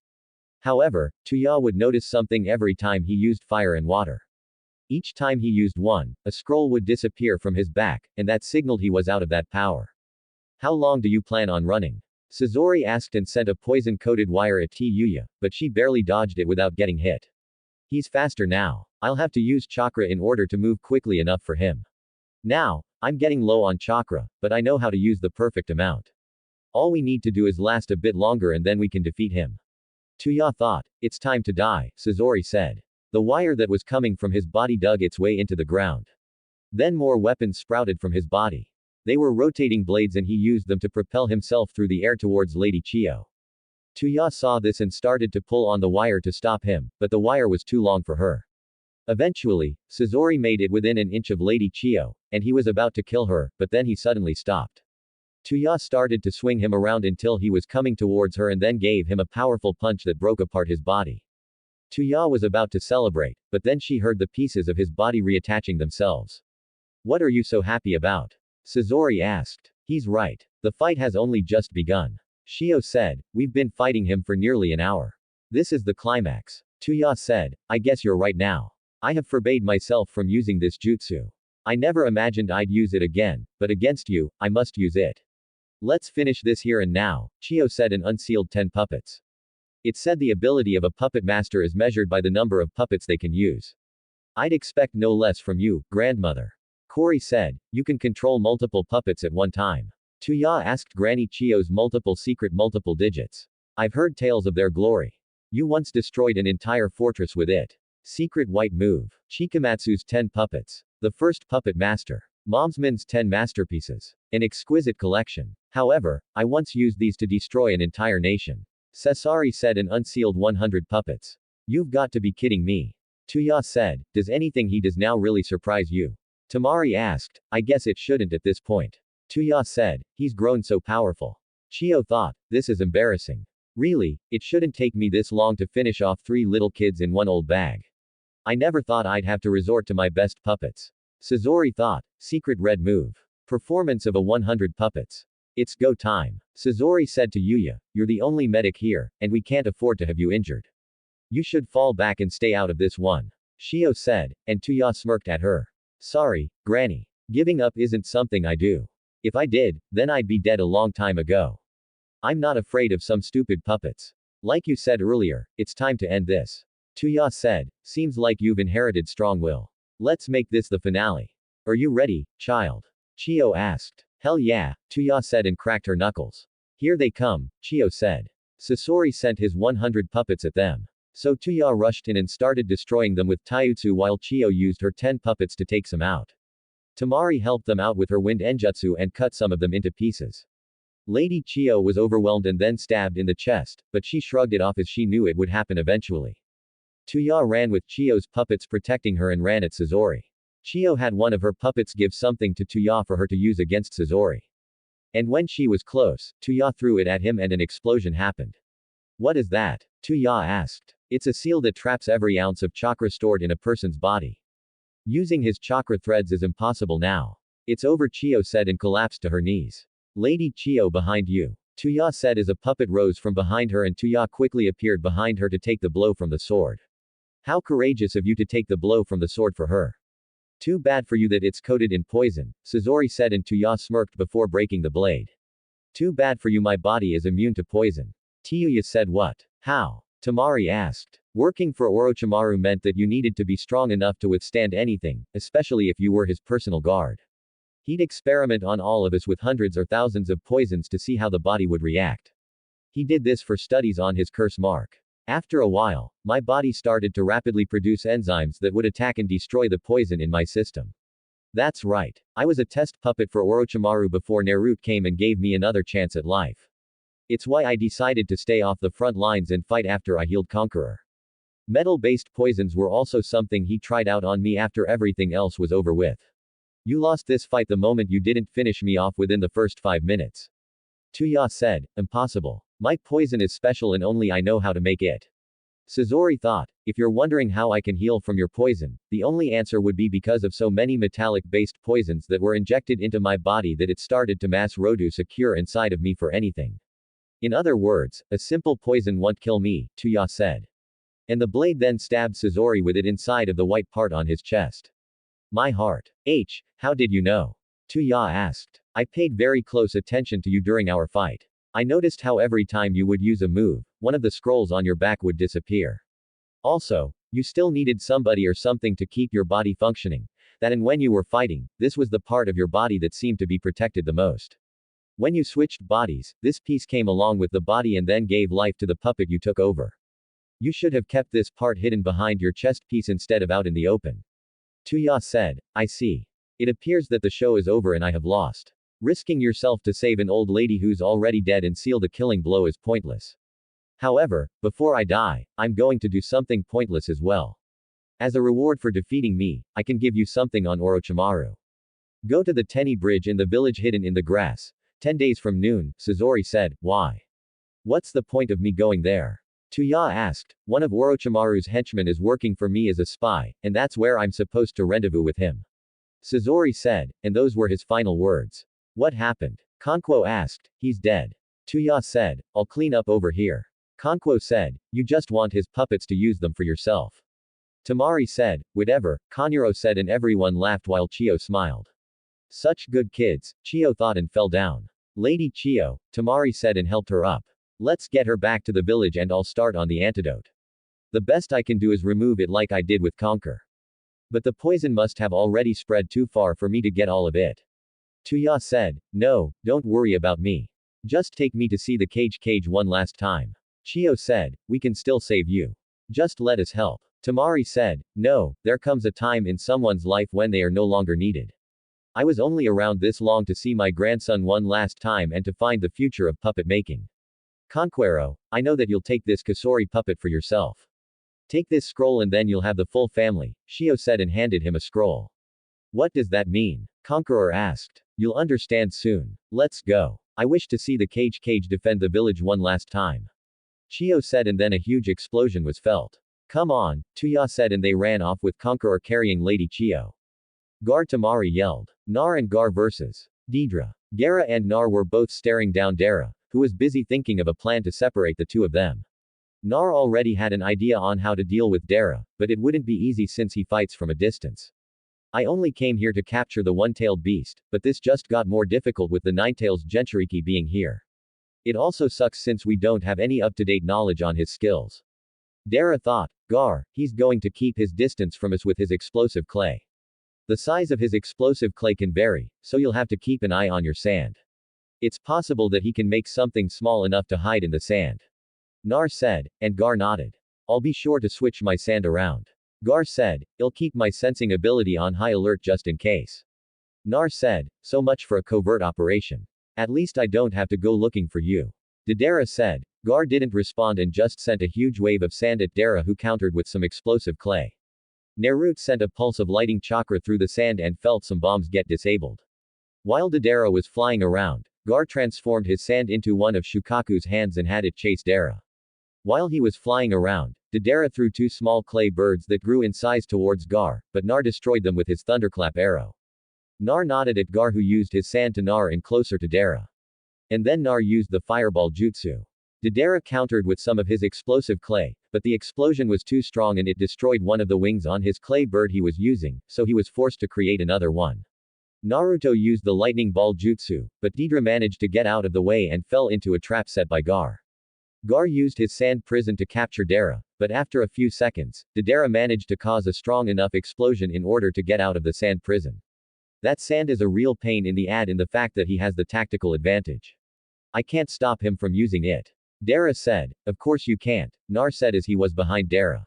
However, Tuya would notice something every time he used fire and water. Each time he used one, a scroll would disappear from his back, and that signaled he was out of that power. How long do you plan on running? Suzori asked and sent a poison-coated wire at Tuya, but she barely dodged it without getting hit. He's faster now. I'll have to use chakra in order to move quickly enough for him. Now, I'm getting low on chakra, but I know how to use the perfect amount. All we need to do is last a bit longer and then we can defeat him. Tuya thought, it's time to die, Suzori said. The wire that was coming from his body dug its way into the ground. Then more weapons sprouted from his body. They were rotating blades and he used them to propel himself through the air towards Lady Chio. Tuya saw this and started to pull on the wire to stop him, but the wire was too long for her. Eventually, Suzori made it within an inch of Lady Chio, and he was about to kill her, but then he suddenly stopped. Tuya started to swing him around until he was coming towards her and then gave him a powerful punch that broke apart his body. Tuya was about to celebrate, but then she heard the pieces of his body reattaching themselves. What are you so happy about? Suzori asked. He's right. The fight has only just begun. Shio said, we've been fighting him for nearly an hour. This is the climax. Tuya said, I guess you're right now. I have forbade myself from using this jutsu. I never imagined I'd use it again, but against you, I must use it. Let's finish this here and now, Chio said and unsealed 10 puppets. It said the ability of a puppet master is measured by the number of puppets they can use. I'd expect no less from you, grandmother. Kori said, you can control multiple puppets at one time. Tuya asked Granny Chio's multiple digits. I've heard tales of their glory. You once destroyed an entire fortress with it. Secret white move. Chikamatsu's 10 puppets. The first puppet master. Momsman's 10 masterpieces. An exquisite collection. However, I once used these to destroy an entire nation. Sasori said and unsealed 100 puppets. You've got to be kidding me. Tuya said, does anything he does now really surprise you? Temari asked, I guess it shouldn't at this point. Tuya said, he's grown so powerful. Chio thought, this is embarrassing. Really, it shouldn't take me this long to finish off 3 little kids in one old bag. I never thought I'd have to resort to my best puppets. Suzori thought, secret red move. Performance of a 100 puppets. It's go time. Suzori said to Yuya, you're the only medic here, and we can't afford to have you injured. You should fall back and stay out of this one. Shio said, and Tuya smirked at her. Sorry, Granny. Giving up isn't something I do. If I did, then I'd be dead a long time ago. I'm not afraid of some stupid puppets. Like you said earlier, it's time to end this. Tuya said, seems like you've inherited strong will. Let's make this the finale. Are you ready, child? Chio asked. Hell yeah, Tuya said and cracked her knuckles. Here they come, Chio said. Sasori sent his 100 puppets at them. So Tuya rushed in and started destroying them with taijutsu while Chio used her 10 puppets to take some out. Temari helped them out with her wind enjutsu and cut some of them into pieces. Lady Chio was overwhelmed and then stabbed in the chest, but she shrugged it off as she knew it would happen eventually. Tuya ran with Chio's puppets protecting her and ran at Suzori. Chio had one of her puppets give something to Tuya for her to use against Suzori. And when she was close, Tuya threw it at him and an explosion happened. What is that? Tuya asked. It's a seal that traps every ounce of chakra stored in a person's body. Using his chakra threads is impossible now. It's over, Chiyo said and collapsed to her knees. Lady Chiyo, behind you. Tuya said as a puppet rose from behind her and Tuya quickly appeared behind her to take the blow from the sword. How courageous of you to take the blow from the sword for her. Too bad for you that it's coated in poison, Suzori said and Tuya smirked before breaking the blade. Too bad for you, my body is immune to poison. Tuya said, what? How? Tamari asked. Working for Orochimaru meant that you needed to be strong enough to withstand anything, especially if you were his personal guard. He'd experiment on all of us with hundreds or thousands of poisons to see how the body would react. He did this for studies on his curse mark. After a while, my body started to rapidly produce enzymes that would attack and destroy the poison in my system. That's right. I was a test puppet for Orochimaru before Naruto came and gave me another chance at life. It's why I decided to stay off the front lines and fight after I healed Conqueror. Metal-based poisons were also something he tried out on me after everything else was over with. You lost this fight the moment you didn't finish me off within the first 5 minutes. Tuya said, impossible. My poison is special and only I know how to make it. Suzori thought, if you're wondering how I can heal from your poison, the only answer would be because of so many metallic-based poisons that were injected into my body that it started to mass produce a cure inside of me for anything. In other words, a simple poison won't kill me, Tuya said. And the blade then stabbed Suzori with it inside of the white part on his chest. My heart. How did you know? Tuya asked. I paid very close attention to you during our fight. I noticed how every time you would use a move, one of the scrolls on your back would disappear. Also, you still needed somebody or something to keep your body functioning. That and when you were fighting, this was the part of your body that seemed to be protected the most. When you switched bodies, this piece came along with the body and then gave life to the puppet you took over. You should have kept this part hidden behind your chest piece instead of out in the open. Tuya said, I see. It appears that the show is over and I have lost. Risking yourself to save an old lady who's already dead and seal the killing blow is pointless. However, before I die, I'm going to do something pointless as well. As a reward for defeating me, I can give you something on Orochimaru. Go to the Teni Bridge in the village hidden in the grass. 10 days from noon, Suzori said, why? What's the point of me going there? Tuya asked, one of Orochimaru's henchmen is working for me as a spy, and that's where I'm supposed to rendezvous with him. Suzori said, and those were his final words. What happened? Konquo asked, he's dead. Tuya said, I'll clean up over here. Konquo said, you just want his puppets to use them for yourself. Tamari said, whatever, Kanjuro said and everyone laughed while Chiyo smiled. Such good kids, Chiyo thought and fell down. Lady Chiyo, Tamari said and helped her up. Let's get her back to the village and I'll start on the antidote. The best I can do is remove it like I did with Conquer. But the poison must have already spread too far for me to get all of it. Tuya said, no, don't worry about me. Just take me to see the cage one last time. Chiyo said, we can still save you. Just let us help. Tamari said, no, there comes a time in someone's life when they are no longer needed. I was only around this long to see my grandson one last time and to find the future of puppet making. Conquero, I know that you'll take this Kasori puppet for yourself. Take this scroll and then you'll have the full family, Chiyo said and handed him a scroll. What does that mean? Conqueror asked. You'll understand soon. Let's go. I wish to see the cage defend the village one last time. Chiyo said and then a huge explosion was felt. Come on, Tuya said and they ran off with Conqueror carrying Lady Chiyo. Gar Tamari yelled. Nar and Gar versus Deidre. Gara and Nar were both staring down Dara, who was busy thinking of a plan to separate the two of them. Nar already had an idea on how to deal with Dara, but it wouldn't be easy since he fights from a distance. I only came here to capture the one-tailed beast, but this just got more difficult with the nine-tails Jinchuriki being here. It also sucks since we don't have any up-to-date knowledge on his skills. Dara thought, Gar, he's going to keep his distance from us with his explosive clay. The size of his explosive clay can vary, so you'll have to keep an eye on your sand. It's possible that he can make something small enough to hide in the sand. Nar said, and Gar nodded. I'll be sure to switch my sand around. Gar said, I'll keep my sensing ability on high alert just in case. Nar said, so much for a covert operation. At least I don't have to go looking for you. Dara said. Gar didn't respond and just sent a huge wave of sand at Dara who countered with some explosive clay. Naruto sent a pulse of lighting chakra through the sand and felt some bombs get disabled. While Dara was flying around, Gar transformed his sand into one of Shukaku's hands and had it chase Dara. While he was flying around, Deidara threw two small clay birds that grew in size towards Gar, but Nar destroyed them with his thunderclap arrow. Nar nodded at Gar, who used his sand to Nar in closer to Deidara. And then Nar used the fireball jutsu. Deidara countered with some of his explosive clay, but the explosion was too strong and it destroyed one of the wings on his clay bird he was using, so he was forced to create another one. Naruto used the lightning ball jutsu, but Deidara managed to get out of the way and fell into a trap set by Gar. Gar used his sand prison to capture Deidara, but after a few seconds, Deidara managed to cause a strong enough explosion in order to get out of the sand prison. That sand is a real pain in the ass in the fact that he has the tactical advantage. I can't stop him from using it. Deidara said. Of course you can't, Nar said as he was behind Deidara.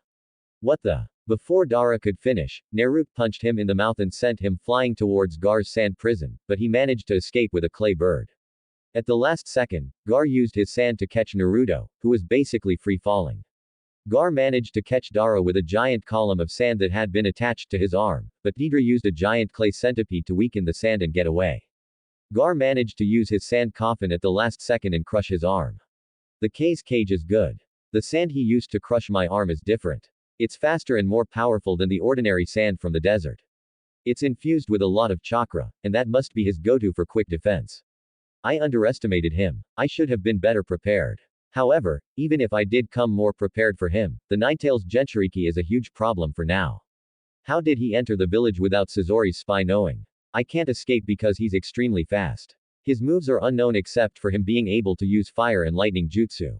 What the? Before Deidara could finish, Naruto punched him in the mouth and sent him flying towards Gar's sand prison, but he managed to escape with a clay bird. At the last second, Gar used his sand to catch Naruto, who was basically free falling. Gar managed to catch Deidara with a giant column of sand that had been attached to his arm, but Deidara used a giant clay centipede to weaken the sand and get away. Gar managed to use his sand coffin at the last second and crush his arm. The cage is good. The sand he used to crush my arm is different. It's faster and more powerful than the ordinary sand from the desert. It's infused with a lot of chakra, and that must be his go-to for quick defense. I underestimated him. I should have been better prepared. However, even if I did come more prepared for him, the Ninetales Jinchuriki is a huge problem for now. How did he enter the village without Sasori's spy knowing? I can't escape because he's extremely fast. His moves are unknown except for him being able to use fire and lightning jutsu.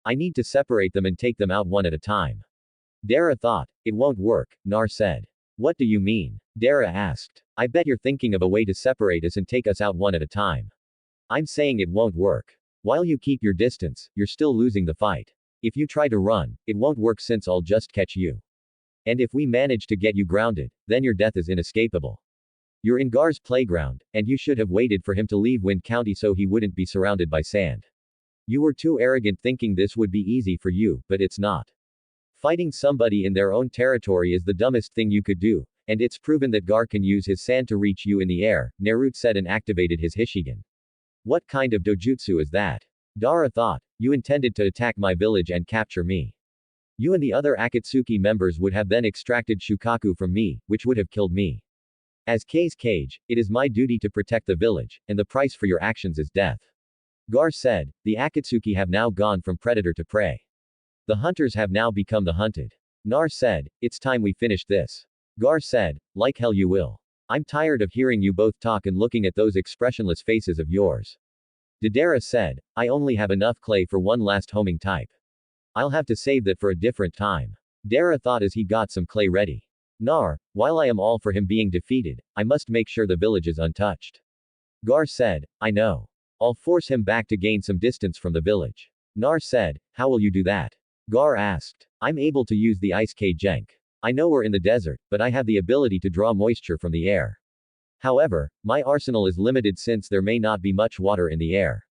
I need to separate them and take them out one at a time. Deidara thought. It won't work, Nar said. What do you mean? Deidara asked. I bet you're thinking of a way to separate us and take us out one at a time. I'm saying it won't work. While you keep your distance, you're still losing the fight. If you try to run, it won't work since I'll just catch you. And if we manage to get you grounded, then your death is inescapable. You're in Gar's playground, and you should have waited for him to leave Wind County so he wouldn't be surrounded by sand. You were too arrogant thinking this would be easy for you, but it's not. Fighting somebody in their own territory is the dumbest thing you could do, and it's proven that Gar can use his sand to reach you in the air, Naruto said and activated his Hishigan. What kind of dojutsu is that? Deidara thought. You intended to attack my village and capture me. You and the other Akatsuki members would have then extracted Shukaku from me, which would have killed me. As Kage, it is my duty to protect the village, and the price for your actions is death. Gar said. The Akatsuki have now gone from predator to prey. The hunters have now become the hunted. Nar said. It's time we finished this. Gar said. Like hell you will. I'm tired of hearing you both talk and looking at those expressionless faces of yours. Deidara said. I only have enough clay for one last homing type. I'll have to save that for a different time. Deidara thought as he got some clay ready. Nar, while I am all for him being defeated, I must make sure the village is untouched. Gar said. I know. I'll force him back to gain some distance from the village. Nar said. How will you do that? Gar asked. I'm able to use the ice Kagenk. I know we're in the desert, but I have the ability to draw moisture from the air. However, my arsenal is limited since there may not be much water in the air.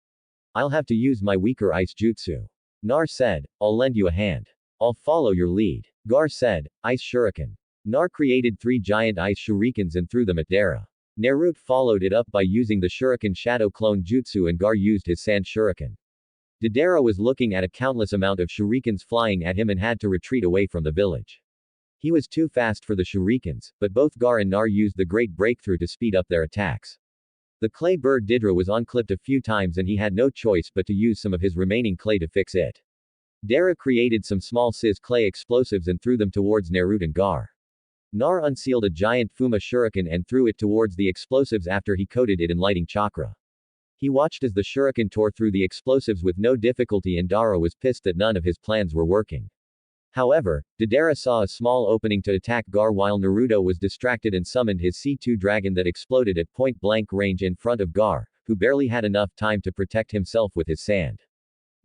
I'll have to use my weaker ice jutsu. Nar said. I'll lend you a hand. I'll follow your lead. Gar said. Ice shuriken. Nar created 3 giant ice shurikens and threw them at Deidara. Naruto followed it up by using the shuriken shadow clone jutsu and Gar used his sand shuriken. Deidara was looking at a countless amount of shurikens flying at him and had to retreat away from the village. He was too fast for the shurikens, but both Gar and Nar used the great breakthrough to speed up their attacks. The clay bird Deidara was unclipped a few times and he had no choice but to use some of his remaining clay to fix it. Deidara created some small cis clay explosives and threw them towards Naruto and Gar. Nar unsealed a giant Fuma shuriken and threw it towards the explosives after he coated it in lighting chakra. He watched as the shuriken tore through the explosives with no difficulty and Deidara was pissed that none of his plans were working. However, Deidara saw a small opening to attack Gar while Naruto was distracted and summoned his C2 dragon that exploded at point-blank range in front of Gar, who barely had enough time to protect himself with his sand.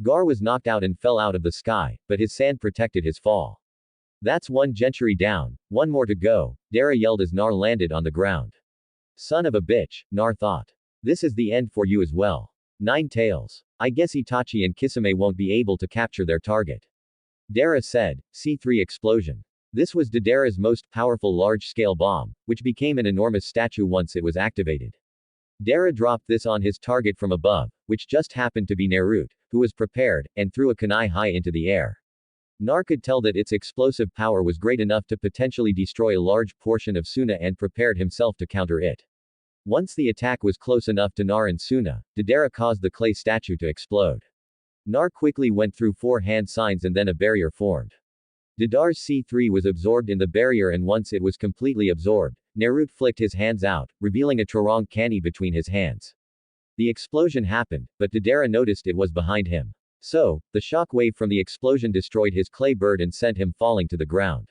Gar was knocked out and fell out of the sky, but his sand protected his fall. That's one Jinchuri down, one more to go, Deidara yelled as Nar landed on the ground. Son of a bitch, Nar thought. This is the end for you as well. 9 tails. I guess Itachi and Kisame won't be able to capture their target. Deidara said. C3 explosion. This was Deidara's most powerful large-scale bomb, which became an enormous statue once it was activated. Deidara dropped this on his target from above, which just happened to be Naruto, who was prepared, and threw a kunai high into the air. Nar could tell that its explosive power was great enough to potentially destroy a large portion of Suna and prepared himself to counter it. Once the attack was close enough to Nar and Suna, Dedera caused the clay statue to explode. Nar quickly went through 4 hand signs and then a barrier formed. Dedera's C3 was absorbed in the barrier, and once it was completely absorbed, Naruto flicked his hands out, revealing a Charang Kani between his hands. The explosion happened, but Dedera noticed it was behind him. So, the shock wave from the explosion destroyed his clay bird and sent him falling to the ground.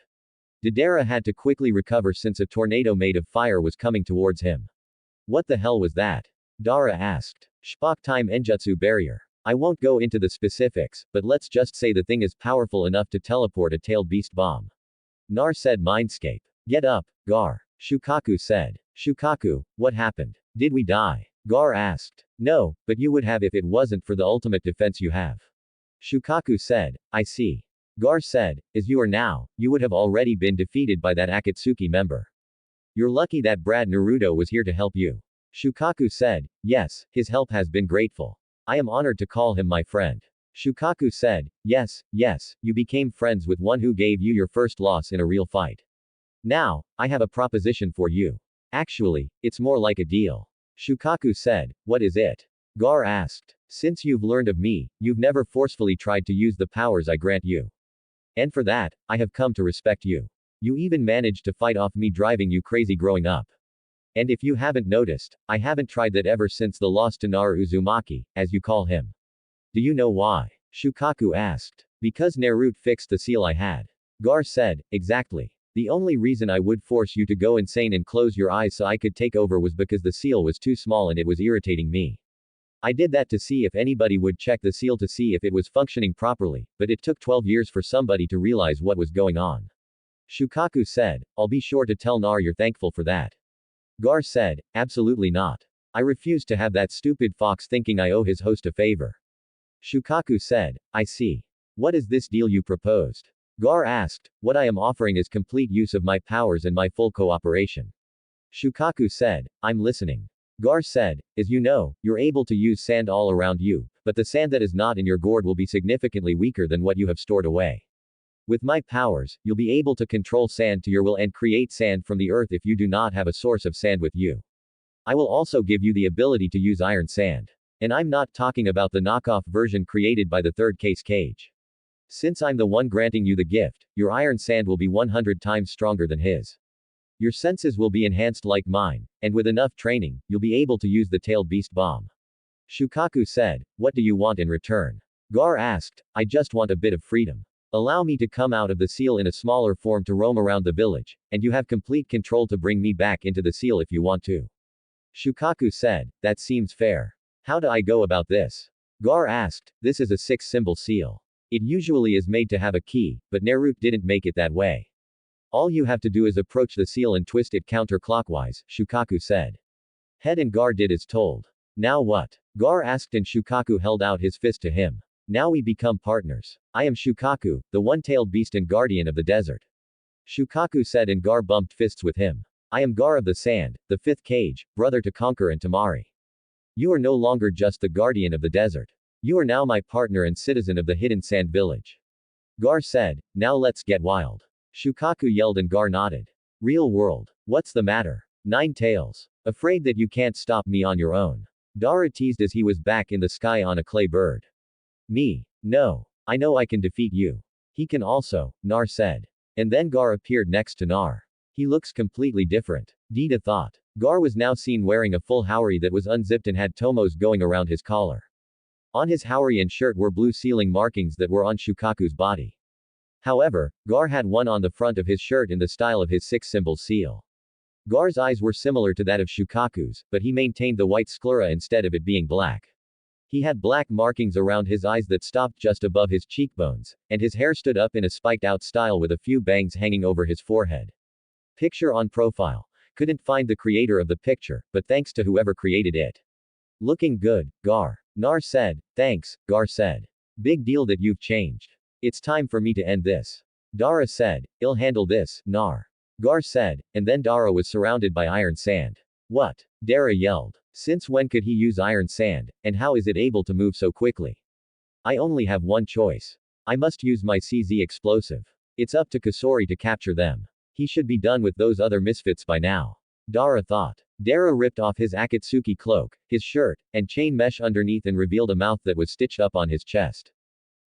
Dedera had to quickly recover since a tornado made of fire was coming towards him. What the hell was that? Dara asked. Spock time Enjutsu barrier. I won't go into the specifics, but let's just say the thing is powerful enough to teleport a tailed beast bomb. Nar said Mindscape. Get up, Gar. Shukaku said. Shukaku, what happened? Did we die? Gar asked. No, but you would have if it wasn't for the ultimate defense you have. Shukaku said. I see. Gar said, as you are now, you would have already been defeated by that Akatsuki member. You're lucky that Brad Naruto was here to help you. Shukaku said, yes, his help has been grateful. I am honored to call him my friend. Shukaku said, yes, you became friends with one who gave you your first loss in a real fight. Now, I have a proposition for you. Actually, it's more like a deal. Shukaku said, what is it? Gar asked. Since you've learned of me, you've never forcefully tried to use the powers I grant you. And for that, I have come to respect you. You even managed to fight off me driving you crazy growing up. And if you haven't noticed, I haven't tried that ever since the loss to Naruto Uzumaki, as you call him. Do you know why? Shukaku asked. Because Naruto fixed the seal I had. Gar said, exactly. The only reason I would force you to go insane and close your eyes so I could take over was because the seal was too small and it was irritating me. I did that to see if anybody would check the seal to see if it was functioning properly, but it took 12 years for somebody to realize what was going on. Shukaku said, I'll be sure to tell Nar you're thankful for that. Gar said, absolutely not. I refuse to have that stupid fox thinking I owe his host a favor. Shukaku said, I see. What is this deal you proposed? Gar asked, what I am offering is complete use of my powers and my full cooperation. Shukaku said, I'm listening. Gar said, as you know, you're able to use sand all around you, but the sand that is not in your gourd will be significantly weaker than what you have stored away. With my powers, you'll be able to control sand to your will and create sand from the earth if you do not have a source of sand with you. I will also give you the ability to use iron sand. And I'm not talking about the knockoff version created by the third case cage. Since I'm the one granting you the gift, your iron sand will be 100 times stronger than his. Your senses will be enhanced like mine, and with enough training, you'll be able to use the tailed beast bomb. Shukaku said, what do you want in return? Gar asked, I just want a bit of freedom. Allow me to come out of the seal in a smaller form to roam around the village, and you have complete control to bring me back into the seal if you want to. Shukaku said, that seems fair. How do I go about this? Gar asked, this is a 6-symbol seal. It usually is made to have a key, but Naruto didn't make it that way. All you have to do is approach the seal and twist it counterclockwise, Shukaku said. Head and Gar did as told. Now what? Gar asked and Shukaku held out his fist to him. Now we become partners. I am Shukaku, the one-tailed beast and guardian of the desert. Shukaku said and Gar bumped fists with him. I am Gar of the Sand, the 5th cage, brother to Conquer and Tamari. You are no longer just the guardian of the desert. You are now my partner and citizen of the hidden sand village. Gar said, now let's get wild. Shukaku yelled and Gar nodded. Real world. What's the matter? 9 tails. Afraid that you can't stop me on your own. Dara teased as he was back in the sky on a clay bird. Me. No. I know I can defeat you. He can also, Nar said. And then Gar appeared next to Nar. He looks completely different. Dita thought. Gar was now seen wearing a full haori that was unzipped and had tomos going around his collar. On his haori and shirt were blue sealing markings that were on Shukaku's body. However, Gar had one on the front of his shirt in the style of his 6-symbol seal. Gar's eyes were similar to that of Shukaku's, but he maintained the white sclera instead of it being black. He had black markings around his eyes that stopped just above his cheekbones, and his hair stood up in a spiked-out style with a few bangs hanging over his forehead. Picture on profile. Couldn't find the creator of the picture, but thanks to whoever created it. Looking good, Gar. Nar said. Thanks, Gar said. Big deal that you've changed. It's time for me to end this. Dara said. I'll handle this, Nar. Gar said, and then Dara was surrounded by iron sand. What? Dara yelled. Since when could he use iron sand, and how is it able to move so quickly? I only have one choice. I must use my CZ explosive. It's up to Kusori to capture them. He should be done with those other misfits by now. Dara thought. Dara ripped off his Akatsuki cloak, his shirt, and chain mesh underneath and revealed a mouth that was stitched up on his chest.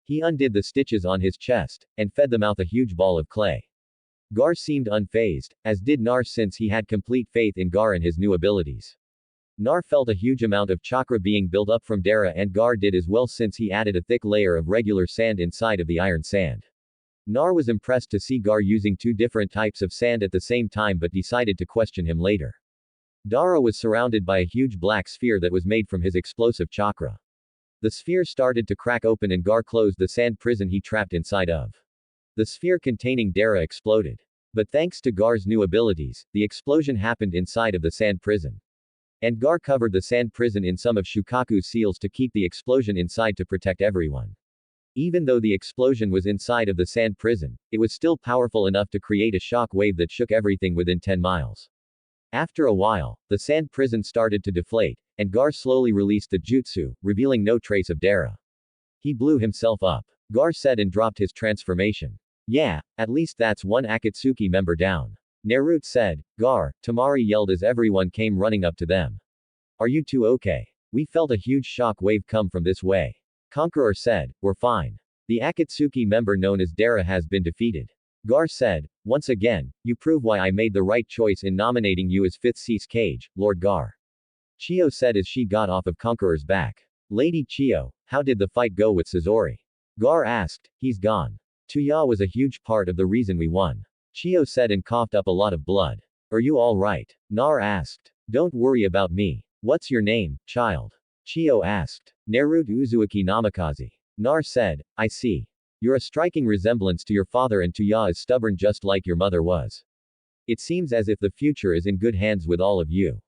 He undid the stitches on his chest, and fed the mouth a huge ball of clay. Gar seemed unfazed, as did Nar since he had complete faith in Gar and his new abilities. Nar felt a huge amount of chakra being built up from Dara and Gar did as well since he added a thick layer of regular sand inside of the iron sand. Nar was impressed to see Gar using two different types of sand at the same time but decided to question him later. Dara was surrounded by a huge black sphere that was made from his explosive chakra. The sphere started to crack open and Gar closed the sand prison he trapped inside of. The sphere containing Dara exploded. But thanks to Gar's new abilities, the explosion happened inside of the sand prison. And Gar covered the sand prison in some of Shukaku's seals to keep the explosion inside to protect everyone. Even though the explosion was inside of the sand prison, it was still powerful enough to create a shock wave that shook everything within 10 miles. After a while, the sand prison started to deflate, and Gar slowly released the jutsu, revealing no trace of Dara. He blew himself up. Gar said and dropped his transformation. Yeah, at least that's one Akatsuki member down. Naruto said. Gar, Tamari yelled as everyone came running up to them. Are you two okay? We felt a huge shock wave come from this way. Conqueror said, we're fine. The Akatsuki member known as Dara has been defeated. Gar said, once again, you prove why I made the right choice in nominating you as 5th Cease Cage, Lord Gar. Chio said as she got off of Conqueror's back. Lady Chio, how did the fight go with Sazori? Gar asked, he's gone. Tuya was a huge part of the reason we won. Chio said and coughed up a lot of blood. Are you alright? Nar asked. Don't worry about me. What's your name, child? Chio asked. Naruto Uzumaki Namikaze. Nar said, I see. You're a striking resemblance to your father and Tuya is stubborn just like your mother was. It seems as if the future is in good hands with all of you.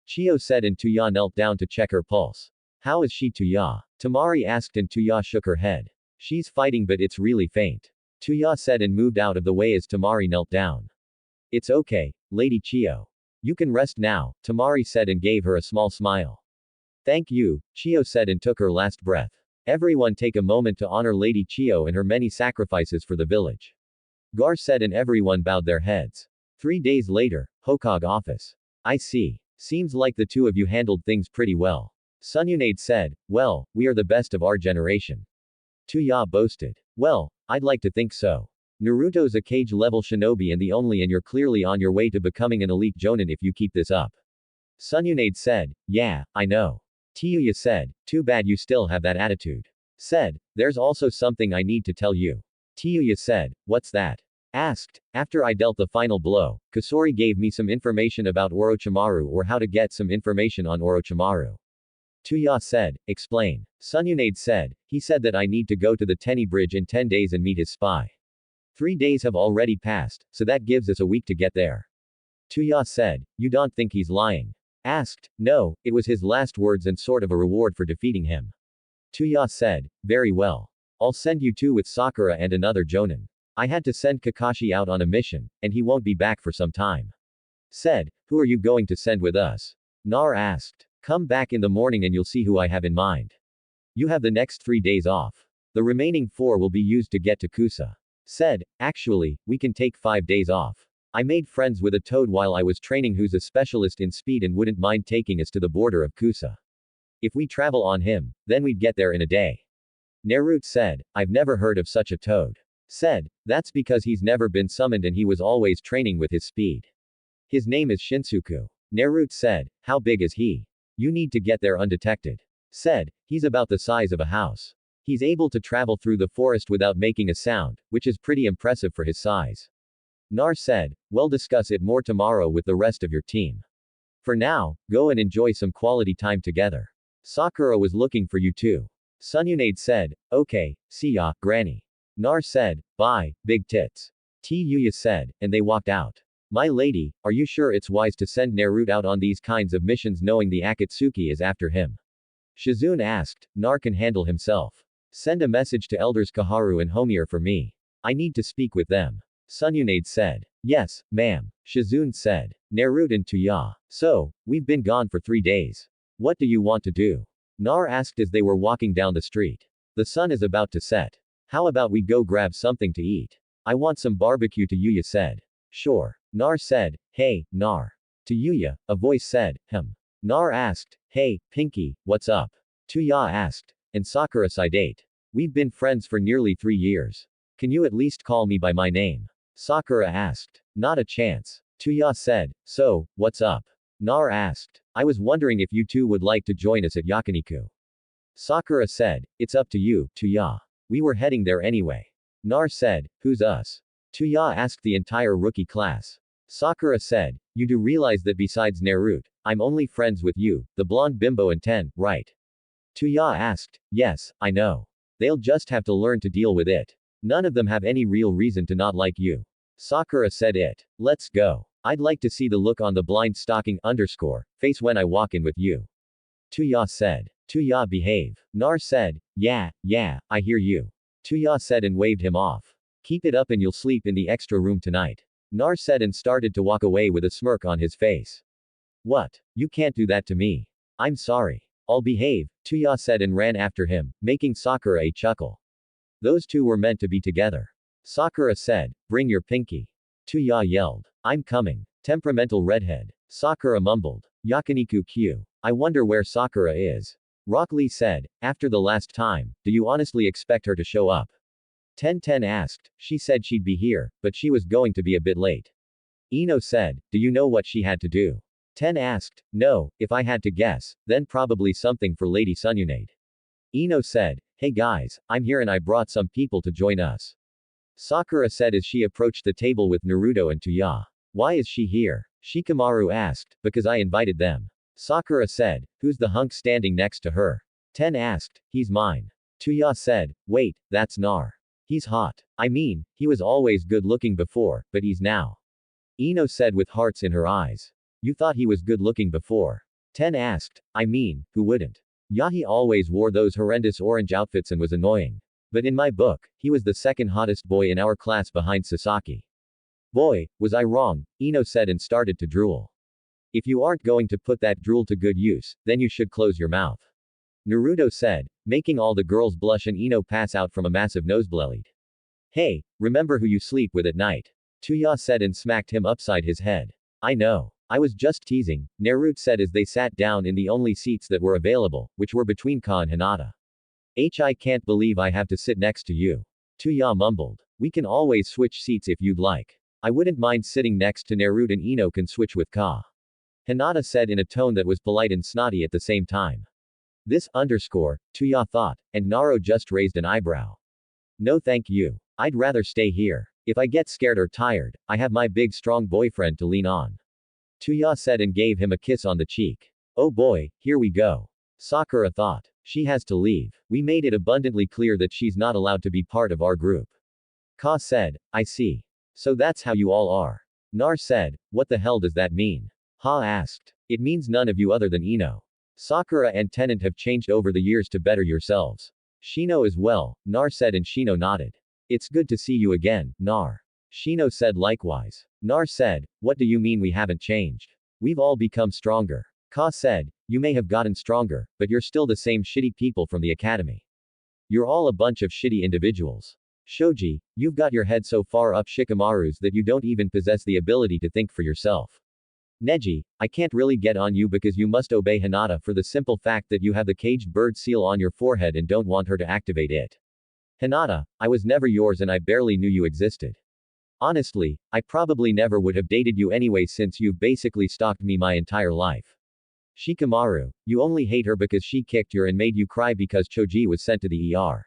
Chio said and Tuya knelt down to check her pulse. How is she Tuya? Tamari asked and Tuya shook her head. She's fighting but it's really faint. Tuya said and moved out of the way as Tamari knelt down. It's okay, Lady Chio. You can rest now, Tamari said and gave her a small smile. Thank you, Chio said and took her last breath. Everyone take a moment to honor Lady Chio and her many sacrifices for the village. Gar said and everyone bowed their heads. 3 days later, Hokage office. I see. Seems like the two of you handled things pretty well. Sununade said, well, we are the best of our generation. Tuya boasted. Well, I'd like to think so. Naruto's a cage-level shinobi and the only and you're clearly on your way to becoming an elite jonin if you keep this up. Sununade said, yeah, I know. Tiyuya said, too bad you still have that attitude. Said, there's also something I need to tell you. Tiyuya said, what's that? Asked, after I dealt the final blow, Kusori gave me some information about Orochimaru or how to get some information on Orochimaru. Tuya said, explain. Sununade said, he said that I need to go to the Teni Bridge in 10 days and meet his spy. 3 days have already passed, so that gives us a week to get there. Tuya said, you don't think he's lying? Asked, no, it was his last words and sort of a reward for defeating him. Tuya said, very well. I'll send you two with Sakura and another jonin. I had to send Kakashi out on a mission, and he won't be back for some time. Said, who are you going to send with us? Nar asked. Come back in the morning and you'll see who I have in mind. You have the next 3 days off. The remaining 4 will be used to get to Kusa. Said, actually, we can take 5 days off. I made friends with a toad while I was training who's a specialist in speed and wouldn't mind taking us to the border of Kusa. If we travel on him, then we'd get there in a day. Naruto said, I've never heard of such a toad. Said, that's because he's never been summoned and he was always training with his speed. His name is Shinsuku. Naruto said, how big is he? You need to get there undetected. Said, he's about the size of a house. He's able to travel through the forest without making a sound, which is pretty impressive for his size. Nar said, we'll discuss it more tomorrow with the rest of your team. For now, go and enjoy some quality time together. Sakura was looking for you too. Sununade said, okay, see ya, granny. Nar said, bye, big tits. Tiyuya said, and they walked out. My lady, are you sure it's wise to send Naruto out on these kinds of missions knowing the Akatsuki is after him? Shizune asked, Nar can handle himself. Send a message to Elders Kaharu and Homier for me. I need to speak with them. Sununade said. Yes, ma'am. Shizune said. Naruto and Tuya. So, we've been gone for 3 days. What do you want to do? Nar asked as they were walking down the street. The sun is about to set. How about we go grab something to eat? I want some barbecue, to Yuya said. Sure. Nar said, hey, Nar. To Yuya, a voice said, Nar asked, hey, Pinky, what's up? Tuya asked, and Sakura sighed. We've been friends for nearly 3 years. Can you at least call me by my name? Sakura asked. Not a chance. Tuya said, so, what's up? Nar asked. I was wondering if you two would like to join us at Yakiniku. Sakura said, it's up to you, Tuya. We were heading there anyway. Nar said, who's us? Tuya asked the entire rookie class. Sakura said, you do realize that besides Naruto, I'm only friends with you, the blonde bimbo and Ten, right? Tuya asked, yes, I know. They'll just have to learn to deal with it. None of them have any real reason to not like you. Sakura said it. Let's go. I'd like to see the look on the blind stocking face when I walk in with you. Tuya said. Tuya behave. Nar said, yeah, I hear you. Tuya said and waved him off. Keep it up and you'll sleep in the extra room tonight. Nar said and started to walk away with a smirk on his face. What? You can't do that to me. I'm sorry. I'll behave, Tuya said and ran after him, making Sakura a chuckle. Those two were meant to be together. Sakura said, bring your pinky. Tuya yelled. I'm coming. Temperamental redhead. Sakura mumbled. Yakiniku Q. I wonder where Sakura is. Rock Lee said, after the last time, do you honestly expect her to show up? Ten asked, she said she'd be here, but she was going to be a bit late. Ino said, do you know what she had to do? Ten asked, no, if I had to guess, then probably something for Lady Sununade. Ino said, hey guys, I'm here and I brought some people to join us. Sakura said as she approached the table with Naruto and Tuya. Why is she here? Shikamaru asked, because I invited them. Sakura said, who's the hunk standing next to her? Ten asked, he's mine. Tuya said, wait, that's Nar. He's hot. I mean, he was always good looking before, but he's now. Ino said with hearts in her eyes. You thought he was good looking before? Ten asked, I mean, who wouldn't? Yahi always wore those horrendous orange outfits and was annoying. But in my book, he was the second hottest boy in our class behind Sasaki. Boy, was I wrong, Ino said and started to drool. If you aren't going to put that drool to good use, then you should close your mouth. Naruto said, making all the girls blush and Ino pass out from a massive nosebleed. Hey, remember who you sleep with at night. Tuya said and smacked him upside his head. I know. I was just teasing, Naruto said as they sat down in the only seats that were available, which were between Ka and Hinata. I can't believe I have to sit next to you. Tuya mumbled. We can always switch seats if you'd like. I wouldn't mind sitting next to Naruto and Ino can switch with Ka. Hinata said in a tone that was polite and snotty at the same time. Tuya thought, and Naro just raised an eyebrow. No thank you. I'd rather stay here. If I get scared or tired, I have my big strong boyfriend to lean on. Tuya said and gave him a kiss on the cheek. Oh boy, here we go. Sakura thought. She has to leave. We made it abundantly clear that she's not allowed to be part of our group. Ka said, I see. So that's how you all are. Nar said, what the hell does that mean? Ha asked. It means none of you other than Ino. Sakura and Tenant have changed over the years to better yourselves. Shino as well, Nar said and Shino nodded. It's good to see you again, Nar. Shino said likewise. Nar said, what do you mean we haven't changed? We've all become stronger. Ka said, you may have gotten stronger, but you're still the same shitty people from the academy. You're all a bunch of shitty individuals. Shoji, you've got your head so far up Shikamaru's that you don't even possess the ability to think for yourself. Neji, I can't really get on you because you must obey Hinata for the simple fact that you have the caged bird seal on your forehead and don't want her to activate it. Hinata, I was never yours and I barely knew you existed. Honestly, I probably never would have dated you anyway since you've basically stalked me my entire life. Shikamaru, you only hate her because she kicked you and made you cry because Choji was sent to the ER.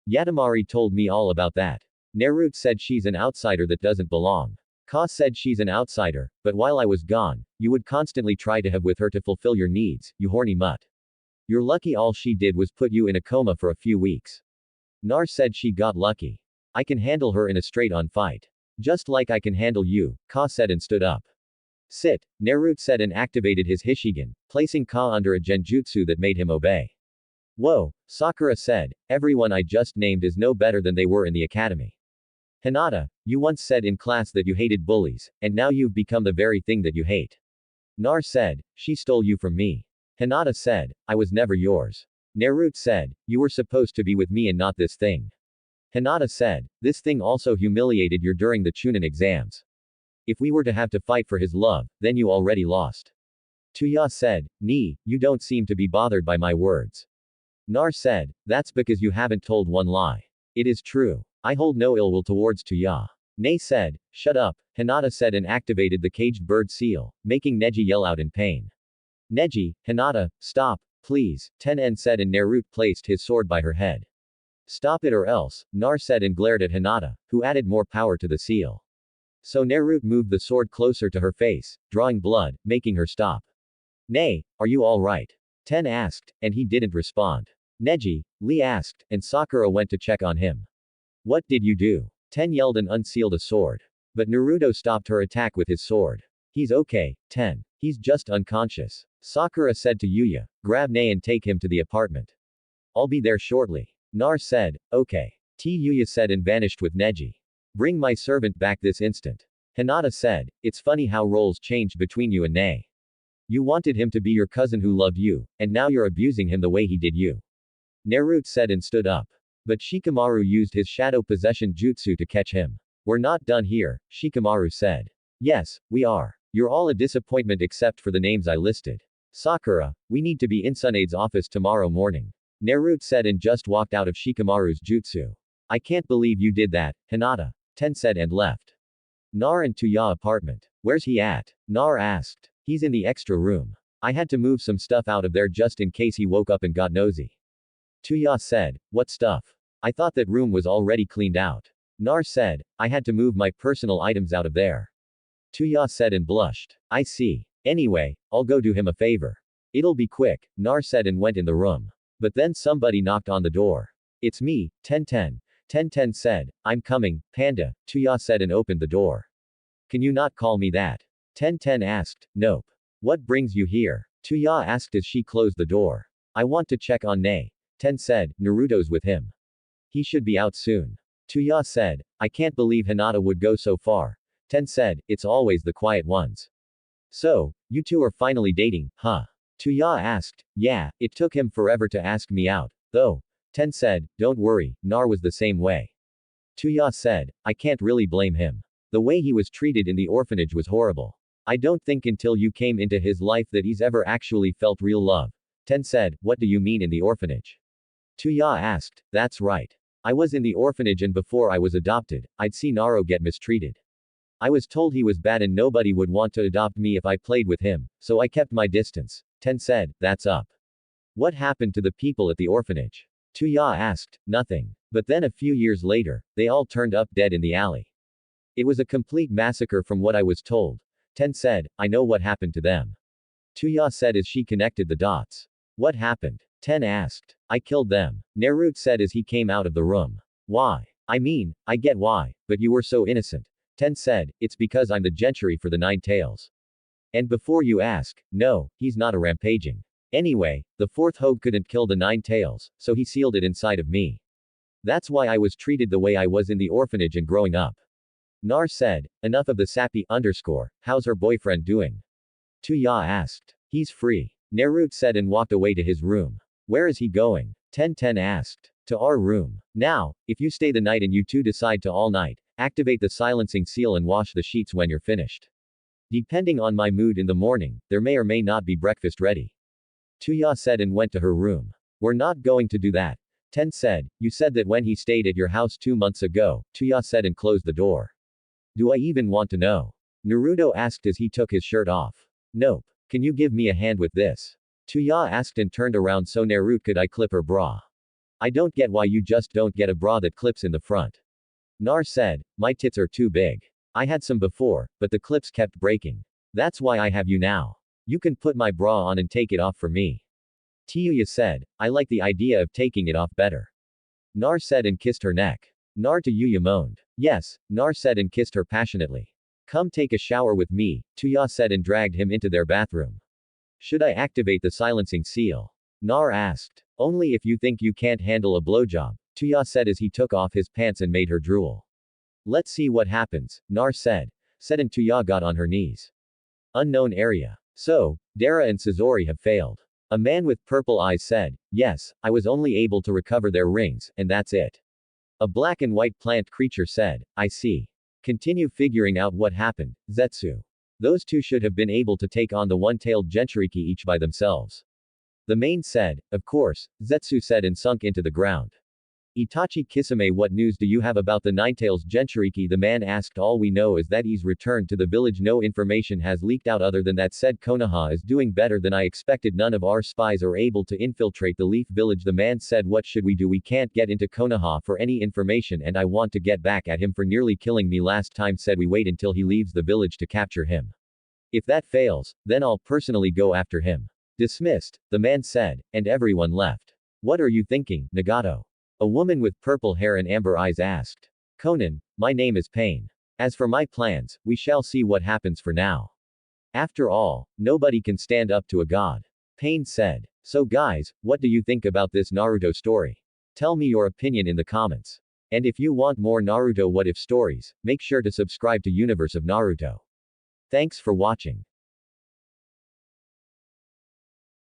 Yatamari told me all about that. Naruto said she's an outsider that doesn't belong. Ka said she's an outsider, but while I was gone, you would constantly try to have with her to fulfill your needs, you horny mutt. You're lucky all she did was put you in a coma for a few weeks. Nar said she got lucky. I can handle her in a straight-on fight. Just like I can handle you, Ka said and stood up. Sit, Naruto said and activated his Hishigan, placing Ka under a genjutsu that made him obey. Whoa, Sakura said, everyone I just named is no better than they were in the academy. Hinata, you once said in class that you hated bullies, and now you've become the very thing that you hate. Nar said, she stole you from me. Hinata said, I was never yours. Naruto said, you were supposed to be with me and not this thing. Hinata said, this thing also humiliated you during the Chunin exams. If we were to have to fight for his love, then you already lost. Tuya said, Ni, you don't seem to be bothered by my words. Nar said, that's because you haven't told one lie. It is true. I hold no ill will towards Tuya. Ne said, shut up, Hinata said and activated the caged bird seal, making Neji yell out in pain. Neji, Hinata, stop, please, Tenen said and Naruto placed his sword by her head. Stop it or else, Nar said and glared at Hinata, who added more power to the seal. So Naruto moved the sword closer to her face, drawing blood, making her stop. Nay, are you alright? Ten asked, and he didn't respond. Neji, Lee asked, and Sakura went to check on him. What did you do? Ten yelled and unsealed a sword. But Naruto stopped her attack with his sword. He's okay, Ten. He's just unconscious. Sakura said to Yuya, grab Nae and take him to the apartment. I'll be there shortly. Nar said, okay. Yuya said and vanished with Neji. Bring my servant back this instant. Hinata said, it's funny how roles changed between you and Nae. You wanted him to be your cousin who loved you, and now you're abusing him the way he did you. Naruto said and stood up. But Shikamaru used his shadow possession jutsu to catch him. We're not done here, Shikamaru said. Yes, we are. You're all a disappointment except for the names I listed. Sakura, we need to be in Tsunade's office tomorrow morning. Naruto said and just walked out of Shikamaru's jutsu. I can't believe you did that, Hinata. Ten said and left. Nar and Tuya apartment. Where's he at? Nar asked. He's in the extra room. I had to move some stuff out of there just in case he woke up and got nosy. Tuya said, what stuff? I thought that room was already cleaned out. Nar said, I had to move my personal items out of there. Tuya said and blushed. I see. Anyway, I'll go do him a favor. It'll be quick, Nar said and went in the room. But then somebody knocked on the door. It's me, Ten. Ten said, I'm coming, Panda, Tuya said and opened the door. Can you not call me that? Ten asked, nope. What brings you here? Tuya asked as she closed the door. I want to check on Nae. Ten said, Naruto's with him. He should be out soon. Tuya said, I can't believe Hinata would go so far. Ten said, it's always the quiet ones. So, you two are finally dating, huh? Tuya asked, yeah, it took him forever to ask me out, though. Ten said, don't worry, Nar was the same way. Tuya said, I can't really blame him. The way he was treated in the orphanage was horrible. I don't think until you came into his life that he's ever actually felt real love. Ten said, what do you mean in the orphanage? Tuya asked, that's right. I was in the orphanage and before I was adopted, I'd see Naro get mistreated. I was told he was bad and nobody would want to adopt me if I played with him, so I kept my distance. Ten said, that's up. What happened to the people at the orphanage? Tuya asked, nothing. But then a few years later, they all turned up dead in the alley. It was a complete massacre from what I was told. Ten said, I know what happened to them. Tuya said as she connected the dots. What happened? Ten asked. I killed them. Naruto said as he came out of the room. Why? I mean, I get why, but you were so innocent. Ten said, it's because I'm the gentry for the Nine Tails. And before you ask, no, he's not a rampaging. Anyway, the fourth Hogue couldn't kill the Nine Tails, so he sealed it inside of me. That's why I was treated the way I was in the orphanage and growing up. Nar said, enough of the sappy how's her boyfriend doing? Tuya asked. He's free. Naruto said and walked away to his room. Where is he going? Ten asked. To our room. Now, if you stay the night and you two decide to all night, activate the silencing seal and wash the sheets when you're finished. Depending on my mood in the morning, there may or may not be breakfast ready. Tuya said and went to her room. We're not going to do that. Ten said, you said that when he stayed at your house 2 months ago, Tuya said and closed the door. Do I even want to know? Naruto asked as he took his shirt off. Nope. Can you give me a hand with this? Tuya asked and turned around so Naruto could I clip her bra. I don't get why you just don't get a bra that clips in the front. Nar said, my tits are too big. I had some before, but the clips kept breaking. That's why I have you now. You can put my bra on and take it off for me. Tuya said, I like the idea of taking it off better. Nar said and kissed her neck. Nar to Yuya moaned. Yes, Nar said and kissed her passionately. Come take a shower with me, Tuya said and dragged him into their bathroom. Should I activate the silencing seal? Nar asked. Only if you think you can't handle a blowjob, Tuya said as he took off his pants and made her drool. Let's see what happens, Nar said. And Tuya got on her knees. Unknown area. So, Dara and Sazori have failed. A man with purple eyes said, yes, I was only able to recover their rings, and that's it. A black and white plant creature said. I see. Continue figuring out what happened, Zetsu. Those two should have been able to take on the one-tailed Jinchuriki each by themselves. The main said. Of course, Zetsu said and sunk into the ground. Itachi Kisame, what news do you have about the nine-tails Jinchuriki? The man asked. All we know is that he's returned to the village. No information has leaked out other than that said Konoha is doing better than I expected. None of our spies are able to infiltrate the Leaf Village. The man said. What should we do? We can't get into Konoha for any information and I want to get back at him for nearly killing me last time. Said we wait until he leaves the village to capture him. If that fails, then I'll personally go after him. Dismissed, the man said, and everyone left. What are you thinking, Nagato? A woman with purple hair and amber eyes asked. Conan, my name is Pain. As for my plans, we shall see what happens for now. After all, nobody can stand up to a god. Pain said. So guys, what do you think about this Naruto story? Tell me your opinion in the comments. And if you want more Naruto What If stories, make sure to subscribe to Universe of Naruto. Thanks for watching.